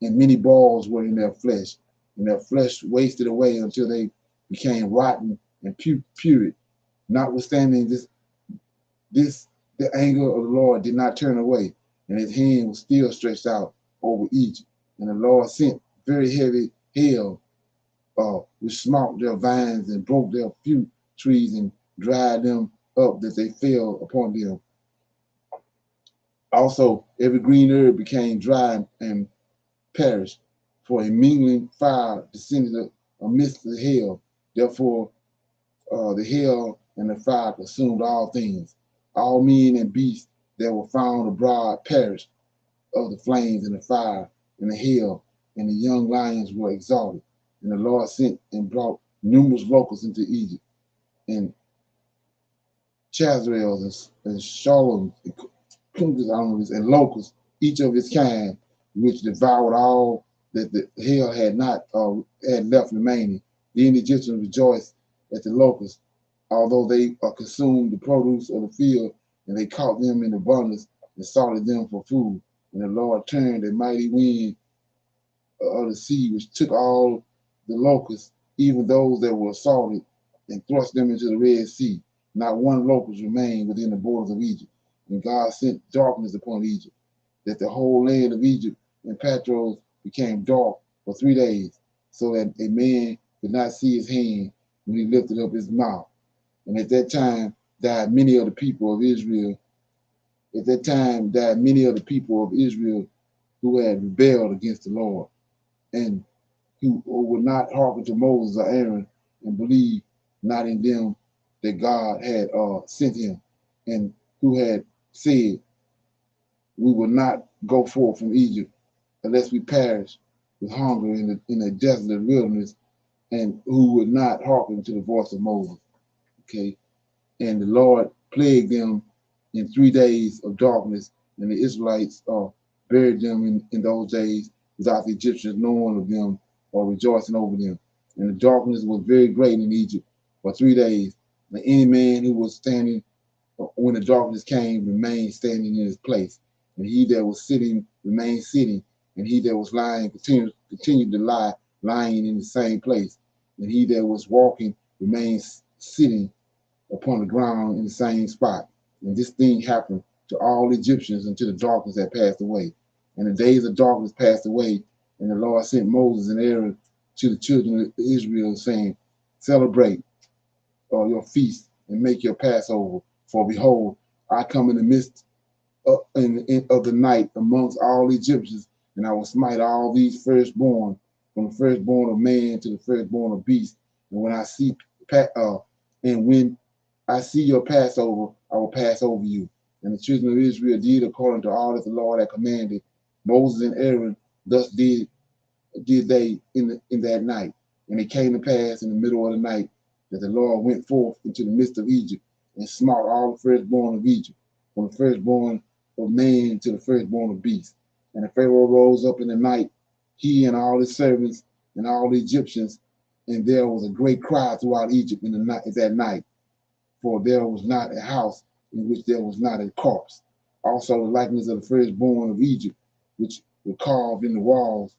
[SPEAKER 2] And many balls were in their flesh, and their flesh wasted away until they became rotten and purid. Notwithstanding this, the anger of the Lord did not turn away, and his hand was still stretched out over Egypt. And the Lord sent very heavy hail, which smote their vines and broke their fruit trees and dried them up that they fell upon them. Also, every green herb became dry and perished, for a mingling fire descended amidst the hail. Therefore, the hail and the fire consumed all things. All men and beasts that were found abroad perished of the flames and the fire and the hail, and the young lions were exalted. And the Lord sent and brought numerous locusts into Egypt, and chazarels and shalom, and locusts, each of its kind, which devoured all that the hail had not had left remaining. Then the Egyptians rejoiced at the locusts, although they consumed the produce of the field, and they caught them in abundance and salted them for food. And the Lord turned a mighty wind of the sea, which took all the locusts, even those that were salted, and thrust them into the Red Sea. Not one locust remained within the borders of Egypt. And God sent darkness upon Egypt, that the whole land of Egypt and Patros became dark for 3 days, so that a man could not see his hand when he lifted up his mouth. And at that time died many of the people of Israel. At that time died many of the people of Israel who had rebelled against the Lord, and who would not hearken to Moses or Aaron, and believe not in them that God had sent him, and who had said, we will not go forth from Egypt unless we perish with hunger in a desolate wilderness, and who would not hearken to the voice of Moses. Okay. And the Lord plagued them in 3 days of darkness, and the Israelites buried them in those days without the Egyptians knowing of them or rejoicing over them. And the darkness was very great in Egypt for 3 days. And any man who was standing when the darkness came remained standing in his place. And he that was sitting remained sitting, and he that was lying continued to lie, lying in the same place. And he that was walking remained sitting upon the ground in the same spot. And this thing happened to all Egyptians until the darkness had passed away. And the days of darkness passed away, and the Lord sent Moses and Aaron to the children of Israel, saying, celebrate your feast and make your Passover. For behold, I come in the midst of the night amongst all Egyptians, and I will smite all these firstborn, from the firstborn of man to the firstborn of beast. And when I see your Passover, I will pass over you. And the children of Israel did according to all that the Lord had commanded. Moses and Aaron thus did they in that night. And it came to pass in the middle of the night that the Lord went forth into the midst of Egypt and smote all the firstborn of Egypt, from the firstborn of man to the firstborn of beast. And the Pharaoh rose up in the night, he and all his servants and all the Egyptians, and there was a great cry throughout Egypt in the night, that night, for there was not a house in which there was not a corpse. Also the likeness of the firstborn of Egypt, which were carved in the walls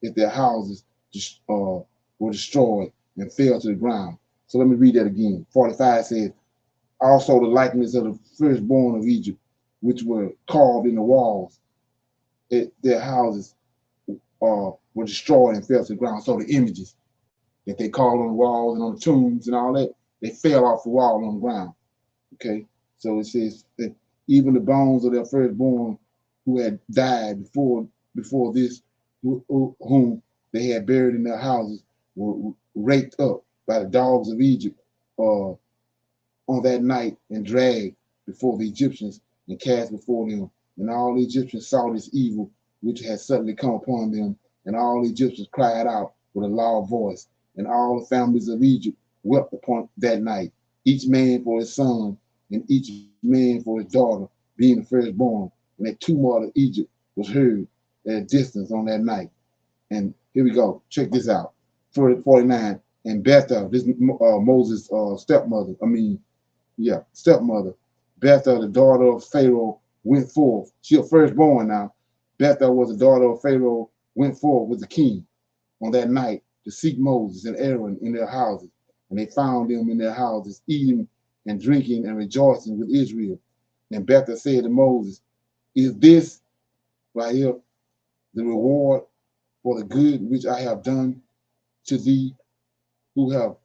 [SPEAKER 2] at their houses, were destroyed and fell to the ground. So let me read that again. 45 says, also the likeness of the firstborn of Egypt, which were carved in the walls at their houses, were destroyed and fell to the ground. So the images that they carved on the walls and on the tombs and all that, they fell off the wall on the ground. Okay, so it says that even the bones of their firstborn who had died before this, whom they had buried in their houses, were raked up by the dogs of Egypt on that night and dragged before the Egyptians and cast before them. And all the Egyptians saw this evil which had suddenly come upon them, and all the Egyptians cried out with a loud voice, and all the families of Egypt wept upon that night, each man for his son, and each man for his daughter, being the firstborn. And the tumult of Egypt was heard at a distance on that night. And here we go. Check this out. 49. And Bethel, this Moses' stepmother, Bethel, the daughter of Pharaoh, went forth. She a firstborn now. Bethel was the daughter of Pharaoh, went forth with the king on that night to seek Moses and Aaron in their houses. And they found them in their houses, eating and drinking and rejoicing with Israel. And Bethel said to Moses, is this right here the reward for the good which I have done to thee, who have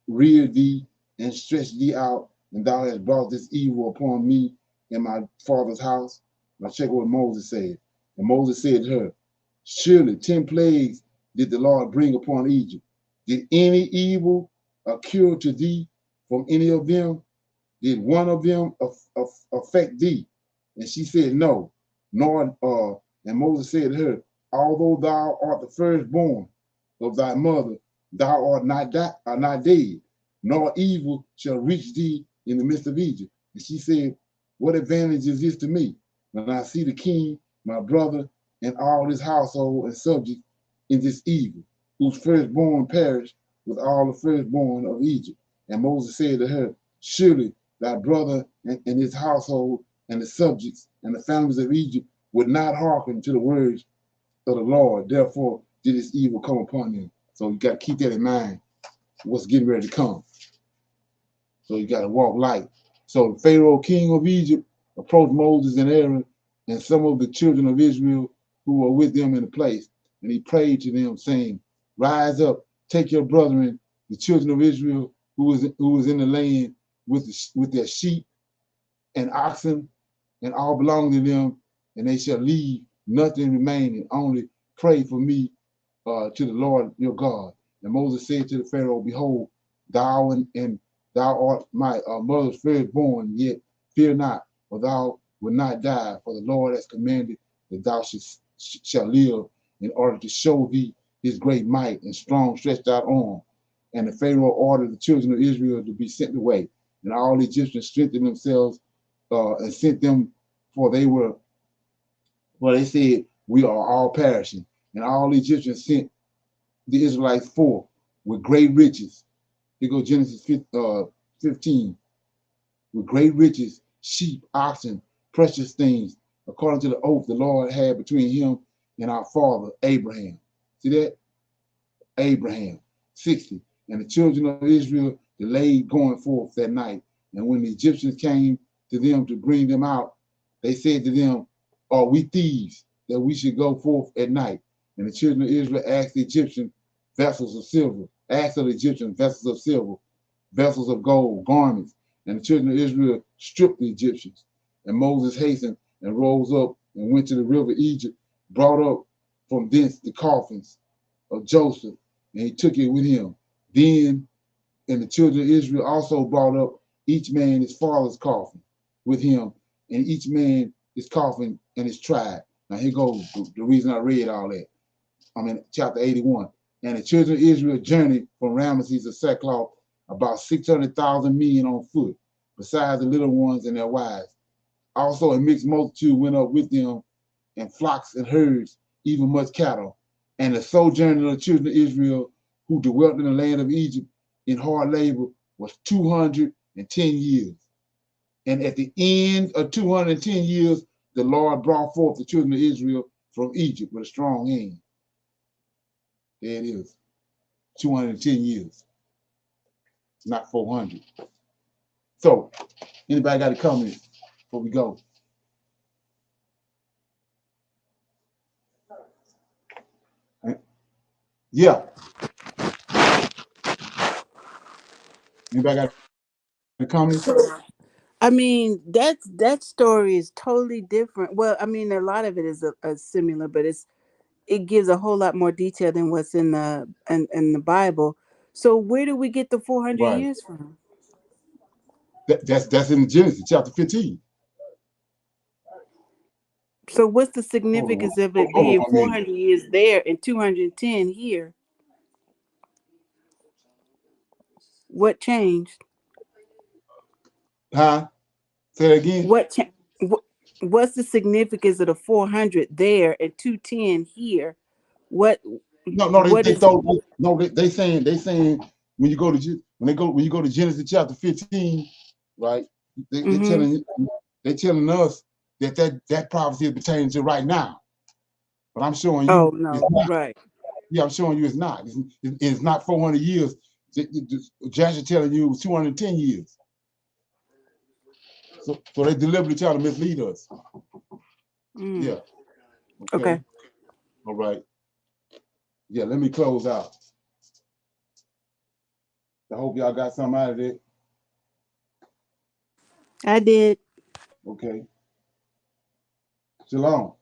[SPEAKER 2] reared thee and stretched thee out, and thou hast brought this evil upon me in my father's house? Now check what Moses said. And Moses said to her, surely 10 plagues did the Lord bring upon Egypt. Did any evil occur to thee from any of them? Did one of them affect thee? And she said, no. And Moses said to her, although thou art the firstborn of thy mother, thou art not dead, nor evil shall reach thee in the midst of Egypt. And she said, what advantage is this to me when I see the king, my brother, and all his household and subjects in this evil, whose firstborn perished with all the firstborn of Egypt? And Moses said to her, surely thy brother and his household and the subjects and the families of Egypt would not hearken to the words of the Lord. Therefore did this evil come upon them. So you got to keep that in mind, what's getting ready to come. So you got to walk light. So the Pharaoh, king of Egypt, approached Moses and Aaron and some of the children of Israel who were with them in the place. And he prayed to them, saying, rise up, take your brethren, the children of Israel, who was in the land with their sheep and oxen and all belonging to them, and they shall leave nothing remaining. Only pray for me to the Lord your God. And Moses said to the Pharaoh, behold, thou and Thou art my mother's firstborn, yet fear not, for thou wilt not die. For the Lord has commanded that thou shalt live, in order to show thee his great might and strong stretched out arm. And the Pharaoh ordered the children of Israel to be sent away. And all the Egyptians strengthened themselves and sent them, for they said, we are all perishing. And all the Egyptians sent the Israelites forth with great riches. Here goes Genesis 15. With great riches, sheep, oxen, precious things, according to the oath the Lord had between him and our father Abraham. See that? Abraham. 60. And the children of Israel delayed going forth that night. And when the Egyptians came to them to bring them out, they said to them, are we thieves that we should go forth at night? And the children of Israel asked the Egyptian vessels of silver, asked of the Egyptian vessels of silver, vessels of gold, garments. And the children of Israel stripped the Egyptians. And Moses hastened and rose up and went to the river Egypt, brought up from thence the coffins of Joseph, and he took it with him. Then, and the children of Israel also brought up each man his father's coffin with him, and each man his coffin and his tribe. Now here goes the reason I read all that. I'm in chapter 81. And the children of Israel journeyed from Ramesses of Sackcloth, about 600,000 men on foot, besides the little ones and their wives. Also a mixed multitude went up with them, and flocks and herds, even much cattle. And the sojourner of the children of Israel, who dwelt in the land of Egypt in hard labor, was 210 years. And at the end of 210 years, the Lord brought forth the children of Israel from Egypt with a strong hand. There it is, 210 years, not 400. So, anybody got a comment before we go? Yeah. Anybody got a comment?
[SPEAKER 1] I mean, that story is totally different. Well, I mean, a lot of it is a similar, but it gives a whole lot more detail than what's in the Bible. So where do we get the 400
[SPEAKER 2] Right.
[SPEAKER 1] years from?
[SPEAKER 2] That's in Genesis chapter 15.
[SPEAKER 1] So what's the significance of it
[SPEAKER 2] Hold
[SPEAKER 1] being
[SPEAKER 2] on a minute.
[SPEAKER 1] 400 years there and 210 here? What changed?
[SPEAKER 2] Huh? Say that again.
[SPEAKER 1] What's the significance of the 400 there and 210 here? What
[SPEAKER 2] No,
[SPEAKER 1] what
[SPEAKER 2] they
[SPEAKER 1] is
[SPEAKER 2] thought no, they saying when you go to Genesis chapter 15, right? They
[SPEAKER 1] mm-hmm.
[SPEAKER 2] telling us that prophecy is pertaining to right now. But I'm showing
[SPEAKER 1] Oh
[SPEAKER 2] you it's
[SPEAKER 1] no,
[SPEAKER 2] not.
[SPEAKER 1] right.
[SPEAKER 2] Yeah, I'm showing you it's not. It's not 400 years. Joshua telling you it was 210 years. So they deliberately trying to mislead us. Yeah. Okay.
[SPEAKER 1] Okay.
[SPEAKER 2] All right. Yeah, let me close out. I hope y'all got something out of it.
[SPEAKER 1] I did.
[SPEAKER 2] Okay. Shalom.